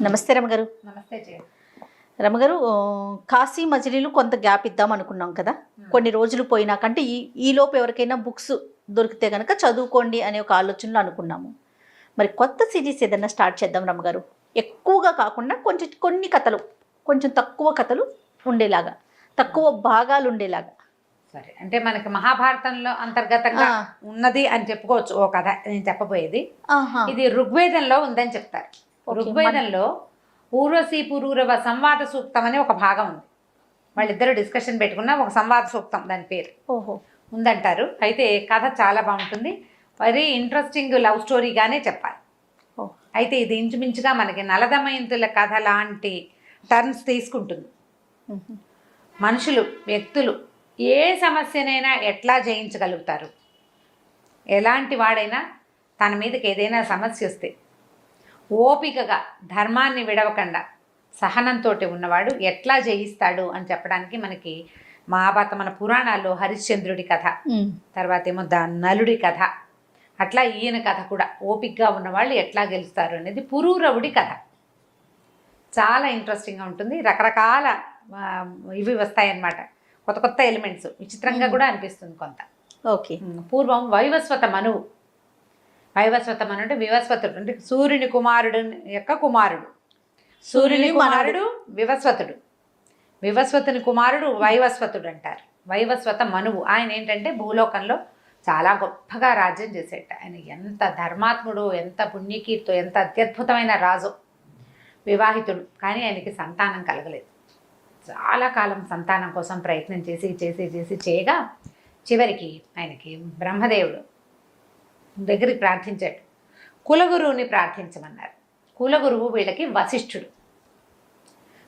నమస్తే రమగారు. నమస్తే జయ. రమగారు, కాశీ మజిలీలు కొంత గ్యాప్ ఇద్దాం అనుకున్నాం కదా. కొన్ని రోజులు పోయినాకంటే ఈలోపు ఎవరికైనా బుక్స్ దొరికితే కనుక చదువుకోండి అనే ఒక ఆలోచనలో అనుకున్నాము. మరి కొత్త సిరీస్ ఏదైనా స్టార్ట్ చేద్దాం రమగారు. ఎక్కువగా కాకుండా కొన్ని కథలు, కొంచెం తక్కువ కథలు ఉండేలాగా, తక్కువ భాగాలు ఉండేలాగా. సరే, అంటే మనకి మహాభారతంలో అంతర్గతంగా ఉన్నది అని చెప్పుకోవచ్చు ఓ కథ. నేను చెప్పబోయేది ఇది ఋగ్వేదంలో ఉందని చెప్తారు. ఋగ్వేదంలో ఊర్వశీ పురూరవ సంవాద సూక్తం అనే ఒక భాగం ఉంది. వాళ్ళిద్దరూ డిస్కషన్ పెట్టుకున్న ఒక సంవాద సూక్తం, దాని పేరు ఉందంటారు. అయితే కథ చాలా బాగుంటుంది, వెరీ ఇంట్రెస్టింగ్ లవ్ స్టోరీగానే చెప్పాలి. అయితే ఇది ఇంచుమించుగా మనకి నలదమయంతుల కథ లాంటి టర్న్స్ తీసుకుంటుంది. మనుషులు, వ్యక్తులు ఏ సమస్యనైనా ఎట్లా జయించగలుగుతారు, ఎలాంటి వాడైనా తన మీదకి ఏదైనా సమస్య వస్తే ఓపికగా ధర్మాన్ని విడవకుండా సహనంతో ఉన్నవాడు ఎట్లా జయిస్తాడు అని చెప్పడానికి మనకి మహాభారత మన పురాణాల్లో హరిశ్చంద్రుడి కథ, తర్వాత ఏమో నలుడి కథ, అట్లా ఈయన కథ కూడా ఓపికగా ఉన్నవాళ్ళు ఎట్లా గెలుస్తారు అనేది పురూరవుడి కథ. చాలా ఇంట్రెస్టింగ్గా ఉంటుంది. రకరకాల ఇవి వస్తాయన్నమాట, కొత్త కొత్త ఎలిమెంట్స్, విచిత్రంగా కూడా అనిపిస్తుంది కొంత. ఓకే. పూర్వం వైవస్వత మనువు, వైవస్వత మను అంటే వివస్వతుడు, అంటే సూర్యుని కుమారుడు యొక్క కుమారుడు. సూర్యుని కుమారుడు వివస్వతుడు, వివస్వతుని కుమారుడు వైవస్వతుడు అంటారు. వైవస్వత మనువు ఆయన ఏంటంటే భూలోకంలో చాలా గొప్పగా రాజ్యం చేసేట. ఆయన ఎంత ధర్మాత్ముడు, ఎంత పుణ్యకీర్తో, ఎంత అత్యద్భుతమైన రాజు. వివాహితుడు, కానీ ఆయనకి సంతానం కలగలేదు. చాలా కాలం సంతానం కోసం ప్రయత్నం చేసి చేయగా చివరికి ఆయనకి బ్రహ్మదేవుడు దగ్గరికి ప్రార్థించాడు. కులగురువుని ప్రార్థించమన్నారు. కులగురువు వీళ్ళకి వశిష్ఠుడు.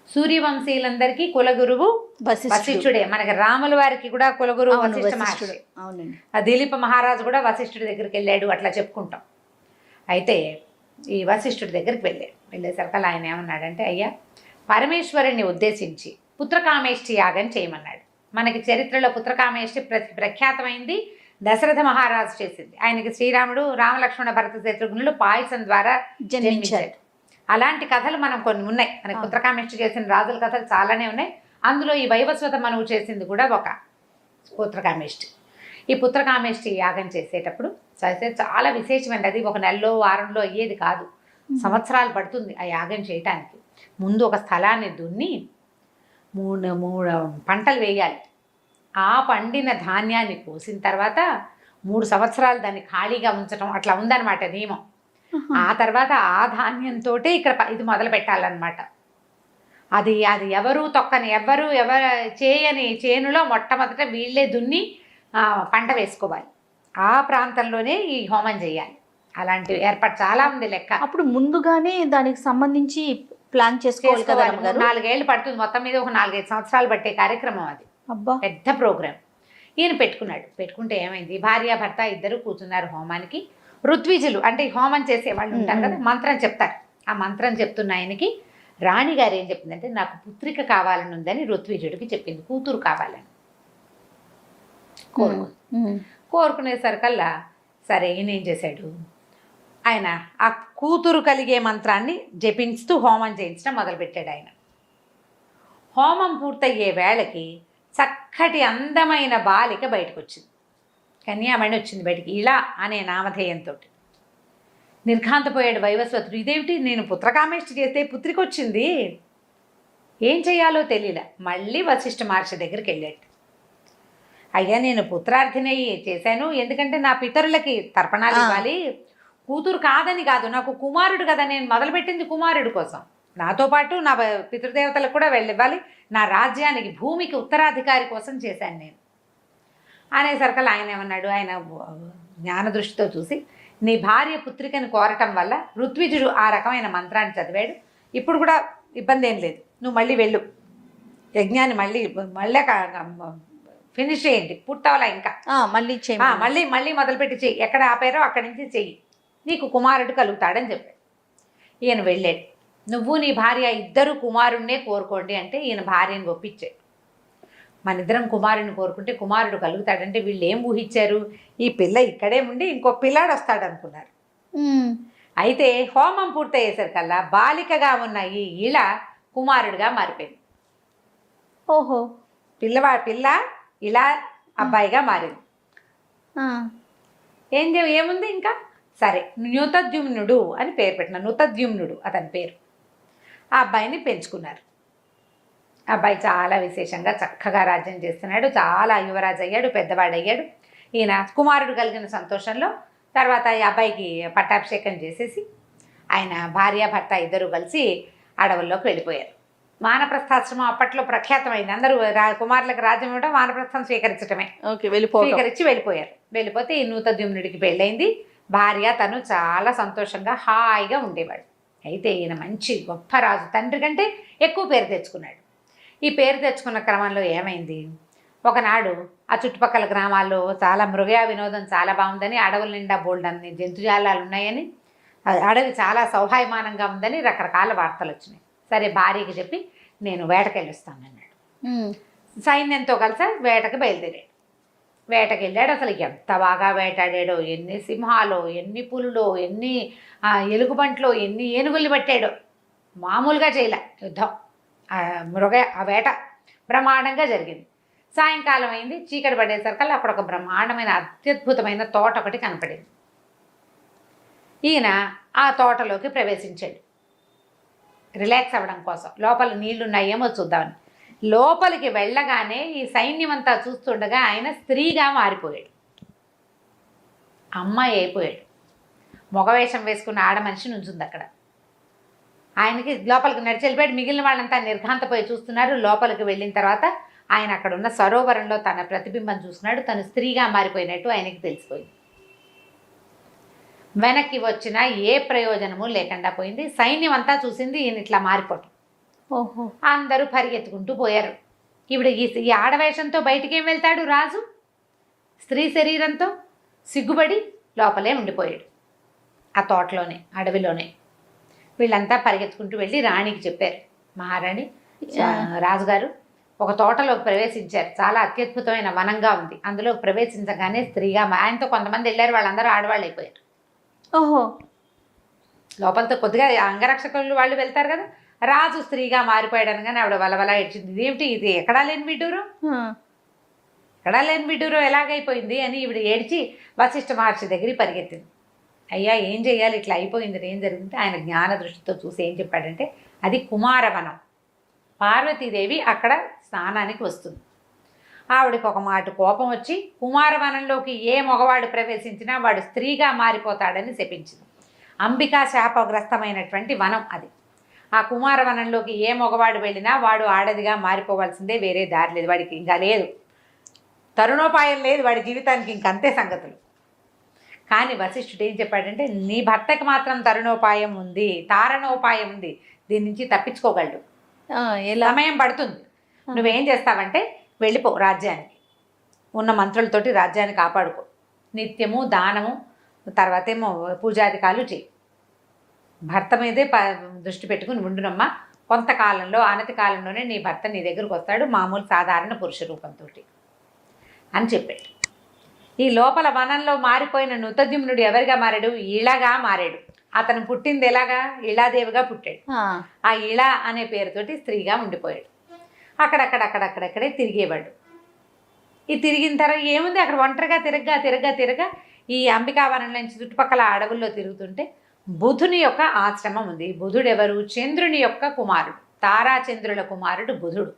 సూర్యవంశీయులందరికీ కులగురువు వశిష్ఠుడే. మనకి రాముల వారికి కూడా కులగురువు వశిష్ఠ మహర్షి. ఆ దిలీప మహారాజు కూడా వశిష్ఠుడి దగ్గరికి వెళ్ళాడు, అట్లా చెప్పుకుంటాం. అయితే ఈ వశిష్ఠుడి దగ్గరికి వెళ్ళేసరికి ఆయన ఏమన్నాడంటే, అయ్యా, పరమేశ్వరుణ్ణి ఉద్దేశించి పుత్రకామేష్టి యాగం చేయమన్నాడు. మనకి చరిత్రలో పుత్రకామేష్టి ప్రఖ్యాతమైంది, దశరథ మహారాజు చేసింది. ఆయనకి శ్రీరాముడు, రామలక్ష్మణ భరత శత్రుఘ్నులు పాయసం ద్వారా జన్మించాడు. అలాంటి కథలు మనం కొన్ని ఉన్నాయి. మనకి పుత్రకామేష్టి చేసిన రాజుల కథలు చాలానే ఉన్నాయి. అందులో ఈ వైవస్వత మనువు చేసింది కూడా ఒక పుత్రకామేష్టి. ఈ పుత్రకామేష్టి యాగం చేసేటప్పుడు చాలా విశేషమైనది. అది ఒక నెలలో వారంలో అయ్యేది కాదు, సంవత్సరాలు పడుతుంది ఆ యాగం చేయటానికి. ముందు ఒక స్థలాన్ని దున్ని మూడు పంటలు వేయాలి. ఆ పండిన ధాన్యాన్ని కోసిన తర్వాత 3 సంవత్సరాలు దాన్ని ఖాళీగా ఉంచడం, అట్లా ఉందన్నమాట నియమం. ఆ తర్వాత ఆ ధాన్యంతో ఇక్కడ ఇది మొదలు పెట్టాలన్నమాట. అది ఎవరు తొక్కని, ఎవరు చేయని చేనులో మొట్టమొదట వీళ్ళే దున్ని పంట వేసుకోవాలి. ఆ ప్రాంతంలోనే ఈ హోమం చేయాలి. అలాంటి ఏర్పాటు చాలా ఉంది లెక్క. అప్పుడు ముందుగానే దానికి సంబంధించి ప్లాన్ చేసుకోవాలి కదా. 4 ఏళ్ళు పడుతుంది మొత్తం మీద, ఒక 4-5 సంవత్సరాలు పట్టే కార్యక్రమం అది. అబ్బా, పెద్ద ప్రోగ్రాం. ఈయన పెట్టుకుంటే ఏమైంది, భార్యాభర్త ఇద్దరు కూర్చున్నారు హోమానికి. ఋత్విజులు అంటే హోమం చేసే వాళ్ళు ఉంటారు కదా, మంత్రం చెప్తారు. ఆ మంత్రం చెప్తున్న ఆయనకి రాణిగారు ఏం చెప్పిందంటే, నాకు పుత్రిక కావాలని ఉందని ఋత్విజుడికి చెప్పింది, కూతురు కావాలని కోరుకునేసరికల్లా సరే ఈయన ఏం చేశాడు, ఆయన ఆ కూతురు కలిగే మంత్రాన్ని జపిస్తూ హోమం చేయించడం మొదలుపెట్టాడు. ఆయన హోమం పూర్తయ్యే వేళకి చక్కటి అందమైన బాలిక బయటకు వచ్చింది, కన్యామణి వచ్చింది బయటికి, ఇలా అనే నామధేయంతో. నిర్ఘాంతపోయాడు వైవస్వతుడు. ఇదేమిటి, నేను పుత్రకామేష్టి చేస్తే పుత్రిక వచ్చింది, ఏం చేయాలో తెలియలే. మళ్ళీ వశిష్ఠ మహర్షి దగ్గరికి వెళ్ళాడు. అయ్యా, నేను పుత్రార్థిని చేశాను, ఎందుకంటే నా పితరులకి తర్పణాలు ఇవ్వాలి, కూతురు కాదని కాదు, నాకు కుమారుడు కదా, నేను మొదలుపెట్టింది కుమారుడు కోసం, నాతో పాటు నా పితృదేవతలకు కూడా వెళ్ళివ్వాలి, నా రాజ్యానికి భూమికి ఉత్తరాధికారి కోసం చేశాను నేను అనేసరికల్ ఆయన ఏమన్నాడు, ఆయన జ్ఞాన దృష్టితో చూసి, నీ భార్య పుత్రికను కోరటం వల్ల ఋత్విజుడు ఆ రకమైన మంత్రాన్ని చదివాడు, ఇప్పుడు కూడా ఇబ్బంది ఏం లేదు, నువ్వు మళ్ళీ వెళ్ళు, యజ్ఞాన్ని మళ్ళీ ఫినిష్ చేయండి, పుట్టవలా ఇంకా మళ్ళీ మొదలుపెట్టి చెయ్యి, ఎక్కడ ఆపారో అక్కడి నుంచి చెయ్యి, నీకు కుమారుడు కలుగుతాడని చెప్పాడు. ఈయన వెళ్ళాడు. నువ్వు నీ భార్య ఇద్దరు కుమారుణ్ణే కోరుకోండి అంటే ఈయన భార్యను ఒప్పించాడు. మన ఇద్దరం కుమారుని కోరుకుంటే కుమారుడు కలుగుతాడంటే వీళ్ళు ఏం ఊహించారు, ఈ పిల్ల ఇక్కడే ఉండి ఇంకో పిల్లాడు వస్తాడు అనుకున్నారు. అయితే హోమం పూర్తయ్యేసరికల్లా బాలికగా ఉన్న ఈ ఇళ కుమారుడిగా మారిపోయింది. ఓహో. పిల్ల ఇలా అబ్బాయిగా మారింది. ఏముంది ఇంకా సరే, నృతద్యుమ్నుడు అని పేరు పెట్టిన, నృతద్యుమ్నుడు అతని పేరు. ఆ అబ్బాయిని పెంచుకున్నారు. అబ్బాయి చాలా విశేషంగా చక్కగా రాజ్యం చేస్తున్నాడు, చాలా యువరాజు అయ్యాడు, పెద్దవాడయ్యాడు. ఈయన కుమారుడు కలిగిన సంతోషంలో తర్వాత ఈ అబ్బాయికి పట్టాభిషేకం చేసేసి ఆయన భార్య భర్త ఇద్దరు కలిసి అడవుల్లోకి వెళ్ళిపోయారు. వానప్రస్థాశ్రమం అప్పట్లో ప్రఖ్యాతమైంది. అందరూ కుమారులకు రాజ్యం ఇవ్వడం, వానప్రస్థం స్వీకరించడమే. స్వీకరించి వెళ్ళిపోయారు. వెళ్ళిపోతే ఈ నృతద్యుమ్నుడికి పెళ్ళైంది. భార్య తను చాలా సంతోషంగా హాయిగా ఉండేవాడు. అయితే ఈయన మంచి గొప్ప రాజు, తండ్రి కంటే ఎక్కువ పేరు తెచ్చుకున్నాడు. ఈ పేరు తెచ్చుకున్న క్రమంలో ఏమైంది, ఒకనాడు ఆ చుట్టుపక్కల గ్రామాల్లో చాలా మృగయా వినోదం చాలా బాగుందని, అడవుల నిండా బోల్డన్ని జంతుజాలాలు ఉన్నాయని, అడవి చాలా సౌహాయమానంగా ఉందని రకరకాల వార్తలు వచ్చినాయి. సరే భార్యకి చెప్పి నేను వేటకెళ్ళొస్తానన్నాడు. సైన్యంతో కలిసి వేటకు బయలుదేరాడు. వేటకి వెళ్ళాడు. అసలు ఎంత బాగా వేటాడాడో, ఎన్ని సింహాలో, ఎన్ని పులులో, ఎన్ని ఎలుగుబంట్లో, ఎన్ని ఏనుగుల్ని పట్టాడో. మామూలుగా చేయలే యుద్ధం. ఆ వేట బ్రహ్మాండంగా జరిగింది. సాయంకాలం అయింది, చీకటి పడేసరికల్లా అక్కడ ఒక బ్రహ్మాండమైన అత్యద్భుతమైన తోట ఒకటి కనపడింది. ఈయన ఆ తోటలోకి ప్రవేశించాడు రిలాక్స్ అవ్వడం కోసం. లోపల నీళ్లున్నాయేమో చూద్దామని. లోపలికి వెళ్ళగానే ఈ సైన్యం అంతా చూస్తుండగా ఆయన స్త్రీగా మారిపోయాడు, అమ్మాయి అయిపోయాడు. మగవేషం వేసుకున్న ఆడ మనిషి నుంచుంది అక్కడ. ఆయనకి లోపలికి నడిచి వెళ్ళిపోయాడు. మిగిలిన వాళ్ళంతా నిర్ఘాంతపోయి చూస్తున్నారు. లోపలికి వెళ్ళిన తర్వాత ఆయన అక్కడ ఉన్న సరోవరంలో తన ప్రతిబింబం చూస్తున్నాడు. తను స్త్రీగా మారిపోయినట్టు ఆయనకి తెలిసిపోయింది. వెనక్కి వచ్చినా ఏ ప్రయోజనము లేకుండా పోయింది. సైన్యం అంతా చూసింది ఈయన ఇట్లా మారిపోవటం. ఓహో. అందరూ పరిగెత్తుకుంటూ పోయారు. ఇప్పుడు ఈ ఆడవేషంతో బయటికి ఏం వెళ్తాడు రాజు? స్త్రీ శరీరంతో సిగ్గుపడి లోపలే ఉండిపోయాడు ఆ తోటలోనే, అడవిలోనే. వీళ్ళంతా పరిగెత్తుకుంటూ వెళ్ళి రాణికి చెప్పారు, మహారాణి రాజుగారు ఒక తోటలోకి ప్రవేశించారు, చాలా అత్యద్భుతమైన వనంగా ఉంది, అందులోకి ప్రవేశించగానే స్త్రీగా ఆయనతో కొంతమంది వెళ్ళారు, వాళ్ళందరూ ఆడవాళ్ళు అయిపోయారు. ఓహో. లోపలతో కొద్దిగా అంగరక్షకులు వాళ్ళు వెళ్తారు కదా. రాజు స్త్రీగా మారిపోయాడు అనగానే ఆవిడ వలవలా ఏడ్చింది. ఇదేమిటి, ఇది ఎక్కడా లేని విడ్డూరం ఎలాగైపోయింది అని ఈవిడ ఏడ్చి వశిష్ఠ మహర్షి దగ్గరికి పరిగెత్తింది. అయ్యా ఏం చేయాలి, ఇట్లా అయిపోయింది, ఏం జరిగింది? ఆయన జ్ఞాన దృష్టితో చూసి ఏం చెప్పాడంటే, అది కుమారవనం. పార్వతీదేవి అక్కడ స్నానానికి వస్తుంది. ఆవిడకి ఒక మాట కోపం వచ్చి కుమారవనంలోకి ఏ మగవాడు ప్రవేశించినా వాడు స్త్రీగా మారిపోతాడని శపించింది. అంబికా శాపగ్రస్తమైనటువంటి వనం అది. ఆ కుమారవనంలోకి ఏ మగవాడు వెళ్ళినా వాడు ఆడదిగా మారిపోవాల్సిందే, వేరే దారి లేదు వాడికి, ఇంకా లేదు, తరుణోపాయం లేదు వాడి జీవితానికి, ఇంకంతే సంగతులు. కానీ వశిష్ఠుడు ఏం చెప్పాడంటే, నీ భర్తకి మాత్రం తరుణోపాయం ఉంది, తారణోపాయం ఉంది, దీని నుంచి తప్పించుకోగలడు, సమయం పడుతుంది. నువ్వేం చేస్తావంటే వెళ్ళిపో రాజ్యానికి, ఉన్న మంత్రులతోటి రాజ్యాన్ని కాపాడుకో, నిత్యము దానము, తర్వాత ఏమో పూజాధికాలు చేయి, భర్త మీదే దృష్టి పెట్టుకుని ఉండునమ్మా, కొంతకాలంలో అనతి కాలంలోనే నీ భర్త నీ దగ్గరకు వస్తాడు, మామూలు సాధారణ పురుష రూపంతో అని చెప్పాడు. ఈ లోపల వనంలో మారిపోయిన నృతద్యుమ్నుడు ఎవరిగా మారాడు? ఇళగా మారాడు. అతను పుట్టింది ఎలాగా? ఇళాదేవిగా పుట్టాడు. ఆ ఇళ అనే పేరుతోటి స్త్రీగా ఉండిపోయాడు. అక్కడక్కడే తిరిగేవాడు. ఈ తిరిగిన తర్వాత ఏముంది, అక్కడ ఒంటరిగా తిరగగా ఈ అంబికావనం నుంచి చుట్టుపక్కల అడవుల్లో తిరుగుతుంటే బుధుని యొక్క ఆశ్రమం ఉంది. బుధుడు ఎవరు? చంద్రుని యొక్క కుమారుడు, తారాచంద్రుల కుమారుడు బుధుడు.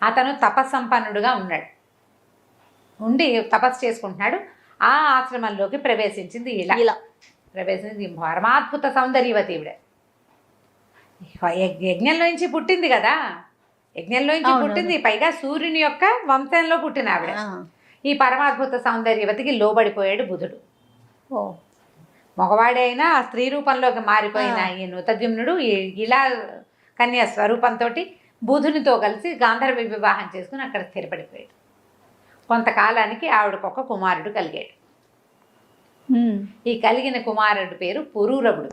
అతను తపస్సంపన్నుడుగా ఉన్నాడు, ఉండి తపస్సు చేసుకుంటున్నాడు. ఆ ఆశ్రమంలోకి ప్రవేశించింది ఇలా ప్రవేశించి పరమాద్భుత సౌందర్యవతి ఈవిడ. యజ్ఞంలోంచి పుట్టింది కదా, యజ్ఞంలోంచి పుట్టింది, పైగా సూర్యుని యొక్క వంశంలో పుట్టిన ఆవిడ. ఈ పరమాద్భుత సౌందర్యవతికి లోబడిపోయాడు బుధుడు. మగవాడైనా ఆ స్త్రీ రూపంలోకి మారిపోయిన ఈ నృతద్యుమ్నుడు ఇలా కన్యా స్వరూపంతో బుధునితో కలిసి గాంధర్వ వివాహం చేసుకుని అక్కడ స్థిరపడిపోయాడు. కొంతకాలానికి ఆవిడకు ఒక కుమారుడు కలిగాడు. ఈ కలిగిన కుమారుడు పేరు పురూరవుడు.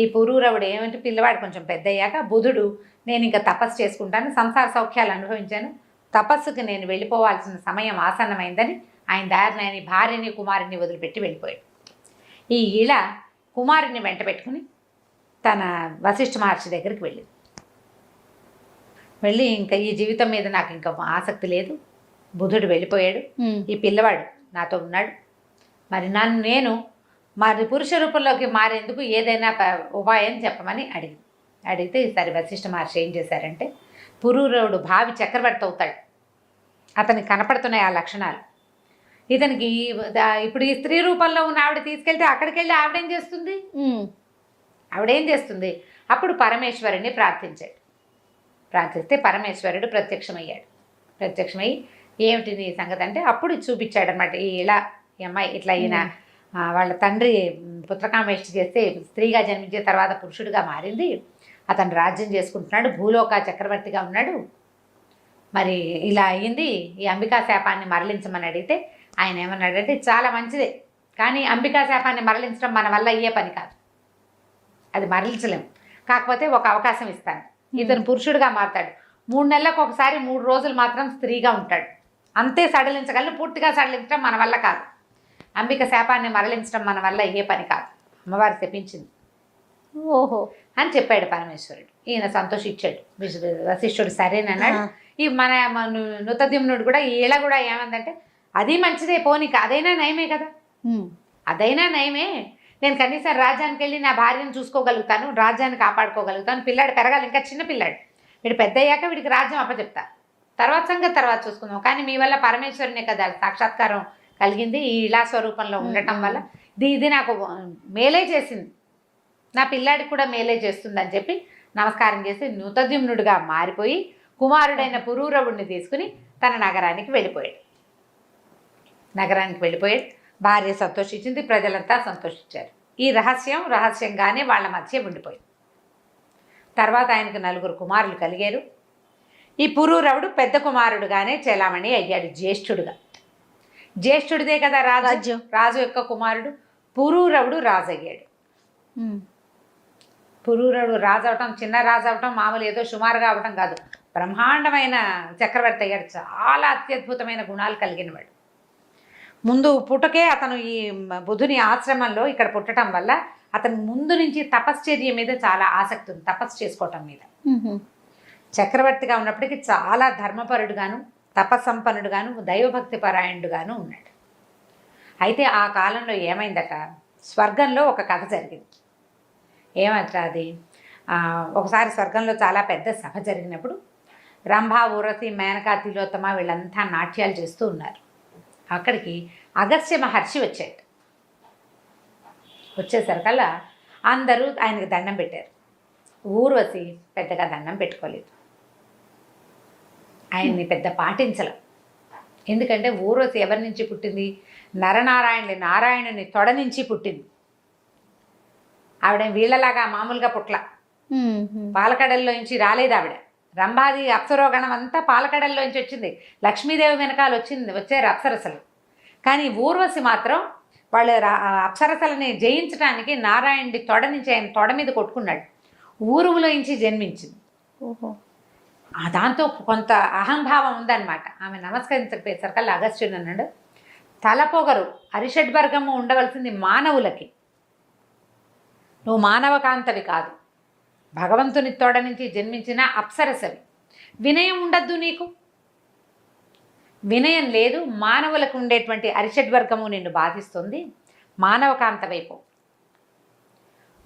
ఈ పురూరవుడు ఏమంటే, పిల్లవాడు కొంచెం పెద్ద అయ్యాక బుధుడు, నేను ఇంకా తపస్సు చేసుకుంటాను, సంసార సౌఖ్యాలు అనుభవించాను, తపస్సుకి నేను వెళ్ళిపోవాల్సిన సమయం ఆసన్నమైందని ఆయన దారిని ఆయన భార్యని కుమారుని వదిలిపెట్టి వెళ్ళిపోయాడు. ఈ ఇళ కుమారుని వెంట పెట్టుకుని తన వశిష్ఠ మహర్షి దగ్గరికి వెళ్ళి ఇంకా ఈ జీవితం మీద నాకు ఇంకా ఆసక్తి లేదు, బుధుడు వెళ్ళిపోయాడు, ఈ పిల్లవాడు నాతో ఉన్నాడు, మరి నేను మరి పురుష రూపంలోకి మారేందుకు ఏదైనా ఉపాయం చెప్పమని అడిగితే ఈసారి వశిష్ఠ మహర్షి ఏం చేశారంటే, పురూరవుడు భావి చక్రవర్తి అవుతాడు, అతనికి కనపడుతున్నాయి ఆ లక్షణాలు, ఇతనికి ఇప్పుడు ఈ స్త్రీ రూపంలో ఉన్న ఆవిడ తీసుకెళ్తే అక్కడికి వెళ్ళి ఆవిడేం చేస్తుంది అప్పుడు పరమేశ్వరుని ప్రార్థిస్తే పరమేశ్వరుడు ప్రత్యక్షమై ఏమిటి నీ సంగతి అంటే అప్పుడు చూపించాడు అనమాట. ఈ అమ్మాయి ఇట్లా ఈయన వాళ్ళ తండ్రి పుత్రకామేష్టి చేస్తే స్త్రీగా జన్మించిన తర్వాత పురుషుడిగా మారింది, అతను రాజ్యం చేసుకుంటున్నాడు, భూలోక చక్రవర్తిగా ఉన్నాడు, మరి ఇలా అయ్యింది, ఈ అంబికా శాపాన్ని మరలించమని అడిగితే ఆయన ఏమన్నాడంటే, చాలా మంచిదే, కానీ అంబికా శాపాన్ని మరలించడం మన వల్ల అయ్యే పని కాదు, అది మరలించలేము, కాకపోతే ఒక అవకాశం ఇస్తాను, ఇతను పురుషుడిగా మారుతాడు, 3 నెలలకు ఒకసారి 3 రోజులు మాత్రం స్త్రీగా ఉంటాడు, అంతే సడలించగలను, పూర్తిగా సడలించడం మన వల్ల కాదు, అంబిక శాపాన్ని మరలించడం మన వల్ల అయ్యే పని కాదు, అమ్మవారు తెప్పించింది ఓహో అని చెప్పాడు పరమేశ్వరుడు. ఈయన సంతోషించాడు, వశిష్ఠుడు సరేనన్నాడు. ఈ మన నృతద్యుమ్నుడు కూడా ఈళ్ళ కూడా ఏమందంటే, అది మంచిదే, పోనీక అదైనా నయమే కదా, అదైనా నయమే, నేను కనీసం రాజ్యానికి వెళ్ళి నా భార్యను చూసుకోగలుగుతాను, రాజ్యాన్ని కాపాడుకోగలుగుతాను, పిల్లాడు పెరగాలి, ఇంకా చిన్న పిల్లాడు, వీడు పెద్ద అయ్యాక వీడికి రాజ్యం అప్పచెప్తా, తర్వాత సంగతి తర్వాత చూసుకుందాం, కానీ మీ వల్ల పరమేశ్వరునే కదా సాక్షాత్కారం కలిగింది, ఈ ఇలా స్వరూపంలో ఉండటం వల్ల ఇది నాకు మేలే చేసింది, నా పిల్లాడికి కూడా మేలే చేస్తుంది అని చెప్పి నమస్కారం చేసి నృతద్యుమ్నుడిగా మారిపోయి కుమారుడైన పురూరవుడిని తీసుకుని తన నగరానికి వెళ్ళిపోయాడు. భార్య సంతోషించింది, ప్రజలంతా సంతోషించారు. ఈ రహస్యంగానే వాళ్ళ మధ్య ఉండిపోయింది. తర్వాత ఆయనకు 4 కుమారులు కలిగారు. ఈ పురూరవుడు పెద్ద కుమారుడుగానే చెలామణి అయ్యాడు, జ్యేష్ఠుడిదే కదా రాజు యొక్క కుమారుడు. పురూరవుడు రాజు అయ్యాడు. పురూరవుడు రాజు అవటం, చిన్న రాజు అవటం మామూలు ఏదో సుమారుగా అవటం కాదు, బ్రహ్మాండమైన చక్రవర్తి అయ్యాడు, చాలా అత్యద్భుతమైన గుణాలు కలిగినవాడు. ముందు పుట్టకే అతను ఈ బుధుని ఆశ్రమంలో ఇక్కడ పుట్టడం వల్ల అతను ముందు నుంచి తపశ్చర్య మీద చాలా ఆసక్తి ఉంది, తపస్సు చేసుకోవటం మీద. చక్రవర్తిగా ఉన్నప్పటికీ చాలా ధర్మపరుడుగాను, తపస్సంపన్నుడుగాను, దైవభక్తి పరాయణుడుగాను ఉన్నాడు. అయితే ఆ కాలంలో ఏమైందట, స్వర్గంలో ఒక కథ జరిగింది. ఏమంట అది, ఒకసారి స్వర్గంలో చాలా పెద్ద సభ జరిగినప్పుడు రంభ, ఊరసి, మేనకా, తిలోత్తమ వీళ్ళంతా నాట్యాలు చేస్తూ ఉన్నారు. అక్కడికి అగస్త్య మహర్షి వచ్చేసరికల్లా అందరూ ఆయనకు దండం పెట్టారు. ఊర్వశి పెద్దగా దండం పెట్టుకోలేదు, ఆయన్ని పెద్ద పాటించలే. ఎందుకంటే ఊర్వశి ఎవరి నుంచి పుట్టింది, నారాయణుని తొడ నుంచి పుట్టింది. ఆవిడ వీళ్ళలాగా మామూలుగా పుట్ల, పాలకడల్లో నుంచి రాలేదు ఆవిడ. రంభాది అప్సరోగణం అంతా పాలకడల్లో నుంచి వచ్చింది, లక్ష్మీదేవి వెనకాల వచ్చారు అప్సరసలు. కానీ ఊర్వశి మాత్రం వాళ్ళ అప్సరసలని జయించడానికి నారాయణుడి తొడ నుంచి, ఆయన తొడ మీద కొట్టుకున్నాడు, ఊరువులో నుంచి జన్మించింది. దాంతో కొంత అహంభావం ఉందన్నమాట. ఆమె నమస్కరించకపోయేసరికల్లా అగస్త్యుడు అన్నాడు, తలపొగరు అరిషడ్వర్గము ఉండవలసింది మానవులకి, నువ్వు మానవకాంతవి కాదు, భగవంతుని తోడ నుంచి జన్మించిన అప్సరసవి, వినయం ఉండద్దు నీకు, వినయం లేదు, మానవులకు ఉండేటువంటి అరిషడ్వర్గము నిన్ను బాధిస్తుంది, మానవకాంత వైపు,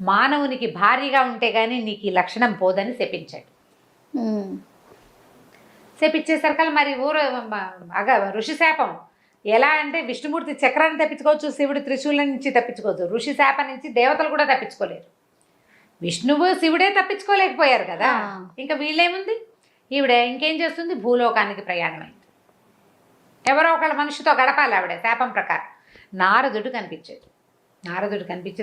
మానవునికి భారీగా ఉంటే కానీ నీకు ఈ లక్షణం పోదని శపించాడు. శపించేసరికల్లా మరి ఋషి శాపం ఎలా అంటే, విష్ణుమూర్తి చక్రాన్ని తప్పించుకోవచ్చు, శివుడు త్రిశూలం నుంచి తప్పించుకోవచ్చు, ఋషి శాపం నుంచి దేవతలు కూడా తప్పించుకోలేరు. విష్ణువు శివుడే తప్పించుకోలేకపోయారు కదా, ఇంకా వీళ్ళేముంది, ఈవిడ ఇంకేం చేస్తుంది, భూలోకానికి ప్రయాణమైంది. ఎవరో ఒకళ్ళ మనిషితో గడపాలి ఆవిడ శాపం ప్రకారం. నారదుడు కనిపించి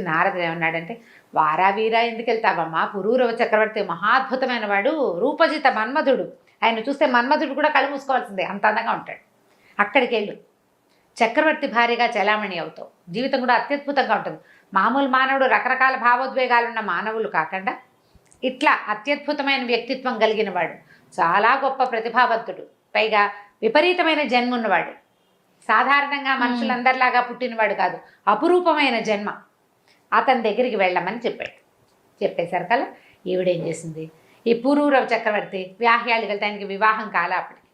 నారదుడు ఏమన్నాడంటే, వారా వీరా ఎందుకు వెళ్తావమ్మా, పురూరవ చక్రవర్తి మహాద్భుతమైన వాడు, రూపజిత మన్మధుడు, ఆయన చూస్తే మన్మధుడు కూడా కళ్ళు మూసుకోవాల్సిందే, అంత అందంగా ఉంటాడు, అక్కడికి వెళ్ళు, చక్రవర్తి భార్యగా చలామణి అవుతావు, జీవితం కూడా అత్యద్భుతంగా ఉంటుంది. మామూలు మానవుడు రకరకాల భావోద్వేగాలున్న మానవులు కాకుండా ఇట్లా అత్యద్భుతమైన వ్యక్తిత్వం కలిగిన వాడు, చాలా గొప్ప ప్రతిభావంతుడు, పైగా విపరీతమైన జన్మ ఉన్నవాడు, సాధారణంగా మనుషులందరిలాగా పుట్టినవాడు కాదు, అపురూపమైన జన్మ, అతని దగ్గరికి వెళ్ళమని చెప్పాడు. చెప్పేసరికల్లా ఈవిడేం చేసింది, ఈ పురూరవ చక్రవర్తి వ్యాహ్యాళికి వెళ్తే ఆయనకి వివాహం కాలే అప్పటికి,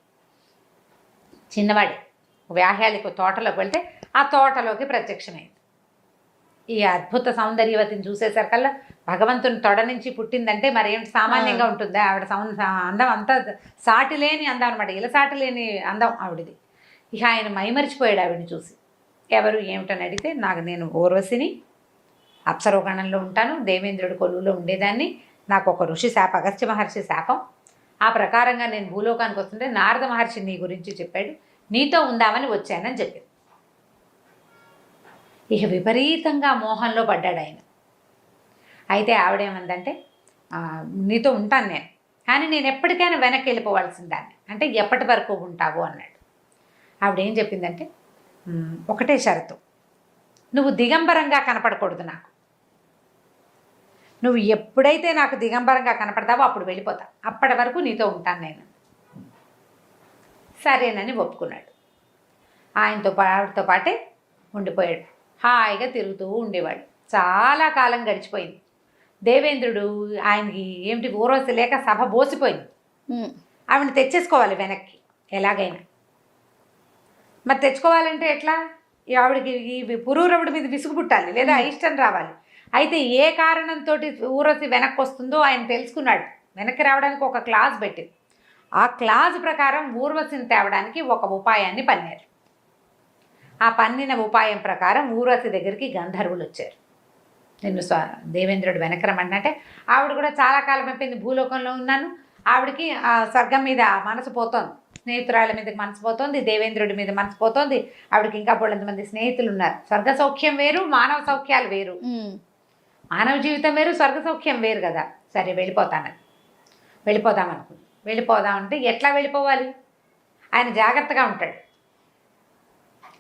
చిన్నవాడే. వ్యాహ్యాళికి తోటలోకి వెళ్తే ఆ తోటలోకి ప్రత్యక్షమైంది. ఈ అద్భుత సౌందర్యవతిని చూసేసరికల్లా భగవంతుని తొడ నుంచి పుట్టిందంటే మరి ఏమిటి సామాన్యంగా ఉంటుందా ఆవిడ అందం అంతా సాటి లేని అందం అనమాట, ఇలా సాటి లేని అందం ఆవిడది. ఇక ఆయన మైమరిచిపోయాడు ఆవిడని చూసి. ఎవరు ఏమిటని అడిగితే, నేను ఊర్వశిని, అప్సరోగణంలో ఉంటాను, దేవేంద్రుడి కొలువులో ఉండేదాన్ని, నాకు ఒక ఋషి శాపం, అగస్త్య మహర్షి శాపం, ఆ ప్రకారంగా నేను భూలోకానికి వస్తుంటే నారద మహర్షి నీ గురించి చెప్పాడు, నీతో ఉందామని వచ్చానని చెప్పింది. ఇక విపరీతంగా మోహంలో పడ్డాడు ఆయన. అయితే ఆవిడేమందంటే, నీతో ఉంటాను నేను, కానీ నేను ఎప్పటికైనా వెనక్కి వెళ్ళిపోవాల్సిన దాన్ని, అంటే ఎప్పటి వరకు ఉంటావు అన్నాడు. ఆవిడేం చెప్పిందంటే, ఒకటే షరతు, నువ్వు దిగంబరంగా కనపడకూడదు నాకు, నువ్వు ఎప్పుడైతే నాకు దిగంబరంగా కనపడతావో అప్పుడు వెళ్ళిపోతా, అప్పటి వరకు నీతో ఉంటాను నేను. సరేనని ఒప్పుకున్నాడు. ఆవిడతో పాటే ఉండిపోయాడు. హాయిగా తిరుగుతూ ఉండేవాడు. చాలా కాలం గడిచిపోయింది. దేవేంద్రుడు ఆయనకి ఏమిటి ఊర్వశి లేక సభ బోసిపోయింది. ఆవిడని తెచ్చేసుకోవాలి వెనక్కి ఎలాగైనా. మరి తెచ్చుకోవాలంటే ఎట్లా? ఆవిడకి ఈ పురూరవుడి మీద విసుగు పుట్టాలి, లేదా ఇష్టం రావాలి. అయితే ఏ కారణంతో ఊర్వశి వెనక్కి వస్తుందో ఆయన తెలుసుకున్నాడు. వెనక్కి రావడానికి ఒక క్లాజ్ పెట్టింది. ఆ క్లాజ్ ప్రకారం ఊర్వశిని తేవడానికి ఒక ఉపాయాన్ని పన్నారు. ఆ పన్నిన ఉపాయం ప్రకారం ఊర్వశి దగ్గరికి గంధర్వులు వచ్చారు. నిన్ను దేవేంద్రుడు వెనక్కి రమ్మంటే, ఆవిడ కూడా చాలా కాలం అయిపోయింది భూలోకంలో ఉన్నాను, ఆవిడకి స్వర్గం మీద మనసు పోతోంది, స్నేహితురాళ్ళ మీదకి మనసు పోతోంది, దేవేంద్రుడి మీద మనసు పోతోంది. ఆవిడకి ఇంకా బోళ్ళంతమంది స్నేహితులు ఉన్నారు. స్వర్గ సౌఖ్యం వేరు, మానవ సౌఖ్యాలు వేరు. మానవ జీవితం వేరు, స్వర్గ సౌఖ్యం వేరు కదా. సరే వెళ్ళిపోదామనుకుంది. వెళ్ళిపోదామంటే ఎట్లా వెళ్ళిపోవాలి? ఆయన జాగ్రత్తగా ఉంటాడు.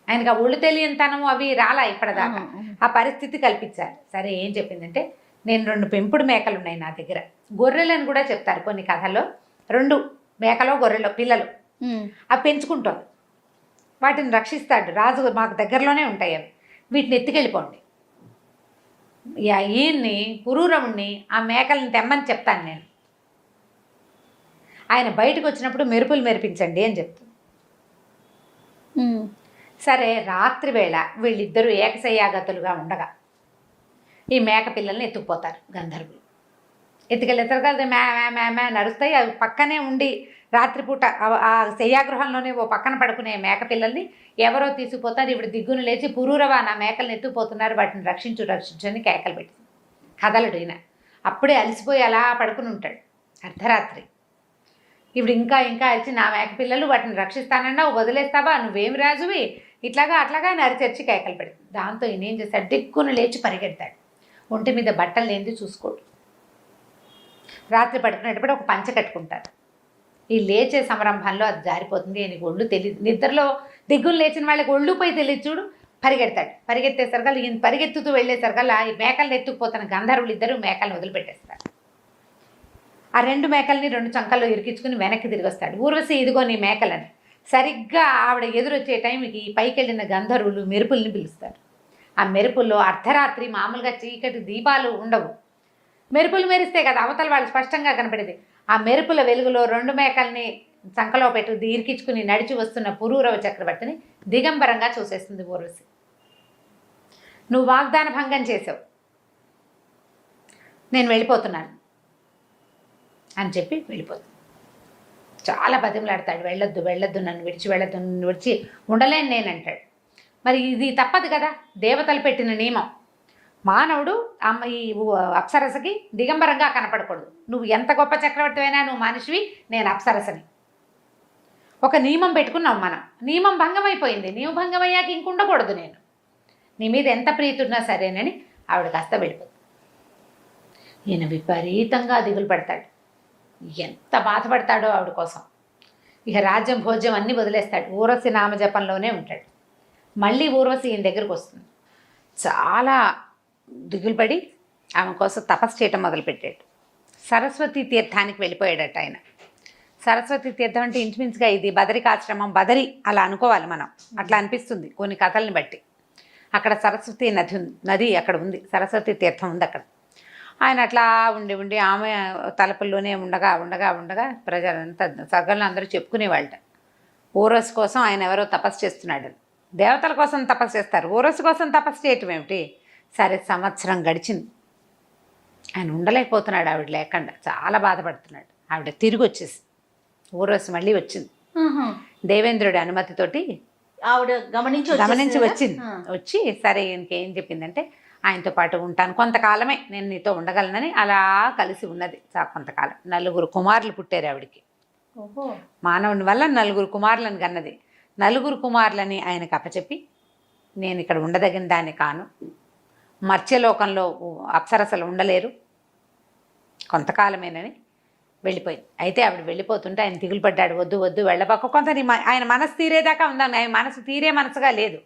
ఆయనకు ఆ ఒళ్ళు తెలియనితనము అవి రాలా ఇప్పటిదాకా. ఆ పరిస్థితి కల్పించాలి. సరే ఏం చెప్పిందంటే, నేను 2 పెంపుడు మేకలు ఉన్నాయి నా దగ్గర, గొర్రెలను కూడా చెప్తారు కొన్ని కథల్లో, 2 మేకలో గొర్రెలో పిల్లలు అవి పెంచుకుంటాను, వాటిని రక్షిస్తాడు రాజు, మాకు దగ్గరలోనే ఉంటాయి అవి, వీటిని ఎత్తుకెళ్ళిపోండి. ఈయన్ని పురూరవుణ్ణి ఆ మేకలను తెమ్మని చెప్తాను నేను, ఆయన బయటకు వచ్చినప్పుడు మెరుపులు మెరిపించండి అని చెప్తాను. సరే రాత్రి వేళ వీళ్ళిద్దరూ ఏకశయ్యాగతులుగా ఉండగా ఈ మేక పిల్లల్ని ఎత్తుకుపోతారు గంధర్వులు. ఎత్తుకెళ్ళేసరికి మే నరుస్తాయి. అవి పక్కనే ఉండి రాత్రిపూట ఆ శయ్యాగృహంలోనే ఓ పక్కన పడుకునే మేక పిల్లల్ని ఎవరో తీసుకుపోతారు. ఇప్పుడు దిగ్గును లేచి పురూరవ నా మేకల్ని ఎత్తుకుపోతున్నారు, వాటిని రక్షించు అని కేకలు పెట్టి కదలడు ఈయన. అప్పుడే అలసిపోయి అలా పడుకుని ఉంటాడు అర్ధరాత్రి. ఇప్పుడు ఇంకా అరిచి, నా మేక పిల్లలు వాటిని రక్షిస్తానన్నా వదిలేస్తావా, నువ్వేమి రాజువి, అట్లాగా నరిచెరిచి కేకలు పెడుతుంది. దాంతో ఈయన ఏం చేస్తాడు, దిక్కును లేచి పరిగెడతాడు. ఒంటి మీద బట్టలు లేనిది చూసుకోడు. రాత్రి పడుకునేటప్పుడు ఒక పంచ కట్టుకుంటారు. ఈ లేచే సంరంభంలో అది జారిపోతుంది. ఈయనకి ఒళ్ళు తెలియదు. నిద్రలో దిగ్గులు లేచిన వాళ్ళకి ఒళ్ళు పోయి తెలియదు చూడు. పరిగెడతాడు. పరిగెత్తేసరికల్లా ఈయన పరిగెత్తుతూ వెళ్ళేసరికల్లా ఈ మేకలను ఎత్తుకుపోతున్న గంధర్వులు ఇద్దరు మేకలను వదిలిపెట్టేస్తారు. ఆ 2 మేకల్ని 2 చంకల్లో ఇరికించుకుని వెనక్కి తిరిగి వస్తాడు. ఊర్వశి ఇదిగో నీ మేకలని. సరిగ్గా ఆవిడ ఎదురొచ్చే టైంకి పైకి వెళ్ళిన గంధర్వులు మెరుపుల్ని పిలుస్తారు. ఆ మెరుపుల్లో అర్ధరాత్రి మామూలుగా చీకటి దీపాలు ఉండవు, మెరుపులు మెరిస్తే కదా అవతల వాళ్ళు స్పష్టంగా కనపడేది. ఆ మెరుపుల వెలుగులో 2 మేకల్ని చంకలో పెట్టి ఇరికించుకుని నడిచి వస్తున్న పురూరవ చక్రవర్తిని దిగంబరంగా చూసేస్తుంది ఊర్వశి. నువ్వు వాగ్దాన భంగం చేసావు, నేను వెళ్ళిపోతున్నాను అని చెప్పి వెళ్ళిపోతుంది. చాలా బతిమలాడతాడు, వెళ్ళొద్దు, నన్ను విడిచి ఉండలేను నేను అంటాడు. మరి ఇది తప్పదు కదా, దేవతలు పెట్టిన నియమం. మానవుడు ఈ అప్సరసకి దిగంబరంగా కనపడకూడదు. నువ్వు ఎంత గొప్ప చక్రవర్తి అయినా నువ్వు మనిషివి, నేను అప్సరసని. ఒక నియమం పెట్టుకున్నాం మనం, నియమం భంగమైపోయింది. నియమం భంగమయ్యాక ఇంకుండకూడదు నేను, నీ మీద ఎంత ప్రీతున్నా సరేనని ఆవిడ కాస్త వెళ్ళిపోతుంది. ఈయన విపరీతంగా దిగులు పడతాడు, ఎంత బాధపడతాడో ఆవిడ కోసం. ఇక రాజ్యం భోజ్యం అన్నీ వదిలేస్తాడు, ఊర్వశి నామజపంలోనే ఉంటాడు. మళ్ళీ ఊర్వశి ఈయన దగ్గరకు వస్తుంది. చాలా దిగులు పడి ఆమె కోసం తపస్సు చేయటం మొదలుపెట్టాడు. సరస్వతి తీర్థానికి వెళ్ళిపోయాడట ఆయన. సరస్వతి తీర్థం అంటే ఇంచుమించుగా ఇది బదరికాశ్రమం, బదరి అలా అనుకోవాలి మనం, అట్లా అనిపిస్తుంది కొన్ని కథల్ని బట్టి. అక్కడ సరస్వతి నది అక్కడ ఉంది, సరస్వతి తీర్థం ఉంది అక్కడ. ఆయన అట్లా ఉండి ఆమె తలపుల్లోనే ఉండగా ప్రజలంతా సగంలో అందరూ చెప్పుకునేవాళ్ళ ఊరస్ కోసం ఆయన ఎవరో తపస్సు చేస్తున్నాడు. దేవతల కోసం తపస్సు చేస్తారు, ఊరస్ కోసం తపస్సు చేయటం ఏమిటి? సరే, సంవత్సరం గడిచింది, ఆయన ఉండలేకపోతున్నాడు, ఆవిడ లేకుండా చాలా బాధపడుతున్నాడు. ఆవిడ తిరిగి వచ్చేసి ఊరస్ మళ్ళీ వచ్చింది దేవేంద్రుడి అనుమతితోటి. ఆవిడ గమనించి వచ్చింది. వచ్చి సరే ఇంకేం చెప్పిందంటే, ఆయనతో పాటు ఉంటాను కొంతకాలమే, నేను నీతో ఉండగలనని అలా కలిసి ఉన్నది కొంతకాలం. 4 కుమారులు పుట్టారు ఆవిడికి. మానవుని వల్ల 4 కుమారులను కన్నది. 4 కుమారులని ఆయనకు అప్పచెప్పి, నేను ఇక్కడ ఉండదగిన దాన్ని కాను, మత్స్యలోకంలో అప్సరసలు ఉండలేరు, కొంతకాలమేనని వెళ్ళిపోయింది. అయితే ఆవిడ వెళ్ళిపోతుంటే ఆయన దిగులు పడ్డాడు, వద్దు వెళ్ళబాక, కొంత ఆయన మనసు తీరేదాకా ఉందాం, ఆయన మనసు తీరే మనసుగా లేదు.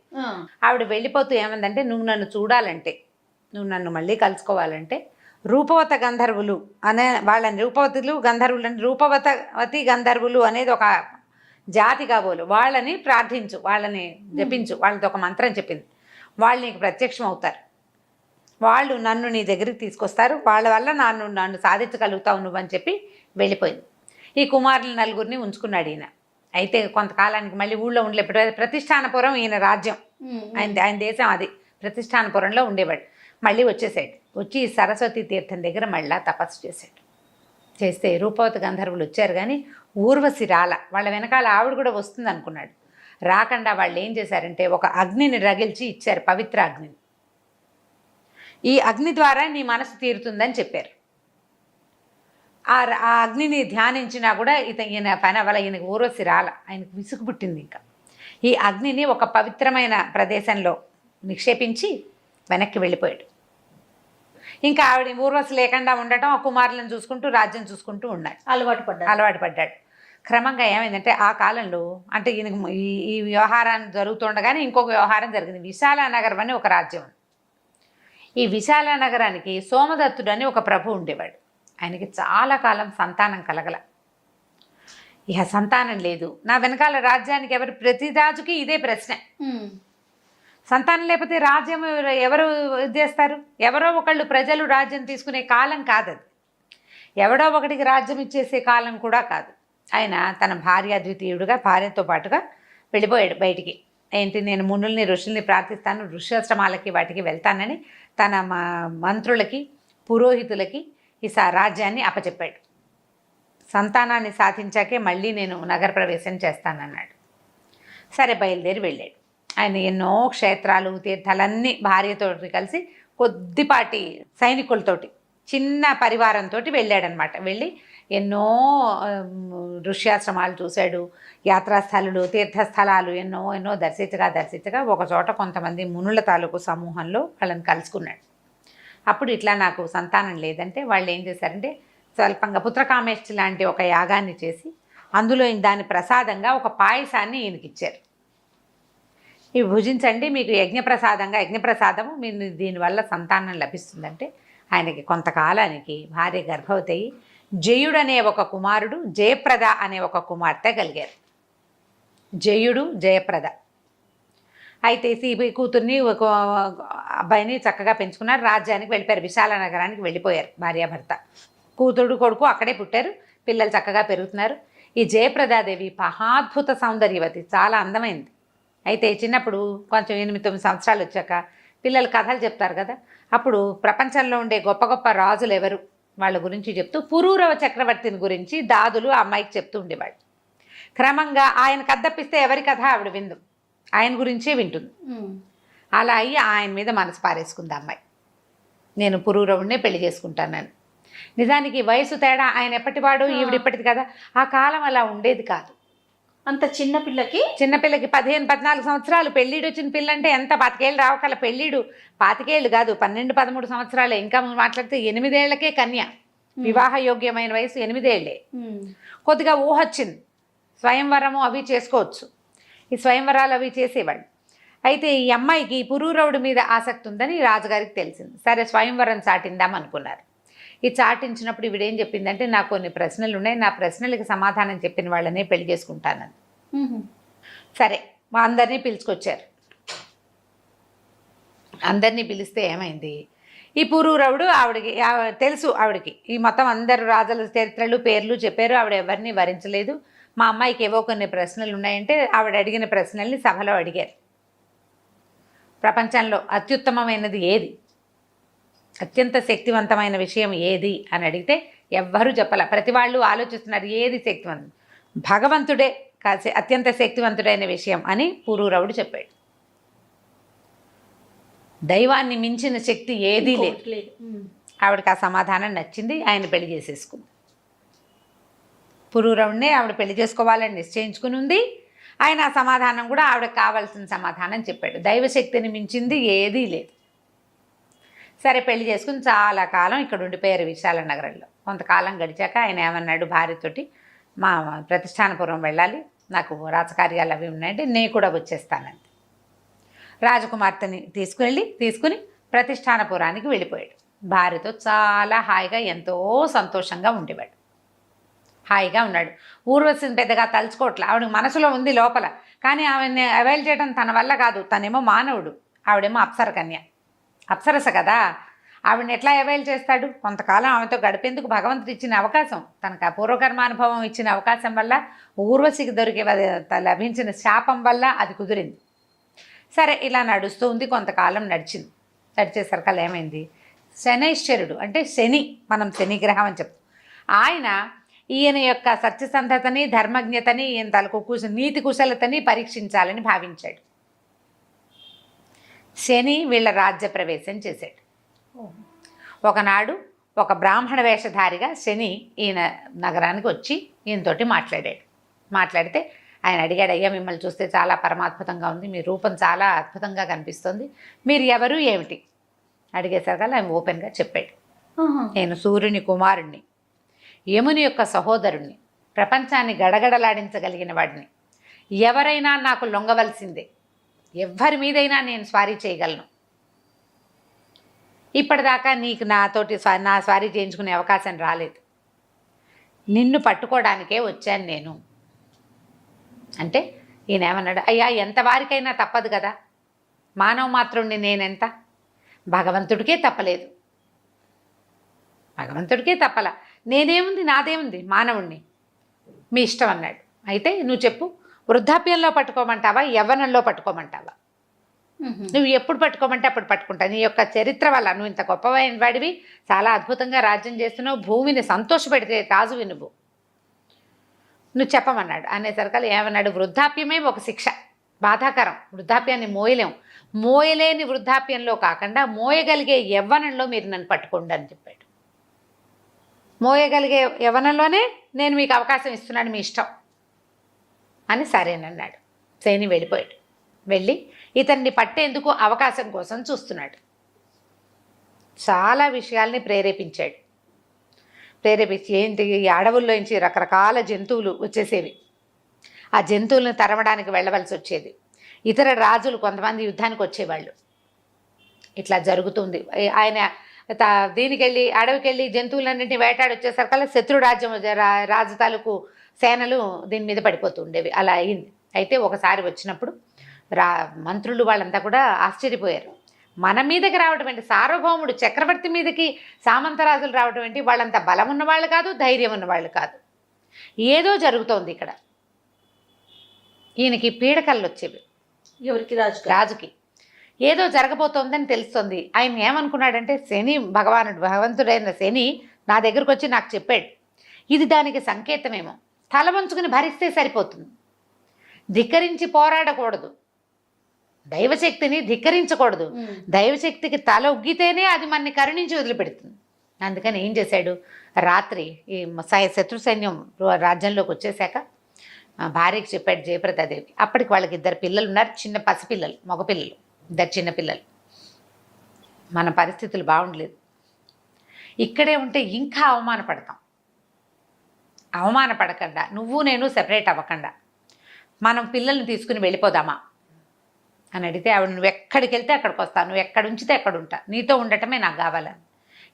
ఆవిడ వెళ్ళిపోతూ ఏమందంటే, నువ్వు నన్ను చూడాలంటే, నువ్వు నన్ను మళ్ళీ కలుసుకోవాలంటే రూపవత గంధర్వులు అనే వాళ్ళని, రూపవతులు గంధర్వులు, రూపవతి గంధర్వులు అనేది ఒక జాతి కాబోలు, వాళ్ళని ప్రార్థించు, వాళ్ళని జపించు, వాళ్ళతో ఒక మంత్రం చెప్పింది, వాళ్ళు నీకు ప్రత్యక్షం అవుతారు, వాళ్ళు నన్ను నీ దగ్గరికి తీసుకొస్తారు, వాళ్ళ వల్ల నన్ను సాధించగలుగుతావు నువ్వని చెప్పి వెళ్ళిపోయింది. ఈ కుమారులు 4 ఉంచుకున్నాడు ఈయన. అయితే కొంతకాలానికి మళ్ళీ ఊళ్ళో ఉండలే, ప్రతిష్టానపురం ఈయన రాజ్యం, ఆయన దేశం అది, ప్రతిష్టానపురంలో ఉండేవాడు. మళ్ళీ వచ్చేసాడు. వచ్చి సరస్వతి తీర్థం దగ్గర మళ్ళీ తపస్సు చేశాడు. చేస్తే రూపవతి గంధర్వులు వచ్చారు, కానీ ఊర్వశి రాల. వాళ్ళ వెనకాల ఆవిడ కూడా వస్తుంది అనుకున్నాడు. రాకుండా వాళ్ళు ఏం చేశారంటే, ఒక అగ్నిని రగిల్చి ఇచ్చారు, పవిత్ర అగ్నిని. ఈ అగ్ని ద్వారా నీ మనసు తీరుతుందని చెప్పారు. ఆ అగ్నిని ధ్యానించినా కూడా ఈయన పని అవ్వాలి, ఈయనకు ఊర్వశి రాల, ఆయనకు విసుగు పుట్టింది. ఇంకా ఈ అగ్నిని ఒక పవిత్రమైన ప్రదేశంలో నిక్షేపించి వెనక్కి వెళ్ళిపోయాడు. ఇంకా ఆవిడ ఊర్వశి లేకుండా ఉండటం, ఆ కుమారులను చూసుకుంటూ రాజ్యం చూసుకుంటూ ఉన్నాడు, అలవాటు పడ్డాడు. క్రమంగా ఏమైందంటే, ఆ కాలంలో అంటే ఈయనకు ఈ వ్యవహారాన్ని జరుగుతుండగానే ఇంకొక వ్యవహారం జరిగింది. విశాల నగరం అని ఒక రాజ్యం. ఈ విశాల నగరానికి సోమదత్తుడు అని ఒక ప్రభు ఉండేవాడు. ఆయనకి చాలా కాలం సంతానం కలగల. ఇక సంతానం లేదు, నా వెనకాల రాజ్యానికి ప్రతి రాజుకి ఇదే ప్రశ్న, సంతానం లేకపోతే రాజ్యం ఎవరు చేస్తారు? ఎవరో ఒకళ్ళు ప్రజలు రాజ్యం తీసుకునే కాలం కాదు అది, ఎవడో ఒకటికి రాజ్యం ఇచ్చేసే కాలం కూడా కాదు. ఆయన తన భార్య ద్వితీయుడుగా భార్యతో పాటుగా వెళ్ళిపోయాడు బయటికి. ఏంటి, నేను మునుల్ని ఋషుల్ని ప్రార్థిస్తాను, ఋష్యాశ్రమాలకి వాటికి వెళ్తానని తన మంత్రులకి పురోహితులకి ఈ రాజ్యాన్ని అప్పచెప్పాడు. సంతానాన్ని సాధించాకే మళ్ళీ నేను నగర ప్రవేశం చేస్తానన్నాడు. సరే, బయలుదేరి వెళ్ళాడు. ఆయన ఎన్నో క్షేత్రాలు తీర్థాలన్నీ భార్యతో కలిసి కొద్దిపాటి సైనికులతోటి చిన్న పరివారంతో వెళ్ళాడనమాట. వెళ్ళి ఎన్నో ఋష్యాశ్రమాలు చూశాడు, యాత్రాస్థలాలు తీర్థస్థలాలు ఎన్నో దర్శించగా ఒక చోట కొంతమంది మునుల తాలూకు సమూహంలో వాళ్ళని కలుసుకున్నాడు. అప్పుడు ఇట్లా నాకు సంతానం లేదంటే వాళ్ళు ఏం చేశారంటే, స్వల్పంగా పుత్రకామేష్టి లాంటి ఒక యాగాన్ని చేసి అందులో దాని ప్రసాదంగా ఒక పాయసాన్ని ఈయనకిచ్చారు. ఇవి భుజించండి, మీకు యజ్ఞప్రసాదము మీరు దీనివల్ల సంతానం లభిస్తుందంటే, ఆయనకి కొంతకాలానికి భార్య గర్భవతి అయ్యి జయుడు అనే ఒక కుమారుడు, జయప్రద అనే ఒక కుమార్తె కలిగారు. జయుడు, జయప్రద. అయితే కూతుర్ని ఒక అబ్బాయిని చక్కగా పెంచుకున్నారు, రాజ్యానికి వెళ్ళిపోయారు, విశాల నగరానికి వెళ్ళిపోయారు భార్యాభర్త. కూతురు కొడుకు అక్కడే పుట్టారు, పిల్లలు చక్కగా పెరుగుతున్నారు. ఈ జయప్రదాదేవి మహాద్భుత సౌందర్యవతి, చాలా అందమైంది. అయితే చిన్నప్పుడు కొంచెం 8-9 సంవత్సరాలు వచ్చాక పిల్లలు కథలు చెప్తారు కదా, అప్పుడు ప్రపంచంలో ఉండే గొప్ప గొప్ప రాజులు ఎవరు వాళ్ళ గురించి చెప్తూ పురూరవ చక్రవర్తిని గురించి దాదులు ఆ అమ్మాయికి చెప్తూ ఉండేవాడు. క్రమంగా ఆయన కథప్పిస్తే ఎవరి కథ ఆవిడ విందు, ఆయన గురించే వింటుంది. అలా అయ్యి ఆయన మీద మనసు పారేసుకుంది అమ్మాయి, నేను పురూరవుడినే పెళ్లి చేసుకుంటానని. నిజానికి వయసు తేడా, ఆయన ఎప్పటివాడు ఈవిడిప్పటిది కదా, ఆ కాలం అలా ఉండేది కాదు. అంత చిన్నపిల్లకి 15-14 సంవత్సరాలు పెళ్ళిడు వచ్చిన పిల్ల అంటే ఎంత, 25 ఏళ్ళు రావకాల పెళ్ళిడు, 25 ఏళ్ళు కాదు 12-13 సంవత్సరాలే. ఇంకా మాట్లాడితే 8 ఏళ్లకే కన్య, వివాహ యోగ్యమైన వయసు 8 ఏళ్లే. కొద్దిగా ఊహొచ్చింది, స్వయంవరము అవి చేసుకోవచ్చు. ఈ స్వయంవరాలు అవి చేసేవాళ్ళు. అయితే ఈ అమ్మాయికి పురూరవుడి మీద ఆసక్తి ఉందని రాజుగారికి తెలిసింది. సరే, స్వయంవరం చాటిందాం అనుకున్నారు. ఈ చాటించినప్పుడు ఇవిడేం చెప్పిందంటే, నాకు కొన్ని ప్రశ్నలు ఉన్నాయి, నా ప్రశ్నలకి సమాధానం చెప్పిన వాళ్ళనే పెళ్లి చేసుకుంటానని. సరే, మా అందరినీ పిలుచుకొచ్చారు. అందరినీ పిలిస్తే ఏమైంది, ఈ పురూరవుడు ఆవిడకి తెలుసు, ఆవిడకి ఈ మొత్తం అందరు రాజుల చరిత్రలు పేర్లు చెప్పారు, ఆవిడ ఎవరిని వరించలేదు. మా అమ్మాయికి ఏవో కొన్ని ప్రశ్నలు ఉన్నాయంటే ఆవిడ అడిగిన ప్రశ్నల్ని సభలో అడిగారు. ప్రపంచంలో అత్యుత్తమమైనది ఏది, అత్యంత శక్తివంతమైన విషయం ఏది అని అడిగితే ఎవ్వరూ చెప్పాల. ప్రతి వాళ్ళు ఆలోచిస్తున్నారు ఏది శక్తివంతం, భగవంతుడే కాసే అత్యంత శక్తివంతుడైన విషయం అని పురూరవుడు చెప్పాడు. దైవాన్ని మించిన శక్తి ఏదీ లేదు. ఆవిడకి ఆ సమాధానం నచ్చింది, ఆయన పెళ్లి చేసేసుకుంది. పురూరవుడినే ఆవిడ పెళ్లి చేసుకోవాలని నిశ్చయించుకుని ఉంది. ఆయన ఆ సమాధానం కూడా ఆవిడకి కావాల్సిన సమాధానం చెప్పాడు. దైవశక్తిని మించింది ఏదీ లేదు. సరే పెళ్లి చేసుకుని చాలా కాలం ఇక్కడ ఉండిపోయారు విశాల నగరంలో. కొంతకాలం గడిచాక ఆయన ఏమన్నాడు భార్యతోటి, మా ప్రతిష్టానపురం వెళ్ళాలి, నాకు రాజకార్యాలు అవి ఉన్నాయంటే నేను కూడా వచ్చేస్తానండి. రాజకుమార్తెని తీసుకుని ప్రతిష్టానపురానికి వెళ్ళిపోయాడు. భార్యతో చాలా హాయిగా ఎంతో సంతోషంగా ఉండేవాడు. హాయిగా ఉన్నాడు. ఊర్వశిని పెద్దగా తలుచుకోవట్లే. ఆవిడ మనసులో ఉంది లోపల, కానీ ఆవిడని అవైల్ చేయడం తన వల్ల కాదు. తనేమో మానవుడు, ఆవిడేమో అప్సరస కదా. ఆవిడని ఎట్లా అవైల్ చేస్తాడు? కొంతకాలం ఆమెతో గడిపేందుకు భగవంతుడు ఇచ్చిన అవకాశం, తనకు ఆ పూర్వకర్మానుభవం ఇచ్చిన అవకాశం వల్ల, ఊర్వశికి లభించిన శాపం వల్ల అది కుదిరింది. సరే ఇలా నడుస్తూ ఉంది. కొంతకాలం నడిచేసరికల్లా ఏమైంది, శనైశ్వరుడు అంటే శని, మనం శని గ్రహం అని చెప్తాం, ఆయన ఈయన యొక్క సత్యసంధతని, ధర్మజ్ఞతని, ఈయన తలకు నీతి కుశలతని పరీక్షించాలని భావించాడు. శని వీళ్ళ రాజ్య ప్రవేశం చేశాడు. ఒకనాడు ఒక బ్రాహ్మణ వేషధారిగా శని ఈయన నగరానికి వచ్చి ఈయనతోటి మాట్లాడితే ఆయన అడిగాడు, అయ్యా మిమ్మల్ని చూస్తే చాలా పరమాద్భుతంగా ఉంది, మీ రూపం చాలా అద్భుతంగా కనిపిస్తుంది, మీరు ఎవరు ఏమిటి అడిగేసరికల్లా ఆయన ఓపెన్గా చెప్పాడు, నేను సూర్యుని కుమారుణ్ణి, యముని యొక్క సహోదరుణ్ణి, ప్రపంచాన్ని గడగడలాడించగలిగిన వాడిని, ఎవరైనా నాకు లొంగవలసిందే, ఎవ్వరి మీదైనా నేను స్వారీ చేయగలను, ఇప్పటిదాకా నీకు నాతోటి నా స్వారీ చేయించుకునే అవకాశం రాలేదు, నిన్ను పట్టుకోవడానికే వచ్చాను నేను అంటే ఈయన ఏమన్నాడు, అయ్యా ఎంత వారికైనా తప్పదు కదా, మానవ మాత్రుణ్ణి నేనెంత, భగవంతుడికే తప్పలేదు, భగవంతుడికే తప్పలా, నేనేముంది నాదేముంది మానవుణ్ణి, మీ ఇష్టం అన్నాడు. అయితే నువ్వు చెప్పు, వృద్ధాప్యంలో పట్టుకోమంటావా, యవ్వనంలో పట్టుకోమంటావా, నువ్వు ఎప్పుడు పట్టుకోమంటే అప్పుడు పట్టుకుంటావు, నీ యొక్క చరిత్ర వల్ల నువ్వు ఇంత గొప్పవైన వాడివి, చాలా అద్భుతంగా రాజ్యం చేస్తున్నావు, భూమిని సంతోషపెడితే రాజువి నువ్వు చెప్పమన్నాడు. అనేసరికల్ ఏమన్నాడు, వృద్ధాప్యమే ఒక శిక్ష, బాధాకరం, వృద్ధాప్యాన్ని మోయలేని వృద్ధాప్యంలో కాకుండా మోయగలిగే యవ్వనంలో మీరు నన్ను పట్టుకోండి అని చెప్పాడు. మోయగలిగే యవ్వనంలోనే నేను మీకు అవకాశం ఇస్తున్నాను, మీ ఇష్టం అని సరేనన్నాడు. శని వెళ్ళిపోయాడు. వెళ్ళి ఇతన్ని పట్టేందుకు అవకాశం కోసం చూస్తున్నాడు. చాలా విషయాల్ని ప్రేరేపించి ఏంటి, ఈ అడవుల్లోంచి రకరకాల జంతువులు వచ్చేసేవి, ఆ జంతువులను తరమడానికి వెళ్ళవలసి వచ్చేది, ఇతర రాజులు కొంతమంది యుద్ధానికి వచ్చేవాళ్ళు, ఇట్లా జరుగుతుంది. ఆయన దీనికెళ్ళి అడవికెళ్ళి జంతువులన్నింటినీ వేటాడి వచ్చేసరికల్లా శత్రు రాజు తాలూకు సేనలు దీని మీద పడిపోతూ ఉండేవి. అలా అయింది. అయితే ఒకసారి వచ్చినప్పుడు మంత్రులు వాళ్ళంతా కూడా ఆశ్చర్యపోయారు. మన మీదకి రావడం ఏంటి, సార్వభౌముడు చక్రవర్తి మీదకి సామంతరాజులు రావడం ఏంటి, వాళ్ళంతా బలం ఉన్నవాళ్ళు కాదు, ధైర్యం ఉన్నవాళ్ళు కాదు, ఏదో జరుగుతోంది ఇక్కడ. ఈయనకి పీడకలు వచ్చేవి, ఎవరికి, రాజుకి ఏదో జరగబోతోందని తెలుస్తుంది. ఆయన ఏమనుకున్నాడంటే, శని భగవంతుడైన శని నా దగ్గరకు వచ్చి నాకు చెప్పాడు, ఇది దానికి సంకేతమేమో, తల వంచుకుని భరిస్తే సరిపోతుంది, ధిక్కరించి పోరాడకూడదు, దైవశక్తిని ధిక్కరించకూడదు, దైవశక్తికి తల ఉగ్గితేనే అది మనని కరుణించి వదిలిపెడుతుంది. అందుకని ఏం చేశాడు, రాత్రి ఈ శత్రు సైన్యం రాజ్యంలోకి వచ్చేసాక భార్యకి చెప్పాడు జయప్రదాదేవి. అప్పటికి వాళ్ళకి 2 పిల్లలు ఉన్నారు, చిన్న పసిపిల్లలు, మగపిల్లలు, 2 చిన్నపిల్లలు. మన పరిస్థితులు బాగుండలేదు, ఇక్కడే ఉంటే ఇంకా అవమానపడకుండా నువ్వు నేను సెపరేట్ అవ్వకుండా మనం పిల్లల్ని తీసుకుని వెళ్ళిపోదామా అని అడిగితే ఆవిడ, నువ్వు ఎక్కడికి వెళ్తే అక్కడికి వస్తాను, నువ్వు ఎక్కడ ఉంచితే అక్కడ ఉంటా, నీతో ఉండటమే నాకు కావాలని.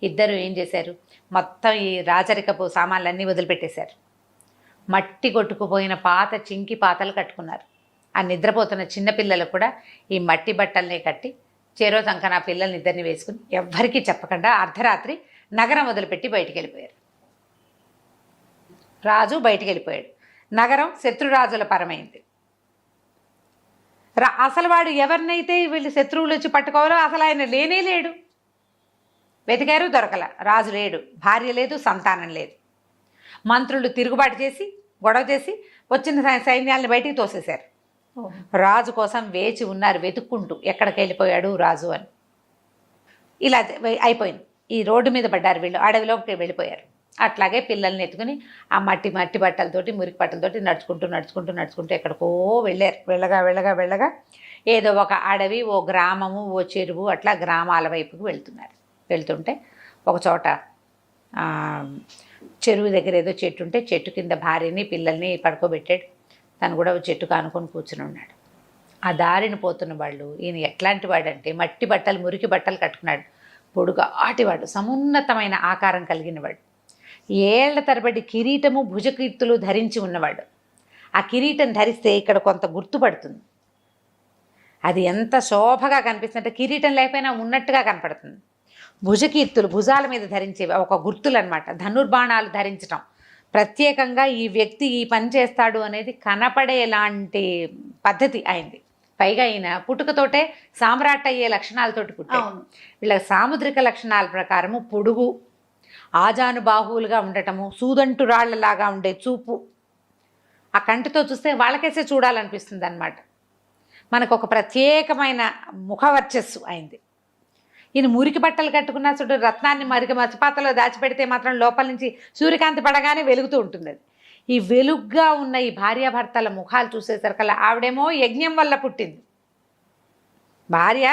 ఇద్దరు ఏం చేశారు, మొత్తం ఈ రాజరికపు సామాన్లన్నీ వదిలిపెట్టేశారు, మట్టి కొట్టుకుపోయిన చింకి పాతలు కట్టుకున్నారు. ఆ నిద్రపోతున్న చిన్నపిల్లలు కూడా ఈ మట్టి బట్టల్ని కట్టి చెరో సంక నా పిల్లల్ని ఇద్దరిని వేసుకుని ఎవ్వరికీ చెప్పకుండా అర్ధరాత్రి నగరం వదిలిపెట్టి బయటికి వెళ్ళిపోయారు. రాజు బయటికి వెళ్ళిపోయాడు. నగరం శత్రురాజుల పరమైంది. అసలు వాడు ఎవరినైతే వీళ్ళు శత్రువులు వచ్చి పట్టుకోవాలో అసలు ఆయన లేనే లేడు. వెతికారు, దొరకల. రాజు లేడు, భార్య లేదు, సంతానం లేదు. మంత్రులు తిరుగుబాటు చేసి గొడవ చేసి వచ్చిన సైన్యాలను బయటికి తోసేశారు. రాజు కోసం వేచి ఉన్నారు వెతుక్కుంటూ, ఎక్కడికి వెళ్ళిపోయాడు రాజు అని. ఇలా అయిపోయింది. ఈ రోడ్డు మీద పడ్డారు వీళ్ళు, అడవిలోకి వెళ్ళిపోయారు. అట్లాగే పిల్లల్ని ఎత్తుకుని ఆ మట్టి బట్టలతోటి మురికి బట్టలతోటి నడుచుకుంటూ ఎక్కడికో వెళ్ళారు. వెళ్ళగా ఏదో ఒక అడవి, ఓ గ్రామము, ఓ చెరువు, అట్లా గ్రామాల వైపుకు వెళ్తుంటే ఒక చోట చెరువు దగ్గర ఏదో చెట్టు ఉంటే చెట్టు కింద భార్యని పిల్లల్ని పడుకోబెట్టాడు. తను కూడా చెట్టు కానుకొని కూర్చుని ఉన్నాడు. ఆ దారిని పోతున్న వాళ్ళు, ఈయన ఎట్లాంటి వాడంటే మట్టి బట్టలు మురికి బట్టలు కట్టుకున్నాడు. పొడుగాటివాడు, సమున్నతమైన ఆకారం కలిగినవాడు. ఏళ్ల తరబడి కిరీటము భుజకీర్తులు ధరించి ఉన్నవాడు. ఆ కిరీటం ధరిస్తే ఇక్కడ కొంత గుర్తుపడుతుంది. అది ఎంత శోభగా కనిపిస్తుందంటే కిరీటం లేకపోయినా ఉన్నట్టుగా కనపడుతుంది. భుజకీర్తులు భుజాల మీద ధరించేవి ఒక గుర్తులు అనమాట. ధనుర్బాణాలు ధరించటం ప్రత్యేకంగా ఈ వ్యక్తి ఈ పని చేస్తాడు అనేది కనపడేలాంటి పద్ధతి అయింది. పైగా ఈయన పుట్టుకతోటే సామ్రాట్ అయ్యే లక్షణాలతోటి పుట్టాడు. వీళ్ళ సాముద్రిక లక్షణాల ప్రకారము పొడుగు, ఆజానుబాహువులుగా ఉండటము, సూదంటు రాళ్లలాగా ఉండే చూపు, ఆ కంటితో చూస్తే వాళ్ళకేసే చూడాలనిపిస్తుంది అన్నమాట. మనకు ఒక ప్రత్యేకమైన ముఖవర్చస్సు అయింది. ఈయన మురికి బట్టలు కట్టుకున్న చూడు, రత్నాన్ని మసిపాతలో దాచిపెడితే మాత్రం లోపల నుంచి సూర్యకాంతి పడగానే వెలుగుతూ ఉంటుంది. అది ఈ వెలుగ్గా ఉన్న ఈ భార్యాభర్తల ముఖాలు చూసేసరికల్లా ఆవిడేమో యజ్ఞం వల్ల పుట్టింది. భార్య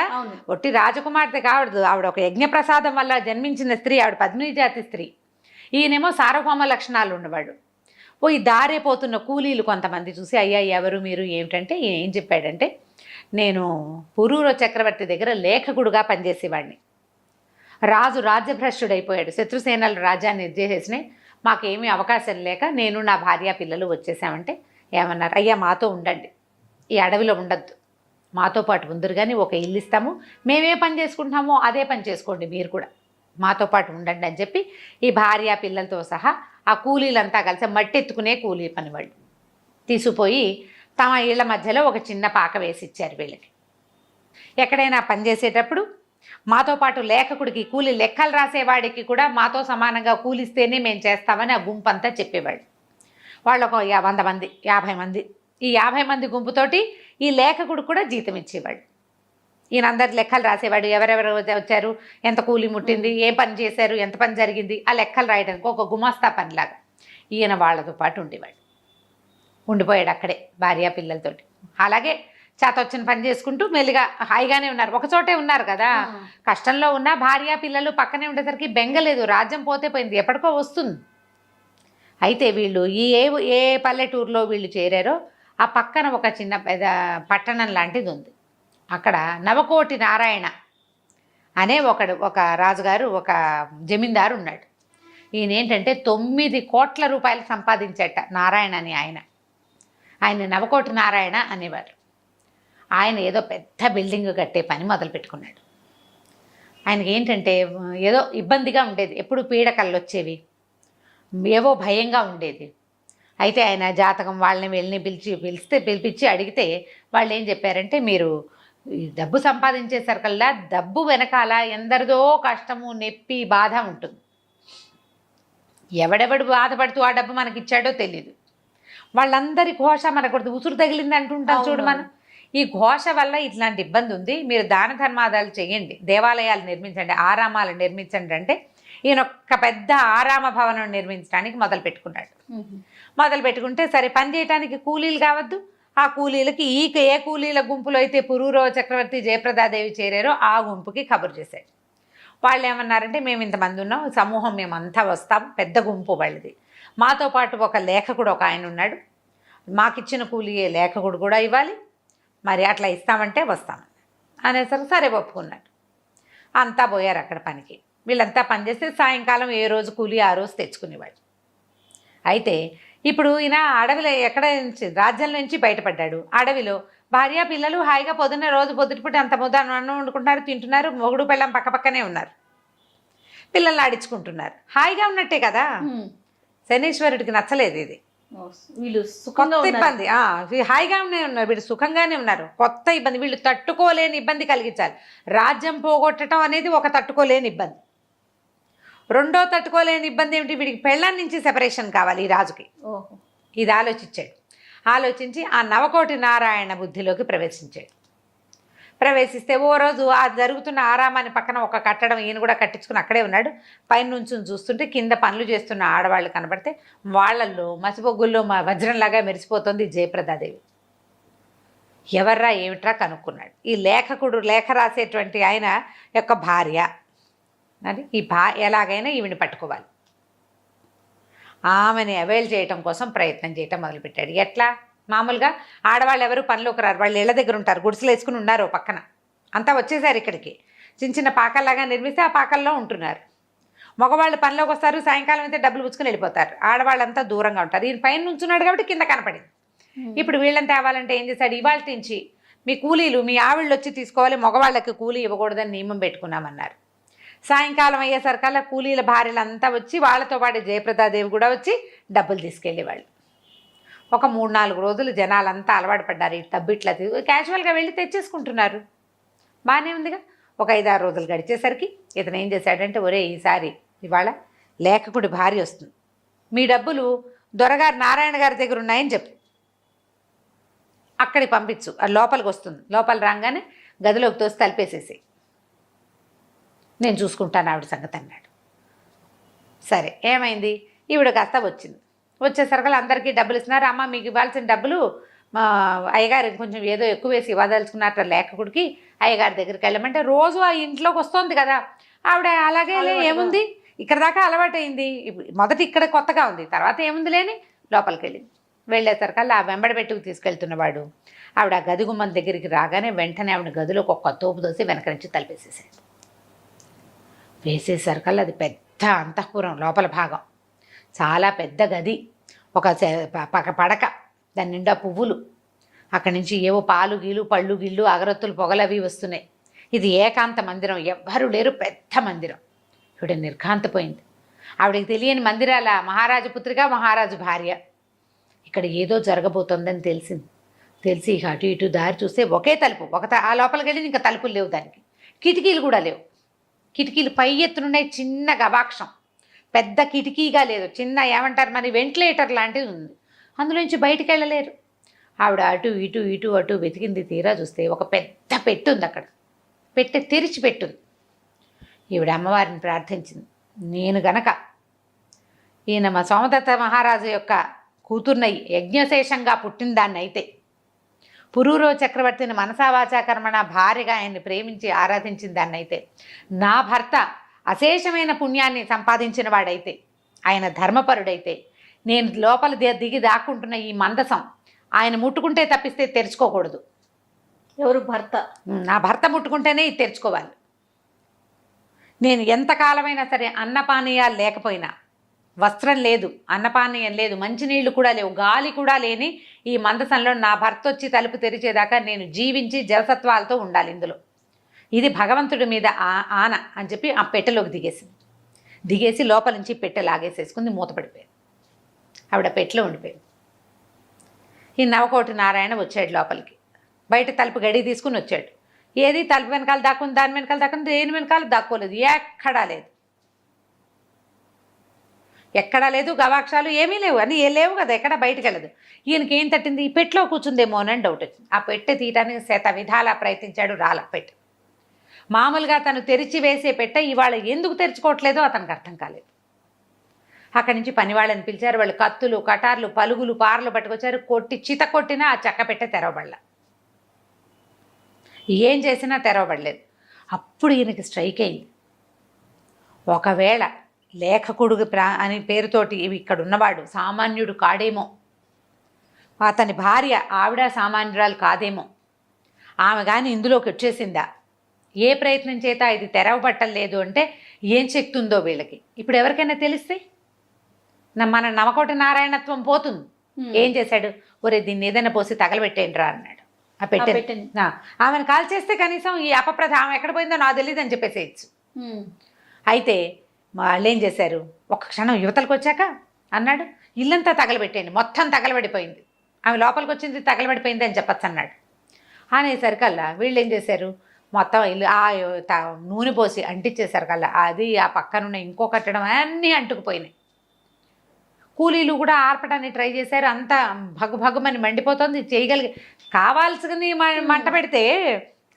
ఒట్టి రాజకుమార్తె కావడదు, ఆవిడ ఒక యజ్ఞప్రసాదం వల్ల జన్మించిన స్త్రీ, ఆవిడ పద్మిని జాతి స్త్రీ. ఈయనేమో సార్వభౌమ లక్షణాలు ఉన్నవాడు. ఈ దారే పోతున్న కూలీలు కొంతమంది చూసి, అయ్యా ఎవరు మీరు ఏమిటంటే, ఈయన ఏం చెప్పాడంటే, నేను పురూర చక్రవర్తి దగ్గర లేఖకుడుగా పనిచేసేవాడిని. రాజు రాజ్యభ్రష్టుడైపోయాడు, శత్రుసేనలు రాజ్యాన్ని చేసేసినాయి, మాకేమీ అవకాశం లేక నేను నా భార్య పిల్లలు వచ్చేసామంటే ఏమన్నారు, అయ్యా మాతో ఉండండి, ఈ అడవిలో ఉండద్దు, మాతో పాటు ఉందరు కానీ ఒక ఇల్లు ఇస్తాము, మేమే పని చేసుకుంటున్నామో అదే పని చేసుకోండి, మీరు కూడా మాతో పాటు ఉండండి అని చెప్పి ఈ భార్య పిల్లలతో సహా ఆ కూలీలంతా కలిసి మట్టి ఎత్తుకునే కూలీ పని వాళ్ళు తీసుకుపోయి తమ ఇళ్ల మధ్యలో ఒక చిన్న పాక వేసి ఇచ్చారు వీళ్ళకి. ఎక్కడైనా పనిచేసేటప్పుడు మాతో పాటు లేఖకుడికి, కూలీ లెక్కలు రాసేవాడికి కూడా మాతో సమానంగా కూలిస్తేనే మేము చేస్తామని ఆ గుంపు అంతా చెప్పేవాళ్ళు. వాళ్ళు ఒక 100 మంది 50 మంది, ఈ 50 మంది గుంపుతోటి ఈ లేఖకుడు కూడా జీతం ఇచ్చేవాడు. ఈయన అందరి లెక్కలు రాసేవాడు, ఎవరెవరు వచ్చారు, ఎంత కూలి ముట్టింది, ఏ పని చేశారు, ఎంత పని జరిగింది, ఆ లెక్కలు రాయడానికి ఒక గుమాస్తా పనిలాగా ఈయన వాళ్ళతో పాటు ఉండిపోయాడు అక్కడే భార్య పిల్లలతోటి. అలాగే చేతొచ్చిన పని చేసుకుంటూ మెల్లిగా హాయిగానే ఉన్నారు. ఒకచోటే ఉన్నారు కదా, కష్టంలో ఉన్న భార్య పిల్లలు పక్కనే ఉండేసరికి బెంగలేదు, రాజ్యం పోతే పోయింది, ఎప్పటికో వస్తుంది. అయితే వీళ్ళు ఏ పల్లెటూరులో వీళ్ళు చేరారో ఆ పక్కన ఒక చిన్న పట్టణం లాంటిది ఉంది. అక్కడ నవకోటి నారాయణ అనే ఒక రాజుగారు, ఒక జమీందారు ఉన్నాడు. ఈయన ఏంటంటే 9 కోట్ల రూపాయలు సంపాదించేట నారాయణ అని ఆయన నవకోటి నారాయణ అనేవారు. ఆయన ఏదో పెద్ద బిల్డింగ్ కట్టే పని మొదలు పెట్టుకున్నాడు. ఆయనకి ఏంటంటే ఏదో ఇబ్బందిగా ఉండేది, ఎప్పుడు పీడకలు వచ్చేవి, ఏవో భయంగా ఉండేది. అయితే ఆయన జాతకం వాళ్ళని పిలిపించి అడిగితే వాళ్ళు ఏం చెప్పారంటే, మీరు ఈ డబ్బు సంపాదించేసరికల్లా డబ్బు వెనకాల ఎందరిదో కష్టము, నొప్పి, బాధ ఉంటుంది. ఎవడెవడు బాధపడుతూ ఆ డబ్బు మనకి ఇచ్చాడో తెలియదు. వాళ్ళందరి ఘోష మనకు ఉసురు తగిలింది అంటుంటాం చూడు మనం. ఈ ఘోష వల్ల ఇట్లాంటి ఇబ్బంది ఉంది, మీరు దాన ధర్మాదాలు చేయండి, దేవాలయాలు నిర్మించండి, ఆరామాలు నిర్మించండి అంటే ఈయన ఒక పెద్ద ఆరామ భవనం నిర్మించడానికి మొదలు పెట్టుకుంటే సరే పని చేయడానికి కూలీలు కావద్దు. ఆ కూలీలకి ఏ కూలీల గుంపులో అయితే పురూరవ చక్రవర్తి జయప్రదాదేవి చేరారో ఆ గుంపుకి కబురు చేశారు. వాళ్ళు ఏమన్నారంటే, మేము ఇంతమంది ఉన్నాం, సమూహం మేమంతా వస్తాం, పెద్ద గుంపు వాళ్ళది, మాతో పాటు ఒక లేఖకుడు ఒక ఆయన ఉన్నాడు, మాకిచ్చిన కూలీయే లేఖకుడు కూడా ఇవ్వాలి, మరి అట్లా ఇస్తామంటే వస్తామని అనేసరికి సరే ఒప్పుకున్నాడు. అంతా పోయారు అక్కడ పనికి. వీళ్ళంతా పనిచేస్తే సాయంకాలం ఏ రోజు కూలీ ఆ రోజు తెచ్చుకునేవాడు. అయితే ఇప్పుడు ఈయన అడవిలో ఎక్కడ నుంచి రాజ్యం నుంచి బయటపడ్డాడు. అడవిలో భార్య పిల్లలు హాయిగా పొద్దున్న రోజు పొద్దుటిపూట అంత ముద్ద అన్నం వండుకుంటున్నారు, తింటున్నారు, మొగుడు పెళ్ళం పక్కపక్కనే ఉన్నారు, పిల్లలు ఆడించుకుంటున్నారు, హాయిగా ఉన్నట్టే కదా. శనీశ్వరుడికి నచ్చలేదు ఇది. వీళ్ళు కొత్త ఇబ్బంది. హాయిగానే ఉన్నారు, వీళ్ళు సుఖంగానే ఉన్నారు, కొత్త ఇబ్బంది, వీళ్ళు తట్టుకోలేని ఇబ్బంది కలిగించాలి. రాజ్యం పోగొట్టడం అనేది ఒక తట్టుకోలేని ఇబ్బంది. రెండో తట్టుకోలేని ఇబ్బంది ఏమిటి, వీడికి పెళ్ళాం నుంచి సెపరేషన్ కావాలి ఈ రాజుకి. ఇది ఆలోచించాడు. ఆలోచించి ఆ నవకోటి నారాయణ బుద్ధిలోకి ప్రవేశిస్తే ఓ రోజు ఆ జరుగుతున్న ఆరామాన్ని పక్కన ఒక కట్టడం ఈయన కూడా కట్టించుకుని అక్కడే ఉన్నాడు. పైన నుంచి చూస్తుంటే కింద పనులు చేస్తున్న ఆడవాళ్ళు కనబడితే వాళ్ళల్లో మసిబొగ్గుల్లో వజ్రంలాగా మెరిసిపోతుంది జయప్రదాదేవి. ఎవర్రా ఏమిట్రా కనుక్కున్నాడు. ఈ లేఖకుడు లేఖ రాసేటువంటి ఆయన యొక్క భార్య అని. ఈ ఎలాగైనా ఈవిని పట్టుకోవాలి. ఆమెని అవైల్ చేయటం కోసం ప్రయత్నం చేయటం మొదలుపెట్టాడు. ఎట్లా? మామూలుగా ఆడవాళ్ళు ఎవరు పనిలోకి రారు, వాళ్ళు ఇళ్ళ దగ్గర ఉంటారు, గుడిసెలు వేసుకుని ఉన్నారు పక్కన, అంతా వచ్చేసారు ఇక్కడికి. చిన్న చిన్న పాకల్లాగా నిర్మిస్తే ఆ పాకల్లో ఉంటున్నారు. మగవాళ్ళు పనిలోకి వస్తారు, సాయంకాలం అయితే డబ్బులు పుచ్చుకుని వెళ్ళిపోతారు, ఆడవాళ్ళంతా దూరంగా ఉంటారు. ఈయన పైన నుంచున్నాడు కాబట్టి కింద కనపడింది. ఇప్పుడు వీళ్ళని తేవాలంటే ఏం చేశాడు, ఇవాళ నుంచి మీ కూలీలు మీ ఆవిళ్ళు వచ్చి తీసుకోవాలి, మగవాళ్ళకి కూలీ ఇవ్వకూడదని నియమం పెట్టుకున్నామన్నారు. సాయంకాలం అయ్యేసరికల్లా కూలీల భార్యలంతా వచ్చి వాళ్ళతో పాటు జయప్రదాదేవి కూడా వచ్చి డబ్బులు తీసుకెళ్ళేవాళ్ళు. ఒక 3-4 రోజులు జనాలంతా అలవాటు పడ్డారు. ఈ తబ్బిట్లా క్యాజువల్గా వెళ్ళి తెచ్చేసుకుంటున్నారు, బాగానే ఉందిగా. ఒక 5-6 రోజులు గడిచేసరికి ఇతను ఏం చేశాడంటే, ఒరే ఈసారి ఇవాళ లేఖకుడి భార్య వస్తుంది, మీ డబ్బులు దొరగారు నారాయణ గారి దగ్గర ఉన్నాయని చెప్పు, అక్కడికి పంపించు, అది లోపలికి వస్తుంది, లోపల రాగానే గదిలోకి తోసి తలిపేసేసి నేను చూసుకుంటాను ఆవిడ సంగతి అన్నాడు. సరే ఏమైంది, ఈవిడ కాస్త వచ్చింది. వచ్చేసరికి అందరికీ డబ్బులు ఇస్తున్నారు. అమ్మ మీకు ఇవ్వాల్సిన డబ్బులు అయ్యగారు కొంచెం ఏదో ఎక్కువ వేసి ఇవ్వదలుచుకున్నట్టు లేఖకుడికి అయ్యగారి దగ్గరికి వెళ్ళమంటే రోజు ఆ ఇంట్లోకి వస్తుంది కదా ఆవిడ. అలాగే ఏముంది ఇక్కడ దాకా అలవాటైంది, మొదట ఇక్కడ కొత్తగా ఉంది, తర్వాత ఏముంది లేని లోపలికి వెళ్ళింది. వెళ్ళేసరికల్లా ఆ వెంబడి పెట్టుకు తీసుకెళ్తున్నవాడు ఆవిడ ఆ గది గుమ్మం దగ్గరికి రాగానే వెంటనే ఆవిడ గదిలోకి ఒక తోపు దోసి వెనక నుంచి తలిపేసేసాడు. వేసేసరికల్లా అది పెద్ద అంతఃపురం, లోపల భాగం చాలా పెద్ద గది, ఒక పడక, దాని నిండా పువ్వులు, అక్కడి నుంచి ఏవో పాలు గీలు పళ్ళు గిళ్ళు అగరత్తులు పొగలు అవి వస్తున్నాయి. ఇది ఏకాంత మందిరం, ఎవ్వరూ లేరు, పెద్ద మందిరం. ఇవిడ నిర్ఘాంతపోయింది. ఆవిడకి తెలియని మందిరాల మహారాజు పుత్రిక, మహారాజు భార్య. ఇక్కడ ఏదో జరగబోతోందని తెలిసి ఇక అటు ఇటు దారి చూస్తే ఒకే తలుపు, ఆ లోపలికి వెళ్ళి ఇంకా తలుపులు లేవు, దానికి కిటికీలు కూడా లేవు. కిటికీలు పై ఎత్తునున్నాయి, చిన్న గవాక్షం, పెద్ద కిటికీగా లేదు, చిన్న ఏమంటారు మరి వెంటిలేటర్ లాంటిది ఉంది, అందులోంచి బయటికి వెళ్ళలేరు. ఆవిడ అటు అటు వెతికింది. తీరా చూస్తే ఒక పెద్ద పెట్టు ఉంది అక్కడ, పెట్టె తెరిచి పెట్టుంది. ఈవిడ అమ్మవారిని ప్రార్థించింది, నేను గనక ఈయన మా సోమదత్త మహారాజు యొక్క కూతుర్నై యజ్ఞశేషంగా పుట్టిన దాన్ని అయితే, పురూరవ చక్రవర్తిని మనసావాచా కర్మణ భార్యగా ఆయన్ని ప్రేమించి ఆరాధించిన దాన్ని అయితే, నా భర్త అశేషమైన పుణ్యాన్ని సంపాదించిన వాడైతే, ఆయన ధర్మపరుడైతే, నేను లోపల దిగి దాక్కుంటున్న ఈ మందసం ఆయన ముట్టుకుంటే తప్పిస్తే తెరుచుకోకూడదు. ఎవరు? భర్త. నా భర్త ముట్టుకుంటేనే ఇది తెరుచుకోవాలి. నేను ఎంతకాలమైనా సరే అన్నపానీయాలు లేకపోయినా, వస్త్రం లేదు, అన్నపానీయం లేదు, మంచినీళ్ళు కూడా లేవు, గాలి కూడా లేని ఈ మందసంలో నా భర్త వచ్చి తలుపు తెరిచేదాకా నేను జీవించి జలసత్వాలతో ఉండాలి ఇందులో. ఇది భగవంతుడి మీద ఆన అని చెప్పి ఆ పెట్టెలోకి దిగేసి లోపల నుంచి పెట్టె లాగేసేసుకుంది, మూతపడిపోయింది. ఆవిడ పెట్టెలో ఉండిపోయింది. ఈ నవకోటి నారాయణ వచ్చాడు లోపలికి, బయట తలుపు గడి తీసుకుని వచ్చాడు. ఏది తలుపు వెనకాల దాక్కుంది, దాని వెనకాల దాక్కుంది, దేని వెనకాల దాక్కోలేదు, ఎక్కడా లేదు, గవాక్షాలు ఏమీ లేవు, అని లేవు కదా, ఎక్కడ బయటకు వెళ్ళదు. ఈయనకి ఏం తట్టింది, ఈ పెట్టెలో కూర్చుందేమో అని డౌట్ వచ్చింది. ఆ పెట్టె తీయటానికి శత విధాలా ప్రయత్నించాడు, పెట్టె. మామూలుగా తను తెరిచి వేసే పెట్టె ఇవాళ ఎందుకు తెరుచుకోవట్లేదో అతనికి అర్థం కాలేదు. అక్కడి నుంచి పని వాళ్ళని పిలిచారు. వాళ్ళు కత్తులు, కటార్లు, పలుగులు, పారలు పట్టుకొచ్చారు. చిత కొట్టినా ఆ చెక్క పెట్టె తెరవబడలా, ఏం చేసినా తెరవబడలేదు. అప్పుడు ఈయనకి స్ట్రైక్ అయింది, ఒకవేళ లేఖకుడు అని పేరుతోటి ఇక్కడ ఉన్నవాడు సామాన్యుడు కాడేమో, అతని భార్య ఆవిడ సామాన్యురాలు కాదేమో, ఆమె కానీ ఇందులోకి వచ్చేసిందా, ఏ ప్రయత్నం చేత ఇది తెరవబట్టలేదు అంటే ఏం శక్తి ఉందో వీళ్ళకి. ఇప్పుడు ఎవరికైనా తెలిస్తే మన నవకోటి నారాయణత్వం పోతుంది. ఏం చేశాడు, ఒరే దీన్ని ఏదైనా పోసి తగలబెట్టేయండిరా అన్నాడు. ఆ పెట్టెని ఆమెను కాల్ చేస్తే కనీసం ఈ అపప్రద ఆమె ఎక్కడ పోయిందో నాకు తెలియదు అని చెప్పేసేయచ్చు. అయితే వాళ్ళు ఏం చేశారు, ఒక క్షణం యువతలకు వచ్చాక అన్నాడు, ఇల్లంతా తగలబెట్టేయండి, మొత్తం తగలబడిపోయింది, ఆమె లోపలికి వచ్చింది తగలబడిపోయింది అని చెప్పచ్చు అన్నాడు. అనేసరికల్లా వీళ్ళు ఏం చేశారు, మొత్తం ఇల్లు నూనె పోసి అంటించేసరికల్లా అది ఆ పక్కనున్న ఇంకో కట్టడం అన్నీ అంటుకుపోయినాయి. కూలీలు కూడా ఆర్పడానికి ట్రై చేశారు, అంతా భగమని మండిపోతుంది. చేయగలిగి కావాల్సిన మంట పెడితే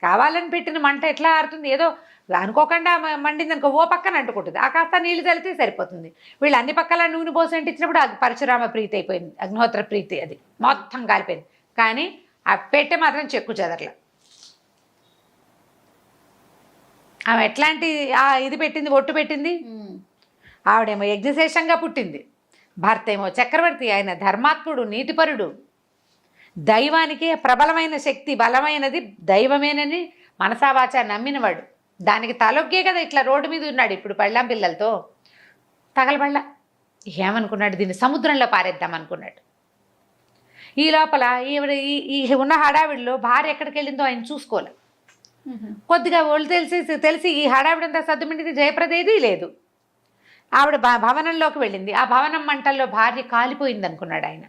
కావాలని పెట్టిన మంట ఎట్లా ఆరుతుంది, ఏదో అనుకోకుండా మండింది అనుకో ఓ పక్కన అంటుకుంటుంది, ఆ కాస్త నీళ్ళు చల్లితే సరిపోతుంది. వీళ్ళు అన్ని పక్కల నూనె పోసి అంటించినప్పుడు పరశురామ ప్రీతి అయిపోయింది, అగ్నిహోత్ర ప్రీతి, అది మొత్తం కాలిపోయింది. కానీ ఆ పెట్టె మాత్రం చెక్కు చెదరల. ఆమె ఎట్లాంటి ఇది పెట్టింది, ఒట్టు పెట్టింది. ఆవిడేమో యజ్ఞశేషంగా పుట్టింది, భర్త ఏమో చక్రవర్తి, ఆయన ధర్మాత్ముడు, నీతిపరుడు, దైవానికి ప్రబలమైన శక్తి, బలమైనది దైవమేనని మనసావాచ నమ్మినవాడు. దానికి తలొగ్గే కదా ఇట్లా రోడ్డు మీద ఉన్నాడు ఇప్పుడు పళ్ళాం పిల్లలతో. తగలబళ్ళ ఏమనుకున్నాడు, దీన్ని సముద్రంలో పారేద్దాం అనుకున్నాడు. ఈ లోపల ఈవిడ ఈ ఉన్న హడావిడిలో భార్య ఎక్కడికి వెళ్ళిందో ఆయన చూసుకోలే. కొద్దిగా ఒళ్ళు తెలిసి ఈ హడావిడంతా సర్దుమింటిది, జయప్రదేది లేదు. ఆవిడ భవనంలోకి వెళ్ళింది, ఆ భవనం మంటల్లో భార్య కాలిపోయింది అనుకున్నాడు ఆయన.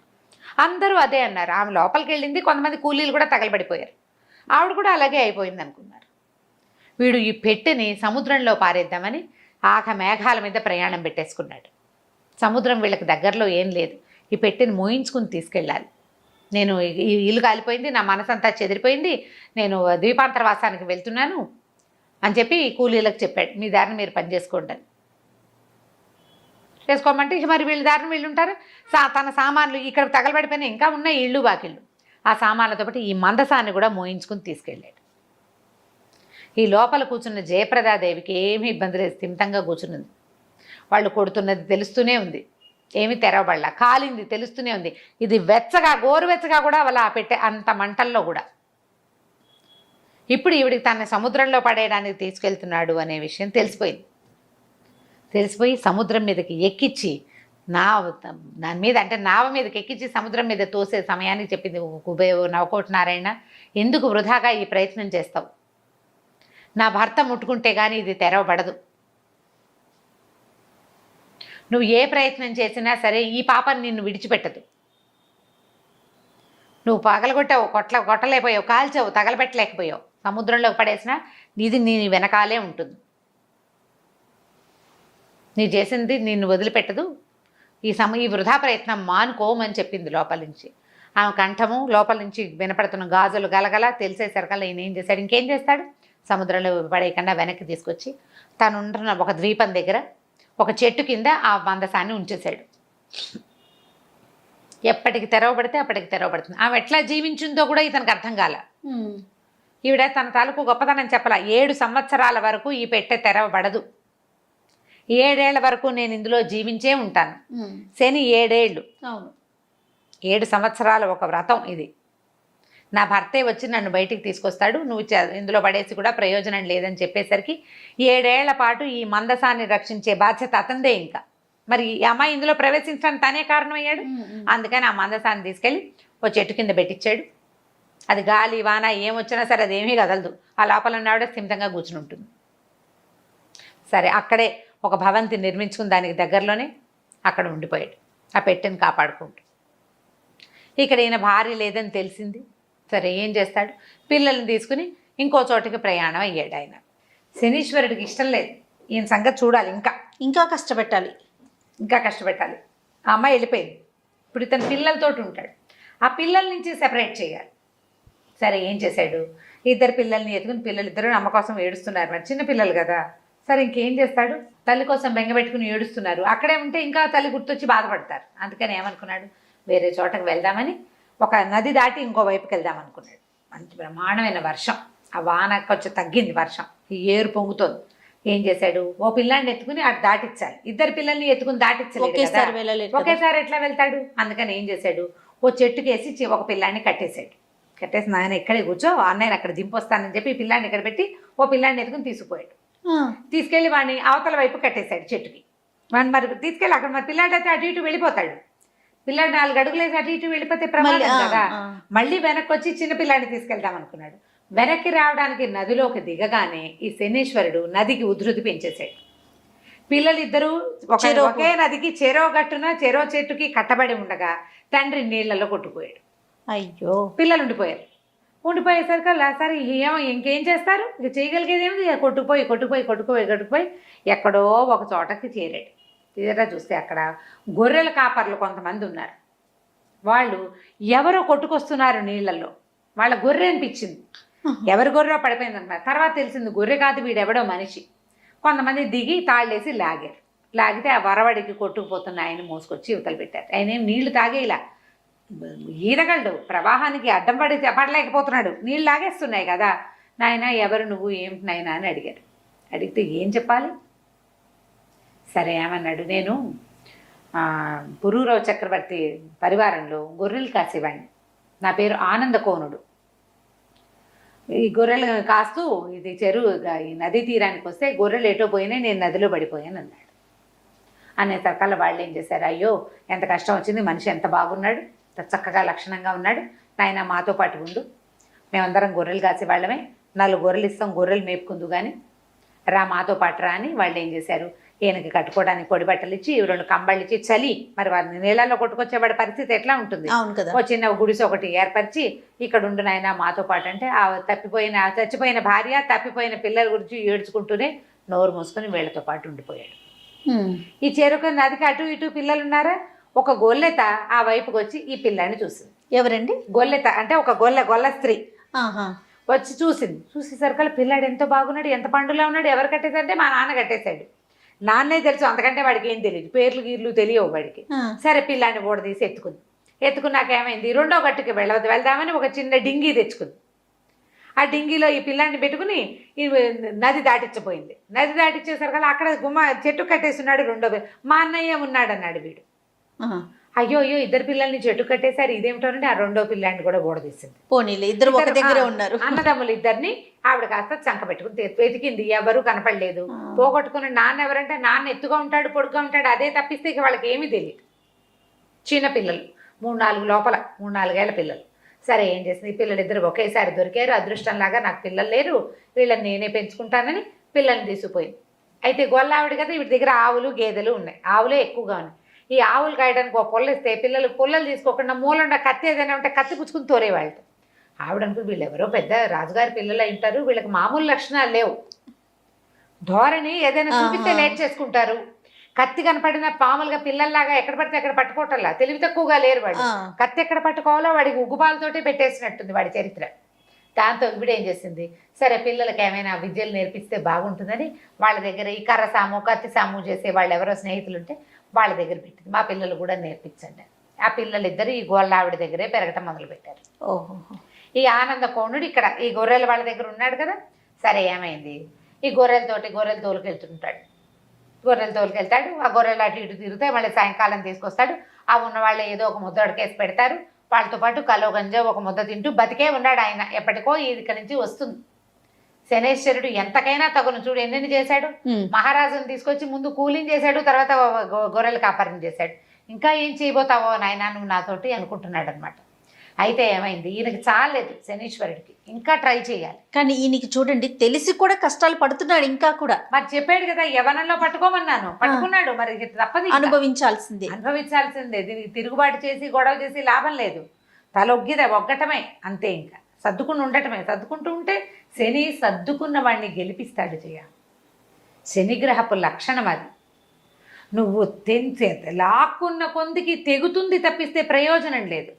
అందరూ అదే అన్నారు. ఆమె లోపలికి వెళ్ళింది, కొంతమంది కూలీలు కూడా తగలబడిపోయారు, ఆవిడ కూడా అలాగే అయిపోయింది అనుకున్నారు. వీడు ఈ పెట్టెని సముద్రంలో పారేద్దామని మేఘాల మీద ప్రయాణం పెట్టేసుకున్నాడు. సముద్రం వీళ్ళకి దగ్గరలో ఏం లేదు, ఈ పెట్టెని మోయించుకుని తీసుకెళ్ళాలి. నేను ఈ ఇల్లు కాలిపోయింది, నా మనసంతా చెదిరిపోయింది, నేను ద్వీపాంతరవాసానికి వెళ్తున్నాను అని చెప్పి కూలీలకు చెప్పాడు, మీ దారిని మీరు పని చేసుకోండి అని. చేసుకోమంటే మరి వీళ్ళ దారిని వీళ్ళు ఉంటారు. తన సామాన్లు ఇక్కడ తగలబడిపోయినా ఇంకా ఉన్నాయి ఇళ్ళు బాకిళ్ళు, ఆ సామాన్లతో పాటు ఈ మందసాన్ని కూడా మోయించుకుని తీసుకెళ్ళాడు. ఈ లోపల కూర్చున్న జయప్రదాదేవికి ఏమీ ఇబ్బంది లేదు, స్థిమితంగా కూర్చున్నది. వాళ్ళు కొడుతున్నది తెలుస్తూనే ఉంది, ఏమి తెరవబడలా, కాలింది తెలుస్తూనే ఉంది. ఇది వెచ్చగా గోరువెచ్చగా కూడా వాళ్ళ పెట్టే అంత మంటల్లో కూడా. ఇప్పుడు ఈవిడికి తన సముద్రంలో పడేయడానికి తీసుకెళ్తున్నాడు అనే విషయం తెలిసిపోయి సముద్రం మీదకి ఎక్కించి దాని మీద అంటే నావ మీదకి ఎక్కించి సముద్రం మీద తోసే సమయానికి చెప్పింది నవకోటి నారాయణ, ఎందుకు వృధాగా ఈ ప్రయత్నం చేస్తావు, నా భర్త ముట్టుకుంటే కానీ ఇది తెరవబడదు, నువ్వు ఏ ప్రయత్నం చేసినా సరే ఈ పాపని నిన్ను విడిచిపెట్టదు, నువ్వు పగలగొట్టావు, కొట్టలేకపోయావు, కాల్చావు, తగలబెట్టలేకపోయావు, సముద్రంలోకి పడేసినా నీది నీ వెనకాలే ఉంటుంది, నీ చేసింది నిన్ను వదిలిపెట్టదు, ఈ వృధా ప్రయత్నం మానుకోమని చెప్పింది లోపల నుంచి. ఆమె కంఠము లోపల నుంచి వినపడుతున్న గాజులు గలగల తెలిసేసరికల్లా ఈయన ఏం చేశాడు, ఇంకేం చేస్తాడు, సముద్రంలో పడేయకుండా వెనక్కి తీసుకొచ్చి తను ఉంటున్న ఒక ద్వీపం దగ్గర ఒక చెట్టు కింద ఆ మందసాన్ని ఉంచేశాడు. ఎప్పటికి తెరవబడితే అప్పటికి తెరవబడుతుంది. ఆమె ఎట్లా జీవించిందో కూడా ఇతనికి అర్థం కాల. ఈవిడ తన తాలూకు గొప్పతనం చెప్పాల, 7 సంవత్సరాల వరకు ఈ పెట్టె తెరవబడదు, 7 ఏళ్ల వరకు నేను ఇందులో జీవించే ఉంటాను. శని 7 ఏళ్ళు, 7 సంవత్సరాల ఒక వ్రతం ఇది. నా భర్తే వచ్చి నన్ను బయటికి తీసుకొస్తాడు, నువ్వు ఇందులో పడేసి కూడా ప్రయోజనం లేదని చెప్పేసరికి 7 ఏళ్ల పాటు ఈ మందసాన్ని రక్షించే బాధ్యత అతందే. ఇంకా మరి ఈ అమ్మాయి ఇందులో ప్రవేశించడానికి తనే కారణమయ్యాడు. అందుకని ఆ మందసాన్ని తీసుకెళ్ళి ఓ చెట్టు కింద పెట్టించాడు. అది గాలి వాన ఏమొచ్చినా సరే అదేమీ కదలదు, ఆ లోపల ఉన్నవాడే స్థిమితంగా కూర్చుని ఉంటుంది. సరే అక్కడే ఒక భవంతి నిర్మించుకుని దానికి దగ్గరలోనే అక్కడ ఉండిపోయాడు, ఆ పెట్టెని కాపాడుకుంటూ. ఇక్కడ ఈయన భార్య లేదని తెలిసింది. సరే ఏం చేస్తాడు, పిల్లల్ని తీసుకుని ఇంకో చోటికి ప్రయాణం అయ్యాడు. ఆయన శనీశ్వరుడికి ఇష్టం లేదు, ఈయన సంగతి చూడాలి, ఇంకా కష్టపెట్టాలి. ఆ అమ్మాయి వెళ్ళిపోయింది, ఇప్పుడు ఇతను పిల్లలతోటి ఉంటాడు, ఆ పిల్లల నుంచి సెపరేట్ చేయాలి. సరే ఏం చేశాడు, 2 పిల్లల్ని ఎత్తుకుని, పిల్లలు 2 అమ్మ కోసం ఏడుస్తున్నారు, మరి చిన్న పిల్లలు కదా. సరే ఇంకేం చేస్తాడు, తల్లి కోసం బెంగపెట్టుకుని ఏడుస్తున్నారు, అక్కడే ఉంటే ఇంకా తల్లి గుర్తొచ్చి బాధపడతారు. అందుకని ఏమనుకున్నాడు, వేరే చోటకు వెళ్దామని ఒక నది దాటి ఇంకో వైపుకి వెళ్దాం అనుకున్నాడు. మంచి బ్రహ్మాండమైన వర్షం, ఆ వాన కొంచెం తగ్గింది, వర్షం ఈ ఏరు పొంగుతోంది. ఏం చేశాడు, ఓ పిల్లాన్ని ఎత్తుకుని అటు దాటించాలి, 2 పిల్లల్ని ఎత్తుకుని దాటించలేదు, ఒకేసారి ఎట్లా వెళ్తాడు. అందుకని ఏం చేశాడు, ఓ చెట్టుకేసి ఒక పిల్లాన్ని కట్టేశాడు. కట్టేసి నాయన ఇక్కడే కూర్చో, అన్నయ్యని అక్కడ దింపొస్తానని చెప్పి ఈ పిల్లాన్ని ఇక్కడ పెట్టి ఓ పిల్లాన్ని ఎత్తుకుని తీసుకుపోయాడు. తీసుకెళ్ళి వాడిని అవతల వైపు కట్టేశాడు చెట్టుకి. వాడిని మరి తీసుకెళ్ళి అక్కడ మరి పిల్లాడైతే అటు ఇటు వెళ్ళిపోతాడు. పిల్లాడు 4 అడుగులేసి అటు ఇటు వెళ్ళిపోతే ప్రమాదం కదా. మళ్ళీ వెనక్కి వచ్చి చిన్న పిల్లాడిని తీసుకెళ్దాం అనుకున్నాడు. వెనక్కి రావడానికి నదిలోకి దిగగానే ఈ శనీశ్వరుడు నదికి ఉధృతి పెంచేశాడు. పిల్లలిద్దరూ ఒకే నదికి చెరో గట్టున చెరో చెట్టుకి కట్టబడి ఉండగా తండ్రి నీళ్లలో కొట్టుకుపోయాడు. అయ్యో, పిల్లలు ఉండిపోయేసరికల్లా సరే ఏమో ఇంకేం చేస్తారు, ఇక చేయగలిగేది ఏమిటి, కొట్టుకుపోయి ఎక్కడో ఒక చోటకి చేరాడు. తీరా చూస్తే అక్కడ గొర్రెల కాపర్లు కొంతమంది ఉన్నారు. వాళ్ళు ఎవరో కొట్టుకొస్తున్నారు నీళ్లలో. వాళ్ళ గొర్రె అనిపించింది, ఎవరి గొర్రె పడిపోయింది అన్నమాట. తర్వాత తెలిసింది గొర్రె కాదు, వీడెవడో మనిషి. కొంతమంది దిగి తాళ్ళేసి లాగితే ఆ వరవడికి కొట్టుకుపోతున్న ఆయన మోసుకొచ్చి యువతలు పెట్టారు. ఆయన ఏం నీళ్లు తాగేలా, ఈదగలడు, ప్రవాహానికి అడ్డం పడలేకపోతున్నాడు, నీళ్ళు లాగేస్తున్నాయి కదా. నాయన ఎవరు నువ్వు, ఏమిటి నాయన అని అడిగారు. అడిగితే ఏం చెప్పాలి? సరే ఏమన్నాడు, నేను పురూరవ చక్రవర్తి పరివారంలో గొర్రెలు కాసేవాడిని, నా పేరు ఆనందకోనుడు. ఈ గొర్రెలు కాస్తూ ఇది ఈ నదీ తీరానికి వస్తే గొర్రెలు ఎటో పోయినాయి, నేను నదిలో పడిపోయాను అన్నాడు. అనేసరికల్లా వాళ్ళు ఏం చేశారు, అయ్యో ఎంత కష్టం వచ్చింది, మనిషి ఎంత బాగున్నాడు, చక్కగా లక్షణంగా ఉన్నాడు, నాయన మాతో పాటు ఉండు, మేమందరం గొర్రెలు కాసేవాళ్ళమే, 4 గొర్రెలు ఇస్తాం, గొర్రెలు మేపుకుందు కానీ రా మాతో పాటు రా అని వాళ్ళు ఏం చేశారు, ఈయనకి కట్టుకోవడానికి పొడి బట్టలు ఇచ్చి 2 కంబళ్ళు ఇచ్చి చలి మరి వారిని నీళ్ళల్లో కొట్టుకొచ్చేవాడి పరిస్థితి ఎట్లా ఉంటుంది, ఓ చిన్న గుడిసె ఒకటి ఏర్పరిచి ఇక్కడ ఉండు నాయన మాతో పాటు అంటే ఆ చచ్చిపోయిన భార్య తప్పిపోయిన పిల్లల గురించి ఏడ్చుకుంటూనే నోరు మూసుకొని వీళ్ళతో పాటు ఉండిపోయాడు. ఈ చెరుక నదికి అటు ఇటు పిల్లలు ఉన్నారా, ఒక గొల్లెత ఆ వైపుకి వచ్చి ఈ పిల్లాన్ని చూసింది. ఎవరండి? గొల్లెత అంటే ఒక గొల్ల స్త్రీ వచ్చి చూసింది. చూసేసరికల్లా పిల్లాడు ఎంతో బాగున్నాడు, ఎంత పండులా ఉన్నాడు, ఎవరు కట్టేశారంటే మా నాన్న కట్టేశాడు. నాన్నే తెలుసు, అంతకంటే వాడికి ఏం తెలియదు, పేర్లు గీర్లు తెలియవు వాడికి. సరే పిల్లాన్ని ఓడదీసి ఎత్తుకున్నాక ఏమైంది, 2వ గట్టుకి వెళ్దామని ఒక చిన్న డింగీ తెచ్చుకుంది. ఆ డింగీలో ఈ పిల్లాన్ని పెట్టుకుని ఈ నది దాటించబోయింది. నది దాటించేసరికల్లా అక్కడ చెట్టు కట్టేస్తున్నాడు 2వ. మా అన్నయ్య ఉన్నాడు అన్నాడు వీడు. అయ్యో 2 పిల్లల్ని చెట్టు కట్టేశారు, ఇదేమిటోనంటే ఆ 2వ పిల్లాన్ని కూడా ఓడదీసింది. పోనీలే, ఇద్దరు ఒక దగ్గరే ఉన్నారు. అన్నదమ్ములు ఇద్దరిని ఆవిడ కాస్త చంక పెట్టుకుని వెతికింది, ఎవరు కనపడలేదు. పోగొట్టుకుని నాన్న ఎవరంటే నాన్న ఎత్తుగా ఉంటాడు, పొడుగ్గా ఉంటాడు, అదే తప్పిస్తే ఇక వాళ్ళకి ఏమీ తెలియదు. చిన్న పిల్లలు 3-4 లోపల, 3-4 ఏళ్ల పిల్లలు. సరే ఏం చేసింది, ఈ పిల్లలిద్దరు ఒకేసారి దొరికారు. అదృష్టంలాగా నాకు పిల్లలు లేరు, వీళ్ళని నేనే పెంచుకుంటానని పిల్లల్ని తీసుకుపోయింది. అయితే గొల్లావిడ కదా, వీటి దగ్గర ఆవులు గేదెలు ఉన్నాయి, ఆవులే ఎక్కువగా ఉన్నాయి. ఈ ఆవులు కాయడానికి ఒక పొల్ల ఇస్తే పిల్లలు పొల్లలు తీసుకోకుండా మూలంగా కత్తి ఏదైనా ఉంటే కత్తి పుచ్చుకుని తోరేవాళ్ళు. ఆవిడనుకు వీళ్ళు ఎవరో పెద్ద రాజుగారి పిల్లలు అయి ఉంటారు, వీళ్ళకి మామూలు లక్షణాలు లేవు, ధోరణి ఏదైనా చూపిస్తే లేట్ చేసుకుంటారు, కత్తి కనపడిన పాములుగా పిల్లల్లాగా ఎక్కడ పడితే అక్కడ పట్టుకోవటంలా, తెలివి తక్కువగా లేరు వాడు. కత్తి ఎక్కడ పట్టుకోవాలో వాడికి ఉగ్గుపాలతోటి పెట్టేసినట్టుంది వాడి చరిత్ర. దాంతో ఇప్పుడు ఏం చేసింది, సరే పిల్లలకి ఏమైనా విద్యలు నేర్పిస్తే బాగుంటుందని వాళ్ళ దగ్గర ఈ కర్ర సాము కత్తి సాము చేసే వాళ్ళు ఎవరో స్నేహితులు ఉంటే వాళ్ళ దగ్గర పెట్టింది. మా పిల్లలు కూడా నేర్పించండి. ఆ పిల్లలిద్దరు ఈ గోళ్ళావిడ దగ్గరే పెరగటం మొదలుపెట్టారు. ఈ ఆనందకోణుడు ఇక్కడ ఈ గొర్రెల వాళ్ళ దగ్గర ఉన్నాడు కదా. సరే ఏమైంది, ఈ గొర్రెలు తోలుకెళ్తుంటాడు. ఆ గొర్రెలు అటు ఇటు తిరుగుతాయి, మళ్ళీ సాయంకాలం తీసుకొస్తాడు. ఆ ఉన్న వాళ్ళు ఏదో ఒక ముద్ద అడకేసి పెడతారు, వాళ్ళతో పాటు కలో గంజా ఒక ముద్ద తింటూ బతికే ఉన్నాడు ఆయన. ఎప్పటికో ఇక్కడి నుంచి వస్తుంది. శనేశ్వరుడు ఎంతకైనా తగును, చూడు ఎన్నెన్ని చేశాడు. మహారాజుని తీసుకొచ్చి ముందు కూలింగ్ చేశాడు, తర్వాత గొర్రెలు కాపరం చేశాడు. ఇంకా ఏం చేయబోతావో నాయనా నువ్వు నాతోటి అనుకుంటున్నాడు అనమాట. అయితే ఏమైంది, ఈయనకి చాలేదు శనీశ్వరుడికి, ఇంకా ట్రై చేయాలి. కానీ ఈయనకి చూడండి తెలిసి కూడా కష్టాలు పడుతున్నాడు ఇంకా కూడా. మరి చెప్పాడు కదా యవ్వనంలో పట్టుకోమన్నాను, పట్టుకున్నాడు, మరి తప్పదు, అనుభవించాల్సిందే. దీనికి తిరుగుబాటు చేసి గొడవ చేసి లాభం లేదు, ఒగ్గటమే అంతే. ఇంకా సర్దుకుని ఉండటమే. సర్దుకుంటూ ఉంటే శని సర్దుకున్న వాడిని గెలిపిస్తాడు. శనిగ్రహపు లక్షణం అది. నువ్వు లాక్కున్న కొందికి తెగుతుంది తప్పిస్తే ప్రయోజనం లేదు.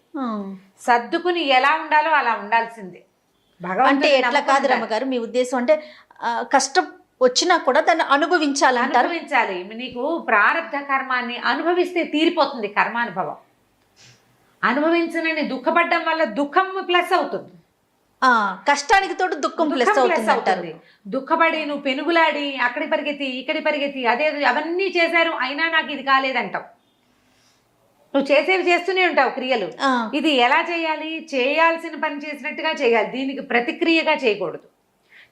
సర్దుకుని ఎలా ఉండాలో అలా ఉండాల్సిందే. అంటే ఎట్లా కాదు రమ్మగారు, మీ ఉద్దేశం అంటే కష్టం వచ్చినా కూడా దాన్ని అనుభవించాలి. నీకు ప్రారంధ కర్మాన్ని అనుభవిస్తే తీరిపోతుంది కర్మానుభవం. అనుభవించనని దుఃఖపడ్డం వల్ల దుఃఖం ప్లస్ అవుతుంది, కష్టానికి తోడు దుఃఖం ప్లస్ అవుతుంది. దుఃఖపడి నువ్వు పెనుగులాడి అక్కడి పరిగెత్తి ఇక్కడి పరిగెత్తి అదే అవన్నీ చేశారు అయినా నాకు ఇది కాలేదంటావు. నువ్వు చేసేవి చేస్తూనే ఉంటావు క్రియలు. ఇది ఎలా చేయాలి, చేయాల్సిన పని చేసినట్టుగా చేయాలి, దీనికి ప్రతిక్రియగా చేయకూడదు.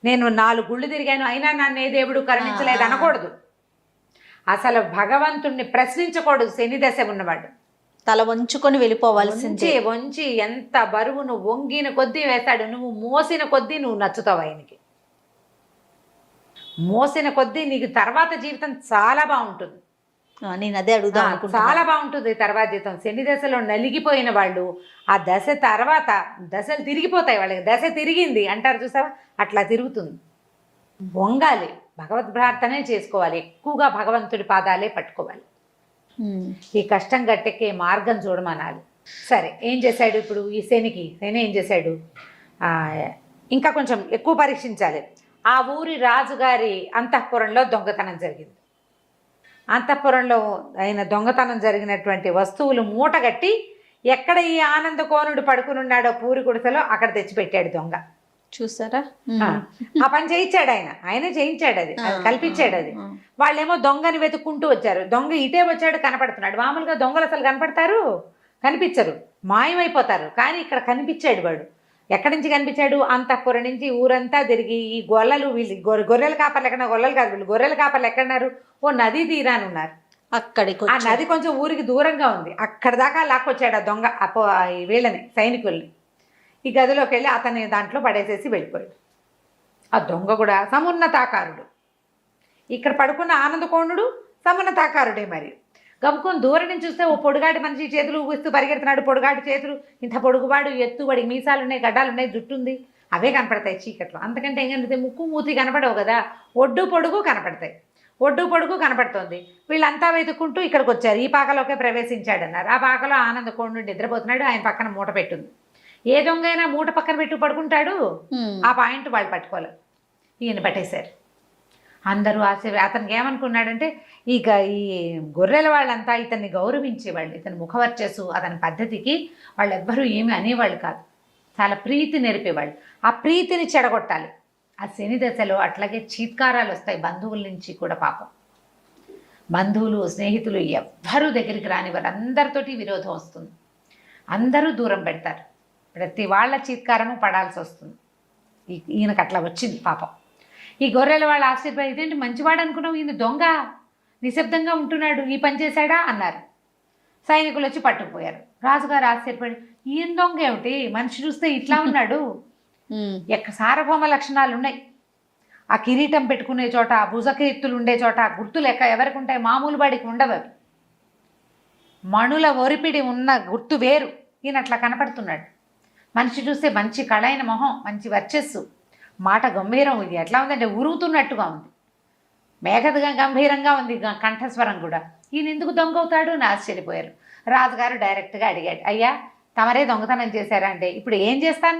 నేను 4 గుళ్ళు తిరిగాను అయినా నన్ను ఏ దేవుడు కరుణించలేదు అనకూడదు. అసలు భగవంతుణ్ణి ప్రశ్నించకూడదు శని దశ ఉన్నవాడు. తల వంచుకొని వెళ్ళిపోవాల్సిందే. వంచి ఎంత బరువు నువ్వు వంగిన కొద్దీ వేస్తాడు, నువ్వు మోసిన కొద్దీ నువ్వు నచ్చుతావు ఆయనకి. మోసిన కొద్దీ నీకు తర్వాత జీవితం చాలా బాగుంటుంది. నేను అదే అడుగుదాం అనుకుంటున్నా. చాలా బాగుంటుంది తర్వాత జీవితం. శని దశలో నలిగిపోయిన వాళ్ళు ఆ దశ తర్వాత దశలు తిరిగిపోతాయి, వాళ్ళకి దశ తిరిగింది అంటారు చూసావా, అట్లా తిరుగుతుంది. వంగాలి, భగవద్ ప్రార్థనే చేసుకోవాలి, ఎక్కువగా భగవంతుడి పాదాలే పట్టుకోవాలి. ఈ కష్టం గట్టెక్కే మార్గం చూడమనాలి. సరే, ఏం చేశాడు ఇప్పుడు ఈ శని ఏం చేశాడు? ఇంకా కొంచెం ఎక్కువ పరీక్షించాలి. ఆ ఊరి రాజుగారి అంతఃపురంలో దొంగతనం జరిగింది. అంతఃపురంలో ఆయన దొంగతనం జరిగినటువంటి వస్తువులు మూటగట్టి ఎక్కడ ఈ ఆనందకోనుడు పడుకుని ఉన్నాడో పూరి గుడిసెలో అక్కడ తెచ్చిపెట్టాడు దొంగ. చూసారా? ఆ పని చేయించాడు ఆయనే చేయించాడు, అది కల్పించాడు. అది వాళ్ళేమో దొంగని వెతుక్కుంటూ వచ్చారు. దొంగ ఇటే వచ్చాడు, కనపడుతున్నాడు. మామూలుగా దొంగలు అసలు కనపడతారు? కనిపించరు, మాయమైపోతారు. కానీ ఇక్కడ కనిపించాడు వాడు. ఎక్కడి నుంచి కనిపించాడు? అంతఃపురం నుంచి ఊరంతా తిరిగి ఈ గొల్లలు, వీళ్ళు గొర్రెల కాపర్లు ఎక్కడ, గొల్లలు కాదు వీళ్ళు, గొర్రెల కాపర్లు ఎక్కడున్నారు? ఓ నదీ తీరాని ఉన్నారు. అక్కడికి ఆ నది కొంచెం ఊరికి దూరంగా ఉంది. అక్కడ దాకా లాక్కొచ్చాడు ఆ దొంగ వీళ్ళని, సైనికుల్ని. ఈ గదిలోకి వెళ్ళి అతన్ని దాంట్లో పడేసేసి వెళ్ళిపోయాడు. ఆ దొంగ కూడా సమున్నతాకారుడు. ఇక్కడ పడుకున్న ఆనందకోణుడు సమున్నతాకారుడే. మరి గమ్ముకొని దూరం నుంచి చూస్తే ఓ పొడుగాటి మనిషి చేతులు ఊపిస్తూ పరిగెడుతున్నాడు. పొడుగాటి చేతులు, ఇంత పొడుగువాడు, ఎత్తు, వాడికి మీసాలు ఉన్నాయి, గడ్డాలు ఉన్నాయి, జుట్టు ఉంది, అవే కనపడతాయి చీకట్లో. అంతకంటే ఏం కనిపిస్తాయి? ముక్కు మూతి కనపడవు కదా, ఒడ్డు పొడుగు కనపడతాయి. ఒడ్డు పొడుగు కనపడుతోంది. వీళ్ళంతా వెతుక్కుంటూ ఇక్కడికి వచ్చారు. ఈ పాకలోకే ప్రవేశించాడన్నారు. ఆ పాకలో ఆనందకోణుడు నిద్రపోతున్నాడు. ఆయన పక్కన మూట పెట్టుంది. ఏ దొంగ అయినా మూట పక్కన పెట్టు పడుకుంటాడు. ఆ పాయింట్ వాళ్ళు పట్టుకోలేదు. ఈయన పట్టేశారు. అందరూ అతనికి ఏమనుకున్నాడంటే, ఇక ఈ గొర్రెల వాళ్ళంతా ఇతన్ని గౌరవించేవాళ్ళు. ఇతని ముఖవర్చస్సు, అతని పద్ధతికి వాళ్ళెవ్వరూ ఏమీ అనేవాళ్ళు కాదు. చాలా ప్రీతి నేర్పేవాళ్ళు. ఆ ప్రీతిని చెడగొట్టాలి. ఆ శని దశలో అట్లాగే చీత్కారాలు వస్తాయి బంధువుల నుంచి కూడా. పాపం బంధువులు, స్నేహితులు ఎవ్వరూ దగ్గరికి రానివారు. అందరితోటి విరోధం వస్తుంది. అందరూ దూరం పెడతారు. ప్రతి వాళ్ళ చీత్కారము పడాల్సి వస్తుంది. ఈయనకు అట్లా వచ్చింది పాపం. ఈ గొర్రెల వాళ్ళ ఆశ్చర్యపోయి, ఇదేంటి మంచివాడు అనుకున్నావు, ఈయన దొంగ, నిశ్శబ్దంగా ఉంటున్నాడు, ఈ పని చేశాడా అన్నారు. సైనికులు వచ్చి పట్టుకుపోయారు. రాజుగారు ఆశ్చర్యపడి, ఈయన దొంగ ఏమిటి, మనిషి చూస్తే ఇట్లా ఉన్నాడు, సార్వభౌమ లక్షణాలు ఉన్నాయి. ఆ కిరీటం పెట్టుకునే చోట, ఆ భుజకీర్తులు ఉండే చోట గుర్తులు ఎవరికి ఉంటాయి? మామూలు వాడికి ఉండవు అవి. మణుల ఒరిపిడి ఉన్న గుర్తు వేరు. ఈయన అట్లా కనపడుతున్నాడు. మనిషి చూస్తే మంచి కళైన మొహం, మంచి వర్చస్సు, మాట గంభీరం. ఇది ఎట్లా ఉందంటే ఉరుగుతున్నట్టుగా ఉంది, మేఘగా గంభీరంగా ఉంది కంఠస్వరం కూడా. ఈయన ఎందుకు దొంగ అవుతాడు అని ఆశ్చర్యపోయారు. రాజుగారు డైరెక్ట్గా అడిగాడు, అయ్యా తమరే దొంగతనం చేశారా అంటే, ఇప్పుడు ఏం చేస్తాను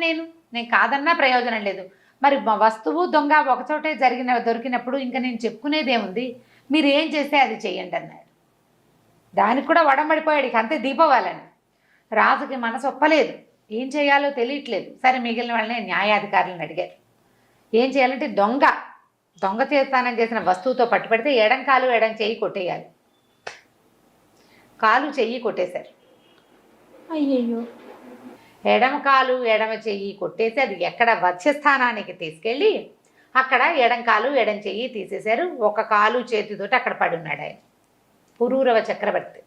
నేను కాదన్నా ప్రయోజనం లేదు. మరి వస్తువు దొంగ ఒకచోటే దొరికినప్పుడు ఇంకా నేను చెప్పుకునేదేముంది, మీరు ఏం చేస్తే అది చెయ్యండి అన్నాడు. దానికి కూడా వడంబడిపోయాడు. ఇక అంతే దీపావళని. రాజుకి మనసు ఒప్పలేదు, ఏం చేయాలో తెలియట్లేదు. సరే, మిగిలిన వాళ్ళని న్యాయాధికారులను అడిగారు. ఏం చేయాలంటే, దొంగ చేస్తానం చేసిన వస్తువుతో పట్టుబడితే ఎడం కాలు ఎడం చెయ్యి కొట్టేయాలి. కాలు చెయ్యి కొట్టేశారు. అయ్యయ్యో. ఎడమ కాలు ఎడమ చెయ్యి కొట్టేసి అది ఎక్కడ వత్స్యస్థానానికి తీసుకెళ్ళి అక్కడ ఎడం కాలు ఎడం చెయ్యి తీసేశారు. ఒక కాలు చేతితోటి అక్కడ పడున్నాడు ఆయన. పురూరవ చక్రవర్తి,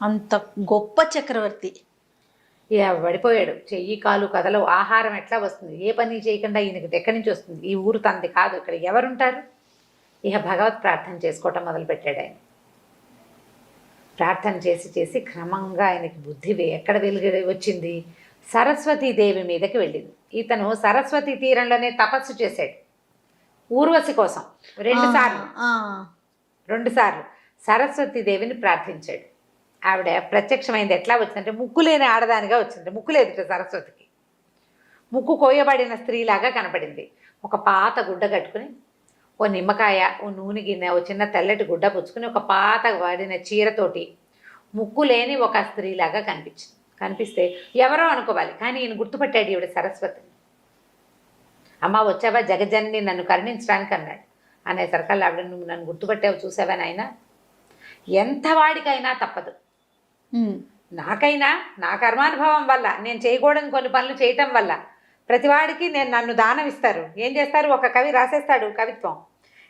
అంత గొప్ప చక్రవర్తి. పడిపోయాడు. చెయ్యి కాలు కథలో. ఆహారం ఎట్లా వస్తుంది? ఏ పని చేయకుండా ఈయనకి ఎక్కడి నుంచి వస్తుంది? ఈ ఊరు తంది కాదు, ఇక్కడ ఎవరుంటారు? ఇక భగవత్ ప్రార్థన చేసుకోవటం మొదలుపెట్టాడు ఆయన. ప్రార్థన చేసి చేసి క్రమంగా ఆయనకి బుద్ధి ఎక్కడ వచ్చింది? సరస్వతీదేవి మీదకి వెళ్ళింది. ఇతను సరస్వతి తీరంలోనే తపస్సు చేశాడు ఊర్వశి కోసం. రెండు సార్లు సరస్వతీదేవిని ప్రార్థించాడు. ఆవిడ ప్రత్యక్షమైంది. ఎట్లా వచ్చిందంటే, ముక్కు లేని ఆడదానిగా వచ్చింది. ముక్కు లేదు సరస్వతికి. ముక్కు కోయబడిన స్త్రీలాగా కనపడింది. ఒక పాత గుడ్డ కట్టుకుని, ఓ నిమ్మకాయ, ఓ నూనె గిన్నె, ఓ చిన్న తెల్లటి గుడ్డ పుచ్చుకుని, ఒక పాత వాడిన చీరతోటి ముక్కు లేని ఒక స్త్రీలాగా కనిపిస్తే ఎవరో అనుకోవాలి. కానీ ఈయన గుర్తుపట్టాడు ఈవిడ సరస్వతిని. అమ్మ వచ్చావా జగజన్ని, నన్ను కరుణించడానికి అన్నాడు. అనేసరికల్లా ఆవిడ, నువ్వు నన్ను గుర్తుపట్టావు, చూసావా నాయన, ఎంత వాడికైనా తప్పదు. నాకైనా నా కర్మానుభవం వల్ల, నేను చేయకూడని కొన్ని పనులు చేయటం వల్ల ప్రతివాడికి నన్ను దానం ఇస్తారు. ఏం చేస్తారు? ఒక కవి రాసేస్తాడు కవిత్వం,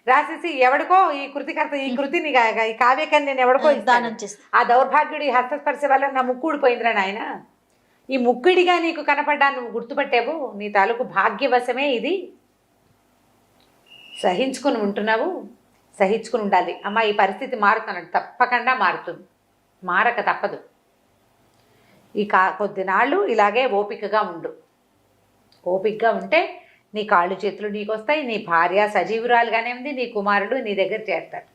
రాసేసి ఎవడికో ఈ కృతికర్త ఈ కృతిని ఈ కావ్యకని నేను ఎవడికో దానం చేస్తా. ఆ దౌర్భాగ్యుడి హస్తస్పర్శ వల్ల నా ముక్కు ఊడిపోయిందిరా నాయన. ఈ ముక్కిడిగా నీకు కనపడ్డా నువ్వు గుర్తుపట్టావు, నీ తాలూకు భాగ్యవశమే ఇది. సహించుకుని ఉంటున్నావు, సహించుకుని ఉండాలి. అమ్మ ఈ పరిస్థితి మారుతున్నాడు, తప్పకుండా మారుతుంది, మారక తప్పదు. ఈ కొద్ది నాళ్ళు ఇలాగే ఓపికగా ఉండు. ఓపికగా ఉంటే నీ కాళ్ళు చేతులు నీకు వస్తాయి, నీ భార్య సజీవురాలుగానే ఉంది, నీ కుమారుడు నీ దగ్గర చేస్తాడు.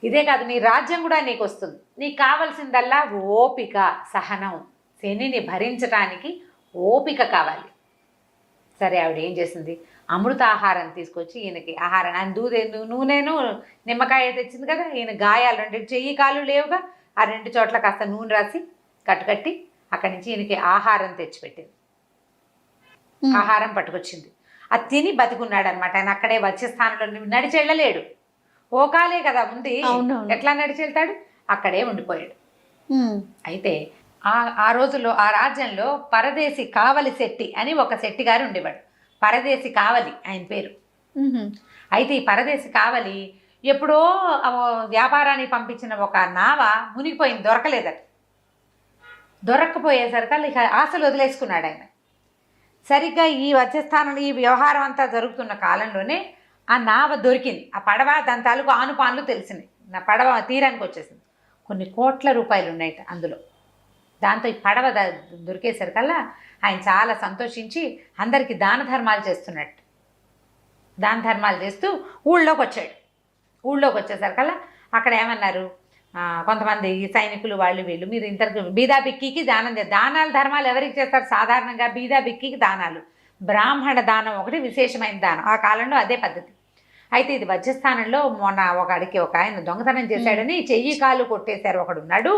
ఇదే కాదు, నీ రాజ్యం కూడా నీకు వస్తుంది. నీకు కావాల్సిందల్లా ఓపిక, సహనం. శనిని భరించటానికి ఓపిక కావాలి. సరే, ఆవిడ ఏం చేసింది, అమృత ఆహారం తీసుకొచ్చి ఈయనకి ఆహారం, ఆయన నూనెను నిమ్మకాయ తెచ్చింది కదా, ఈయన గాయాలు 2 చెయ్యి కాలు లేవుగా, ఆ 2 చోట్ల కాస్త నూనె రాసి కట్టుకట్టి అక్కడి నుంచి ఈయనకి ఆహారం తెచ్చిపెట్టింది. ఆహారం పట్టుకొచ్చింది. అది తిని బతికున్నాడు అనమాట. ఆయన అక్కడే వచ్చే స్థానంలో నడిచి వెళ్ళలేడు, ఓకాలే కదా ఉంది, ఎట్లా నడిచి వెళ్తాడు, అక్కడే ఉండిపోయాడు. అయితే ఆ రోజుల్లో ఆ రాజ్యంలో పరదేశి కావలి శెట్టి అని ఒక శెట్టి గారు ఉండేవాడు. పరదేశి కావలి ఆయన పేరు. అయితే ఈ పరదేశి కావలి ఎప్పుడో వ్యాపారానికి పంపించిన ఒక నావ మునిగిపోయింది, దొరకలేదట. దొరక్కపోయేసరికి ఇక ఆశలు వదిలేసుకున్నాడు ఆయన. సరిగ్గా ఈ వచ్చస్థానంలో ఈ వ్యవహారం అంతా జరుగుతున్న కాలంలోనే ఆ నావ దొరికింది. ఆ పడవ దాని తాలూకు ఆనుపాన్లు తెలిసినాయి. నా పడవ తీరానికి వచ్చేసింది. కొన్ని కోట్ల రూపాయలు ఉన్నాయట అందులో. దాంతో ఈ పడవ దొరికేసరికల్లా ఆయన చాలా సంతోషించి అందరికీ దాన ధర్మాలు చేస్తున్నట్టు. దాన ధర్మాలు చేస్తూ ఊళ్ళోకి వచ్చాడు. ఊళ్ళోకి వచ్చేసరికల్లా అక్కడ ఏమన్నారు, కొంతమంది సైనికులు వాళ్ళు వీళ్ళు, మీరు ఇంతకు బీదా బిక్కికి దానం దానాలు ధర్మాలు ఎవరికి చేస్తారు, సాధారణంగా బీదా బిక్కికి దానాలు. బ్రాహ్మణ దానం ఒకటి విశేషమైన దానం, ఆ కాలంలో అదే పద్ధతి. అయితే ఇది వజ్రస్థానంలో మొన్న ఒక ఆయన దొంగతనం చేశాడని చెయ్యి కాలు కొట్టేశారు ఒకడున్నాడు,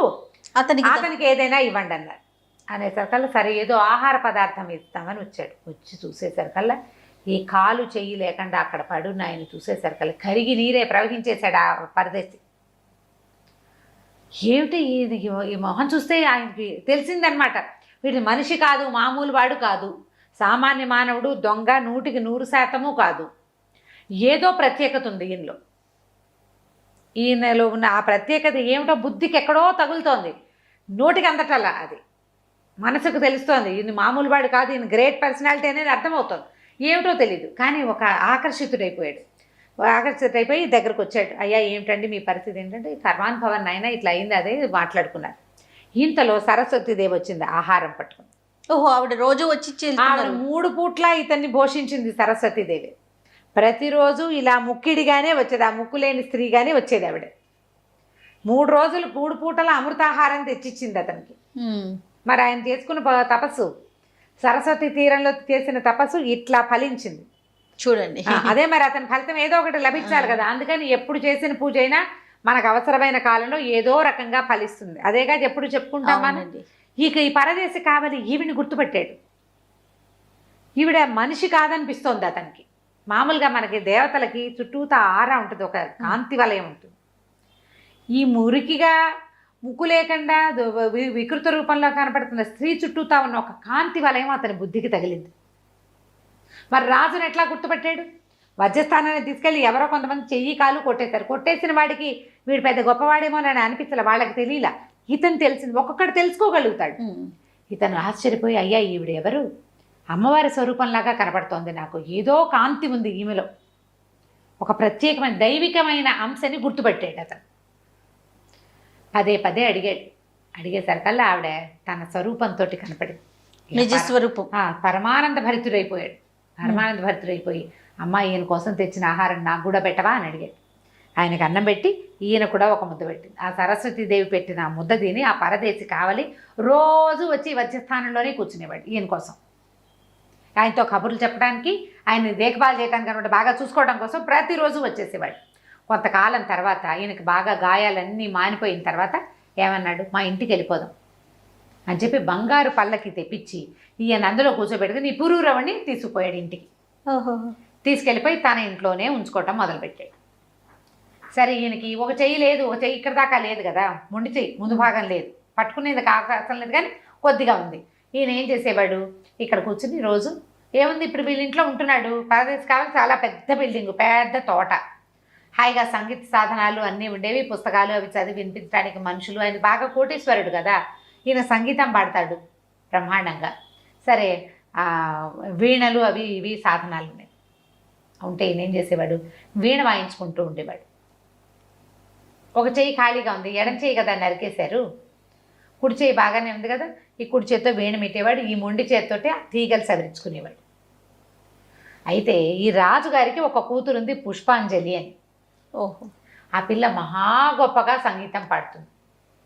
అతనికి ఏదైనా ఇవ్వండి అన్నారు. అనేసరికల్లా సరే ఏదో ఆహార పదార్థం ఇస్తామని వచ్చాడు. వచ్చి చూసేసరికల్లా ఈ కాలు చెయ్యి లేకుండా అక్కడ పడున్న ఆయన చూసేసరికల్లా కరిగి నీరే ప్రవహించేశాడు ఆ పరదేశి. ఏమిటి ఈ మొహం చూస్తే ఆయనకి తెలిసిందనమాట, వీటి మనిషి కాదు, మామూలు వాడు కాదు, సామాన్య మానవుడు, దొంగ 100% కాదు, ఏదో ప్రత్యేకత ఉంది ఈయనలో. ఈయనలో ఉన్న ఆ ప్రత్యేకత ఏమిటో బుద్ధికి ఎక్కడో తగులుతోంది, నోటికి అందటల్లా అది మనసుకు తెలుస్తోంది. ఈయన మామూలు వాడు కాదు, ఈయన గ్రేట్ పర్సనాలిటీ అనేది అర్థమవుతుంది. ఏమిటో తెలీదు, కానీ ఒక ఆకర్షితుడైపోయాడు. ఆకర్షితుడైపోయి దగ్గరకు వచ్చాడు. అయ్యా ఏమిటండి మీ పరిస్థితి ఏంటంటే, కర్మాన్ భవన్ అయినా ఇట్లా అయింది, అదే మాట్లాడుకున్నారు. ఇంతలో సరస్వతీదేవి వచ్చింది ఆహారం పట్టుకుని. ఓహో, ఆవిడ రోజు వచ్చి 3 పూట్ల ఇతన్ని పోషించింది సరస్వతీదేవి. ప్రతిరోజు ఇలా ముక్కిడిగానే వచ్చేది, ఆ ముక్కు లేని స్త్రీగానే వచ్చేది ఆవిడ. 3 రోజులు 3 పూటల అమృతాహారం తెచ్చిచ్చింది అతనికి. మరి ఆయన చేసుకున్న తపస్సు, సరస్వతి తీరంలో చేసిన తపస్సు ఇట్లా ఫలించింది చూడండి. అదే మరి అతని ఫలితం ఏదో ఒకటి లభించాలి కదా. అందుకని ఎప్పుడు చేసిన పూజ అయినా మనకు అవసరమైన కాలంలో ఏదో రకంగా ఫలిస్తుంది. అదేగా ఎప్పుడు చెప్పుకుంటాం మనం. ఇక ఈ పరదేశి కావాలి ఈవిని గుర్తుపెట్టాడు. ఈవిడ మనిషి కాదనిపిస్తోంది అతనికి. మామూలుగా మనకి దేవతలకి చుట్టూతా ఆరా ఉంటుంది, ఒక కాంతి వలయం ఉంటుంది. ఈ మురికిగా ముక్కు లేకుండా వికృత రూపంలో కనపడుతున్న స్త్రీ చుట్టూతా ఉన్న ఒక కాంతి వలయం అతని బుద్ధికి తగిలింది. మరి రాజును ఎట్లా గుర్తుపెట్టాడు? వజ్రస్థానాన్ని తీసుకెళ్ళి ఎవరో కొంతమంది చెయ్యి కాలు కొట్టేశారు. కొట్టేసిన వాడికి వీడు పెద్ద గొప్పవాడేమోనని అనిపించలే, వాళ్ళకి తెలియలా. ఇతను తెలిసింది, ఒక్కొక్కటి తెలుసుకోగలుగుతాడు. ఇతను ఆశ్చర్యపోయి, అయ్యా ఈవిడ ఎవరు, అమ్మవారి స్వరూపంలాగా కనపడుతోంది నాకు, ఏదో కాంతి ఉంది ఈమెలో, ఒక ప్రత్యేకమైన దైవికమైన అంశని గుర్తుపెట్టాడు అతను. పదే అడిగాడు. అడిగేసరికల్లా ఆవిడ తన స్వరూపంతో కనపడింది, నిజ స్వరూపం. పరమానంద భరితుడైపోయాడు. పరమానంద భరితుడైపోయి, అమ్మ ఈయన కోసం తెచ్చిన ఆహారం నాకు కూడా పెట్టవా అని అడిగాడు. ఆయనకు అన్నం పెట్టి ఈయన కూడా ఒక ముద్ద పెట్టింది. ఆ సరస్వతీదేవి పెట్టిన ఆ ముద్ద తిని ఆ పరదేశి కావాలి రోజు వచ్చి వజ్రస్థానంలోనే కూర్చునేవాడు ఈయన కోసం. ఆయనతో కబుర్లు చెప్పడానికి, ఆయన దేఖభాల్ చేయడానికి అనమాట, బాగా చూసుకోవడం కోసం ప్రతిరోజు వచ్చేసేవాడు. కొంతకాలం తర్వాత ఈయనకి బాగా గాయాలన్నీ మానిపోయిన తర్వాత ఏమన్నాడు, మా ఇంటికి వెళ్ళిపోదాం అని చెప్పి బంగారు పల్లకి తెప్పించి ఈయన అందులో కూర్చోబెట్టుకుని నీ పురూరవణ్ణి తీసుకుపోయాడు ఇంటికి. తీసుకెళ్ళిపోయి తన ఇంట్లోనే ఉంచుకోవటం మొదలుపెట్టాడు. సరే, ఈయనకి ఒక చెయ్యి లేదు, ఒక చెయ్యి ఇక్కడ దాకా లేదు కదా, మొండి చెయ్యి ముందు భాగం లేదు, పట్టుకునేది అవకాశం లేదు, కానీ కొద్దిగా ఉంది. ఈయన ఏం చేసేవాడు, ఇక్కడ కూర్చుని రోజు ఏముంది, ఇప్పుడు వీళ్ళ ఇంట్లో ఉంటున్నాడు. పరదేశి కావాలి చాలా పెద్ద బిల్డింగ్, పెద్ద తోట, హాయిగా సంగీత సాధనాలు అన్నీ ఉండేవి, పుస్తకాలు అవి చదివి వినిపించడానికి మనుషులు. ఆయన బాగా కోటీశ్వరుడు కదా, ఈయన సంగీతం పాడతాడు బ్రహ్మాండంగా. సరే, వీణలు అవి ఇవి సాధనాలు ఉన్నాయి. ఉంటే ఈయన ఏం చేసేవాడు, వీణ వాయించుకుంటూ ఉండేవాడు. ఒక చెయ్యి ఖాళీగా ఉంది, ఎడం చెయ్యి కదా నరికేశారు, కుడి చెయ్యి బాగానే ఉంది కదా, ఈ కుడి చేత్తో వీణ పెట్టేవాడు, ఈ మొండి చేత్తోటే తీగలు సవరించుకునేవాడు. అయితే ఈ రాజుగారికి ఒక కూతురుంది పుష్పాంజలి అని. ఓహో. ఆ పిల్ల మహా గొప్పగా సంగీతం పాడుతుంది.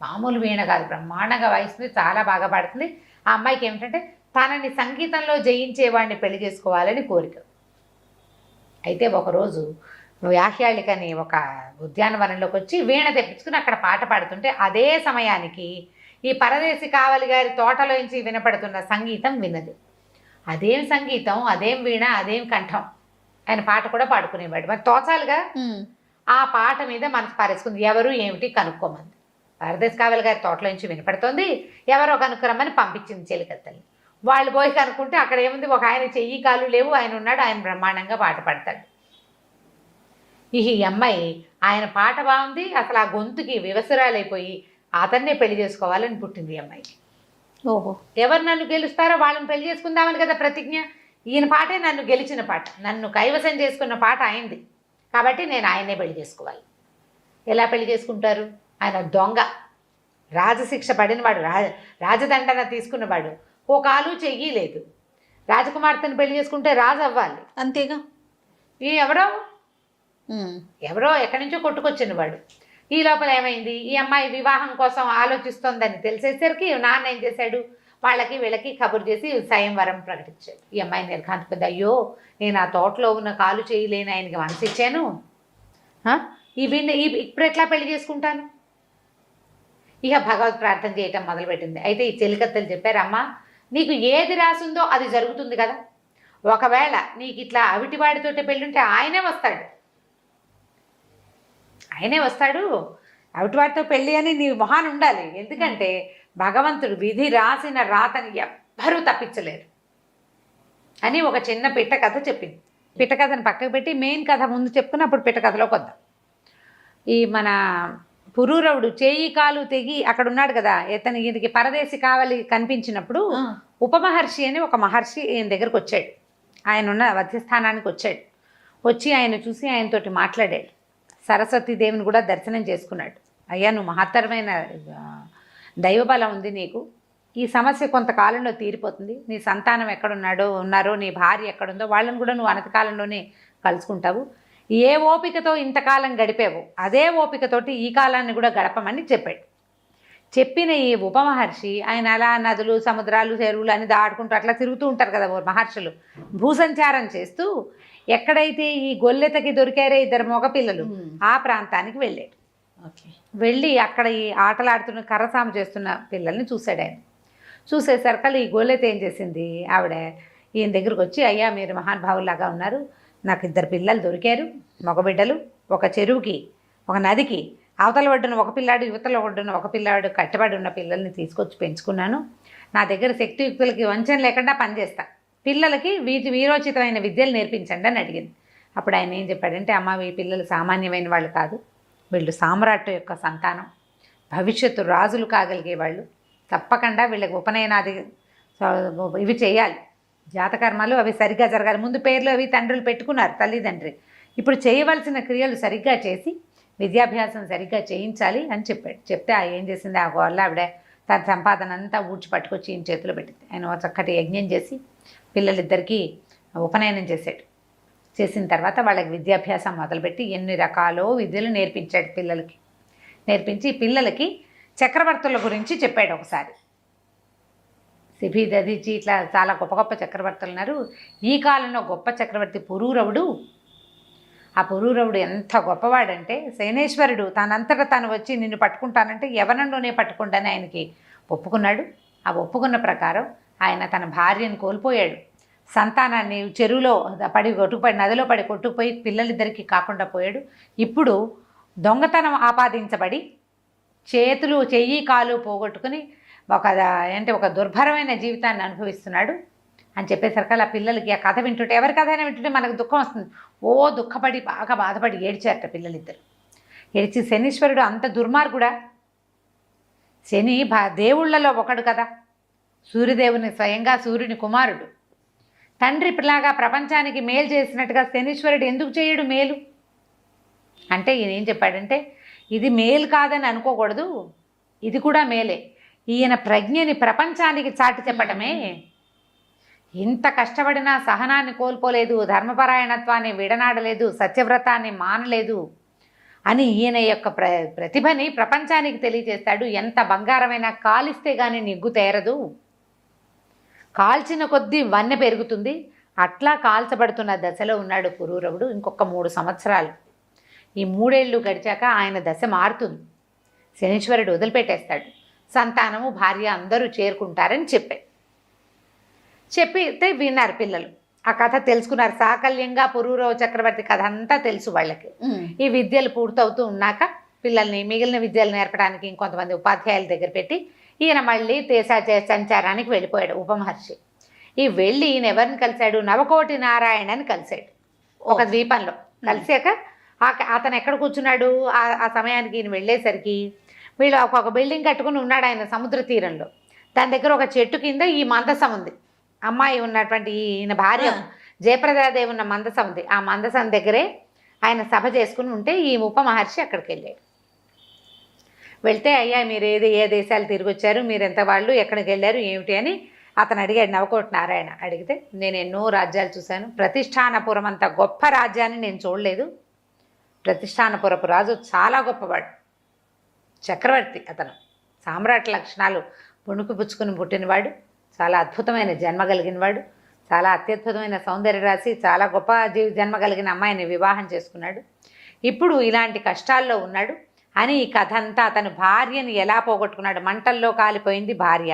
మామూలు వీణ కాదు, బ్రహ్మాండంగా వాయిస్తుంది, చాలా బాగా పాడుతుంది. ఆ అమ్మాయికి ఏమిటంటే తనని సంగీతంలో జయించేవాడిని పెళ్లి చేసుకోవాలని కోరిక. అయితే ఒకరోజు వ్యాహ్యాళికని ఒక ఉద్యానవనంలోకి వచ్చి వీణ తెప్పించుకుని అక్కడ పాట పాడుతుంటే అదే సమయానికి ఈ పరదేశి కావలి గారి తోటలోంచి వినపడుతున్న సంగీతం విన్నది. అదేం సంగీతం, అదేం వీణ, అదేం కంఠం. ఆయన పాట కూడా పాడుకునేవాడు. మరి తోచాలిగా, ఆ పాట మీద మనసు పారేసుకుంది. ఎవరు ఏమిటి కనుక్కోమంది. పరదేశి కావలి గారి తోటలోంచి వినపడుతోంది, ఎవరో కనుక్కురమ్మని పంపించింది చెలికత్తల్ని. వాళ్ళు పోయి కనుక్కుంటే అక్కడ ఏముంది, ఒక ఆయన చెయ్యి కాలు లేవు, ఆయన ఉన్నాడు, ఆయన బ్రహ్మాండంగా పాట పాడతాడు. ఈ అమ్మాయి ఆయన పాట బాగుంది, అసలు ఆ గొంతుకి వివసురాలైపోయి అతన్నే పెళ్లి చేసుకోవాలని పుట్టింది ఈ అమ్మాయికి. ఓహో. ఎవరు నన్ను గెలుస్తారో వాళ్ళని పెళ్లి చేసుకుందామని కదా ప్రతిజ్ఞ. ఈయన పాటే నన్ను గెలిచిన పాట, నన్ను కైవసం చేసుకున్న పాట ఆయనది, కాబట్టి నేను ఆయన్నే పెళ్లి చేసుకోవాలి. ఎలా పెళ్లి చేసుకుంటారు, ఆయన దొంగ, రాజశిక్ష పడినవాడు, రాజదండన తీసుకున్నవాడు, ఓ కాలు చెయ్యి లేదు. రాజకుమార్తెను పెళ్లి చేసుకుంటే రాజు అవ్వాలి, అంతేగా. ఈ ఎవరో ఎక్కడి నుంచో కొట్టుకొచ్చిన వాడు. ఈ లోపల ఏమైంది, ఈ అమ్మాయి వివాహం కోసం ఆలోచిస్తోందని తెలిసేసరికి నాన్న ఏం చేశాడు, వాళ్ళకి వీళ్ళకి కబురు చేసి స్వయంవరం ప్రకటించాడు. ఈ అమ్మాయి నిర్ఘాంతపోయింది. అయ్యో, నేను ఆ తోటలో ఉన్న కాలు చేయలేని ఆయనకి మనసు ఇచ్చాను, ఇప్పుడు ఎట్లా పెళ్లి చేసుకుంటాను. ఇక భగవత్ ప్రార్థన చేయటం మొదలుపెట్టింది. అయితే ఈ చెలికత్తలు చెప్పారు, అమ్మ నీకు ఏది రాసిందో అది జరుగుతుంది కదా, ఒకవేళ నీకు ఇట్లా అవిటివాడితోటి పెళ్ళుంటే ఆయనే వస్తాడు, అవిటివాడితో పెళ్ళి అని నీ మొహాన్ని ఉండాలి. ఎందుకంటే భగవంతుడు విధి రాసిన రాతని ఎవ్వరూ తప్పించలేరు అని ఒక చిన్న పిట్ట కథ చెప్పింది. పిట్ట కథను పక్కకు పెట్టి మెయిన్ కథ ముందు చెప్పుకుని అప్పుడు పిట్ట కథలోకి వద్దాం. ఈ మన పురూరవుడు చేయి కాలు తెగి అక్కడ ఉన్నాడు కదా, ఈయనకి పరదేశి కావలి కనిపించినప్పుడు ఉపమహర్షి అని ఒక మహర్షి ఈయన దగ్గరకు వచ్చాడు. ఆయన ఉన్న వధ్యస్థానానికి వచ్చాడు. వచ్చి ఆయన చూసి ఆయనతోటి మాట్లాడాడు. సరస్వతీదేవిని కూడా దర్శనం చేసుకున్నాడు. అయ్యా, నువ్వు మహత్తరమైన దైవబలం ఉంది నీకు, ఈ సమస్య కొంతకాలంలో తీరిపోతుంది. నీ సంతానం ఉన్నారో, నీ భార్య ఎక్కడుందో వాళ్ళని కూడా నువ్వు అనతికాలంలోనే కలుసుకుంటావు. ఏ ఓపికతో ఇంతకాలం గడిపావు అదే ఓపికతోటి ఈ కాలాన్ని కూడా గడపమని చెప్పాడు. చెప్పిన ఈ ఉపమహర్షి ఆయన అలా నదులు, సముద్రాలు, చెరువులు అని దాటుకుంటూ అట్లా తిరుగుతూ ఉంటారు కదా మహర్షులు, భూసంచారం చేస్తూ ఎక్కడైతే ఈ గొల్లెతకి దొరికారే ఇద్దరు మగపిల్లలు ఆ ప్రాంతానికి వెళ్ళాడు. వెళ్ళి అక్కడ ఈ ఆటలాడుతున్న కర్రసాము చేస్తున్న పిల్లల్ని చూశాడు. ఆయన చూసేసరికి ఈ గొల్లెత ఏం చేసింది, ఆవిడ ఈయన దగ్గరకు వచ్చి, అయ్యా మీరు మహానుభావులాగా ఉన్నారు, నాకు ఇద్దరు పిల్లలు దొరికారు, మగబిడ్డలు. ఒక చెరువుకి, ఒక నదికి అవతల ఒడ్డున ఒక పిల్లాడు, యువతల ఒడ్డున ఒక పిల్లాడు కట్టబడి ఉన్న పిల్లల్ని తీసుకొచ్చి పెంచుకున్నాను. నా దగ్గర శక్తియుక్తులకి వంచన లేకుండా పనిచేస్తా, పిల్లలకి వీరోచితమైన విద్యలు నేర్పించండి అని అడిగింది. అప్పుడు ఆయన ఏం చెప్పాడంటే, అమ్మ ఈ పిల్లలు సామాన్యమైన వాళ్ళు కాదు, వీళ్ళు సామ్రాట్ యొక్క సంతానం, భవిష్యత్తు రాజులు కాగలిగే వాళ్ళు, తప్పకుండా వీళ్ళకి ఉపనయనాది ఇవి చేయాలి, జాతకర్మలు అవి సరిగ్గా జరగాలి. ముందు పేర్లు అవి తండ్రులు పెట్టుకున్నారు, తల్లిదండ్రి, ఇప్పుడు చేయవలసిన క్రియలు సరిగ్గా చేసి విద్యాభ్యాసం సరిగ్గా చేయించాలి అని చెప్పాడు. చెప్తే ఏం చేసింది, ఆ గోళ్ళ ఆవిడ తన సంపాదన అంతా ఊడ్చి పట్టుకొచ్చి ఈయన చేతిలో పెట్టింది. ఆయన చక్కటి యజ్ఞం చేసి పిల్లలిద్దరికీ ఉపనయనం చేశాడు. చేసిన తర్వాత వాళ్ళకి విద్యాభ్యాసం మొదలుపెట్టి ఎన్ని రకాలో విద్యలు నేర్పించాడు పిల్లలకి. నేర్పించి పిల్లలకి చక్రవర్తుల గురించి చెప్పాడు. ఒకసారి సిభి దధిచి ఇట్లా చాలా గొప్ప గొప్ప చక్రవర్తులు ఉన్నారు. ఈ కాలంలో గొప్ప చక్రవర్తి పురూరవుడు. ఆ పురూరవుడు ఎంత గొప్పవాడంటే, సేనేశ్వరుడు తనంతటా తను వచ్చి నిన్ను పట్టుకుంటానంటే యవనంలోనే పట్టుకుంటానని ఆయనకి ఒప్పుకున్నాడు. ఆ ఒప్పుకున్న ప్రకారం ఆయన తన భార్యను కోల్పోయాడు, సంతానాన్ని చెరువులో కొట్టుకుపడి నదిలో పడి కొట్టుకుపోయి పిల్లలిద్దరికీ కాకుండా పోయాడు. ఇప్పుడు దొంగతనం ఆపాదించబడి చెయ్యి కాలు పోగొట్టుకుని ఒక దుర్భరమైన జీవితాన్ని అనుభవిస్తున్నాడు. అని చెప్పేసరికి ఆ పిల్లలకి ఆ కథ వింటుంటే, ఎవరి కథ అయినా వింటుంటే మనకు దుఃఖం వస్తుంది. దుఃఖపడి బాగా బాధపడి ఏడ్చారట పిల్లలిద్దరు. ఏడ్చి శనీశ్వరుడు అంత దుర్మార్గుడా? శని దేవుళ్లలో ఒకడు కదా, సూర్యదేవుని స్వయంగా సూర్యుని కుమారుడు. తండ్రి పిల్లగా ప్రపంచానికి మేలు చేసినట్టుగా శనీశ్వరుడు ఎందుకు చేయడు మేలు అంటే, ఈయన ఏం చెప్పాడంటే, ఇది మేలు కాదని అనుకోకూడదు, ఇది కూడా మేలే. ఈయన ప్రజ్ఞని ప్రపంచానికి చాటి చెప్పటమే. ఇంత కష్టపడినా సహనాన్ని కోల్పోలేదు, ధర్మపరాయణత్వాన్ని విడనాడలేదు, సత్యవ్రతాన్ని మానలేదు అని ఈయన యొక్క ప్రతిభని ప్రపంచానికి తెలియజేస్తాడు. ఎంత బంగారమైనా కాలిస్తే కానీ నిగ్గు తేరదు, కాల్చిన కొద్దీ వన్నె పెరుగుతుంది. అట్లా కాల్చబడుతున్న దశలో ఉన్నాడు పురూరవుడు. ఇంకొక 3 సంవత్సరాలు, ఈ 3 ఏళ్ళు గడిచాక ఆయన దశ మారుతుంది. శనీశ్వరుడు వదిలిపెట్టేస్తాడు. సంతానము భార్య అందరూ చేరుకుంటారని చెప్పితే విన్నారు పిల్లలు. ఆ కథ తెలుసుకున్నారు. సాకల్యంగా పురూరవ చక్రవర్తి కథ అంతా తెలుసు వాళ్ళకి. ఈ విద్యలు పూర్తవుతూ ఉన్నాక పిల్లల్ని మిగిలిన విద్యలు నేర్పడానికి ఇంకొంతమంది ఉపాధ్యాయుల దగ్గర పెట్టి ఈయన మళ్ళీ సంచారానికి వెళ్ళిపోయాడు ఉపమహర్షి. ఈ వెళ్ళి ఈయన ఎవరిని కలిశాడు? నవకోటి నారాయణని కలిశాడు ఒక ద్వీపంలో. కలిసాక అతను ఎక్కడ కూర్చున్నాడు? ఆ సమయానికి ఈయన వెళ్ళేసరికి వీళ్ళు ఒక బిల్డింగ్ కట్టుకుని ఉన్నాడు ఆయన సముద్ర తీరంలో. దాని దగ్గర ఒక చెట్టు కింద ఈ మందసం ఉంది. అమ్మాయి ఉన్నటువంటి ఈయన భార్య జయప్రదాదేవి ఉన్న మందసం ఉంది. ఆ మందసం దగ్గరే ఆయన సభ చేసుకుని ఉంటే ఈ ఉపమహర్షి అక్కడికి వెళ్ళాడు. వెళ్తే, అయ్యా మీరు ఏ దేశాలు తిరిగి వచ్చారు, మీరు ఎంత వాళ్ళు, ఎక్కడికి వెళ్ళారు ఏమిటి అని అతను అడిగాడు. నవకోటి నారాయణ అడిగితే, నేను ఎన్నో రాజ్యాలు చూశాను, ప్రతిష్టానపురం అంత గొప్ప రాజ్యాన్ని నేను చూడలేదు. ప్రతిష్టానపురపు రాజు చాలా గొప్పవాడు, చక్రవర్తి. అతను సామ్రాట్ లక్షణాలు పుణుకు పుచ్చుకుని పుట్టినవాడు, చాలా అద్భుతమైన జన్మ కలిగినవాడు, చాలా అత్యద్భుతమైన సౌందర్య రాశి, చాలా గొప్ప జన్మ కలిగిన అమ్మాయిని వివాహం చేసుకున్నాడు. ఇప్పుడు ఇలాంటి కష్టాల్లో ఉన్నాడు అని ఈ కథ అంతా అతను భార్యని ఎలా పోగొట్టుకున్నాడు. మంటల్లో కాలిపోయింది భార్య,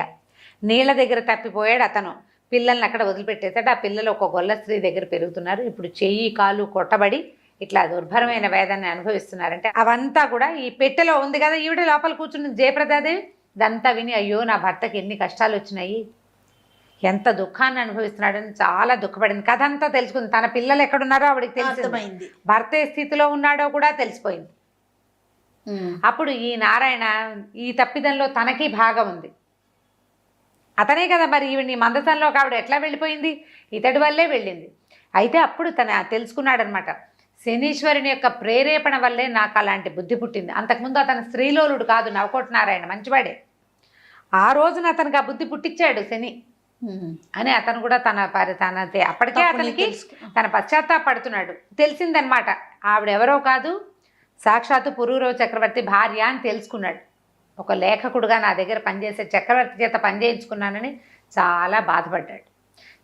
నీళ్ళ దగ్గర తప్పిపోయాడు అతను, పిల్లల్ని అక్కడ వదిలిపెట్టేశాడు. ఆ పిల్లలు ఒక గొల్ల స్త్రీ దగ్గర పెరుగుతున్నారు. ఇప్పుడు చెయ్యి కాలు కొట్టబడి ఇట్లా దుర్భరమైన వేదాన్ని అనుభవిస్తున్నారంటే అవంతా కూడా ఈ పెట్టెలో ఉంది కదా, ఈవిడ లోపల కూర్చున్న జయప్రదాదేవి ఇదంతా విని, అయ్యో నా భర్తకి ఎన్ని కష్టాలు వచ్చినాయి, ఎంత దుఃఖాన్ని అనుభవిస్తున్నాడని చాలా దుఃఖపడింది. కథ అంతా తెలుసుకుంది. తన పిల్లలు ఎక్కడున్నారో ఆవిడకి తెలిసిపోయింది, భర్త ఏ స్థితిలో ఉన్నాడో కూడా తెలిసిపోయింది. అప్పుడు ఈ నారాయణ ఈ తప్పిదంలో తనకి భాగం ఉంది, అతనే కదా మరి ఈవిడ్ని మందసంలోకి ఆవిడ ఎట్లా వెళ్ళిపోయింది, ఇతడి వల్లే వెళ్ళింది. అయితే అప్పుడు తను తెలుసుకున్నాడనమాట, శనీశ్వరుని యొక్క ప్రేరేపణ వల్లే నాకు అలాంటి బుద్ధి పుట్టింది. అంతకుముందు అతను స్త్రీలోలుడు కాదు, నవకోటి నారాయణ మంచివాడే. ఆ రోజున అతనికి ఆ బుద్ధి పుట్టించాడు శని అని అతను కూడా అప్పటికే అతనికి తన పశ్చాత్తాపడుతున్నాడు. తెలిసిందనమాట ఆవిడెవరో కాదు, సాక్షాత్తు పురూరవ చక్రవర్తి భార్య అని తెలుసుకున్నాడు. ఒక లేఖకుడుగా నా దగ్గర పనిచేసే చక్రవర్తి చేత పనిచేయించుకున్నానని చాలా బాధపడ్డాడు.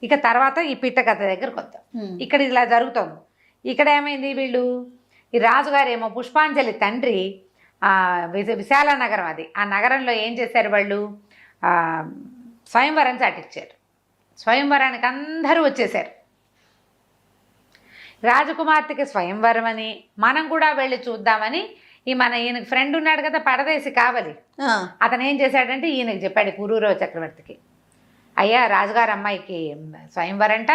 ఇక తర్వాత ఈ పిట్ట కథ దగ్గరకు వద్దాం. ఇక్కడ ఇలా జరుగుతోంది. ఇక్కడ ఏమైంది, వీళ్ళు ఈ రాజుగారేమో పుష్పాంజలి తండ్రి విశాల నగరం అది, ఆ నగరంలో ఏం చేశారు వాళ్ళు, స్వయంవరం చాటిచ్చారు. స్వయంవరానికి అందరూ వచ్చేసారు. రాజకుమార్తెకి స్వయంవరం అని మనం కూడా వెళ్ళి చూద్దామని ఈయనకి ఫ్రెండ్ ఉన్నాడు కదా పరదేశి కావలి, అతను ఏం చేశాడంటే ఈయనకి చెప్పాడు పురూరవ చక్రవర్తికి, అయ్యా రాజుగారు అమ్మాయికి స్వయంవరంట,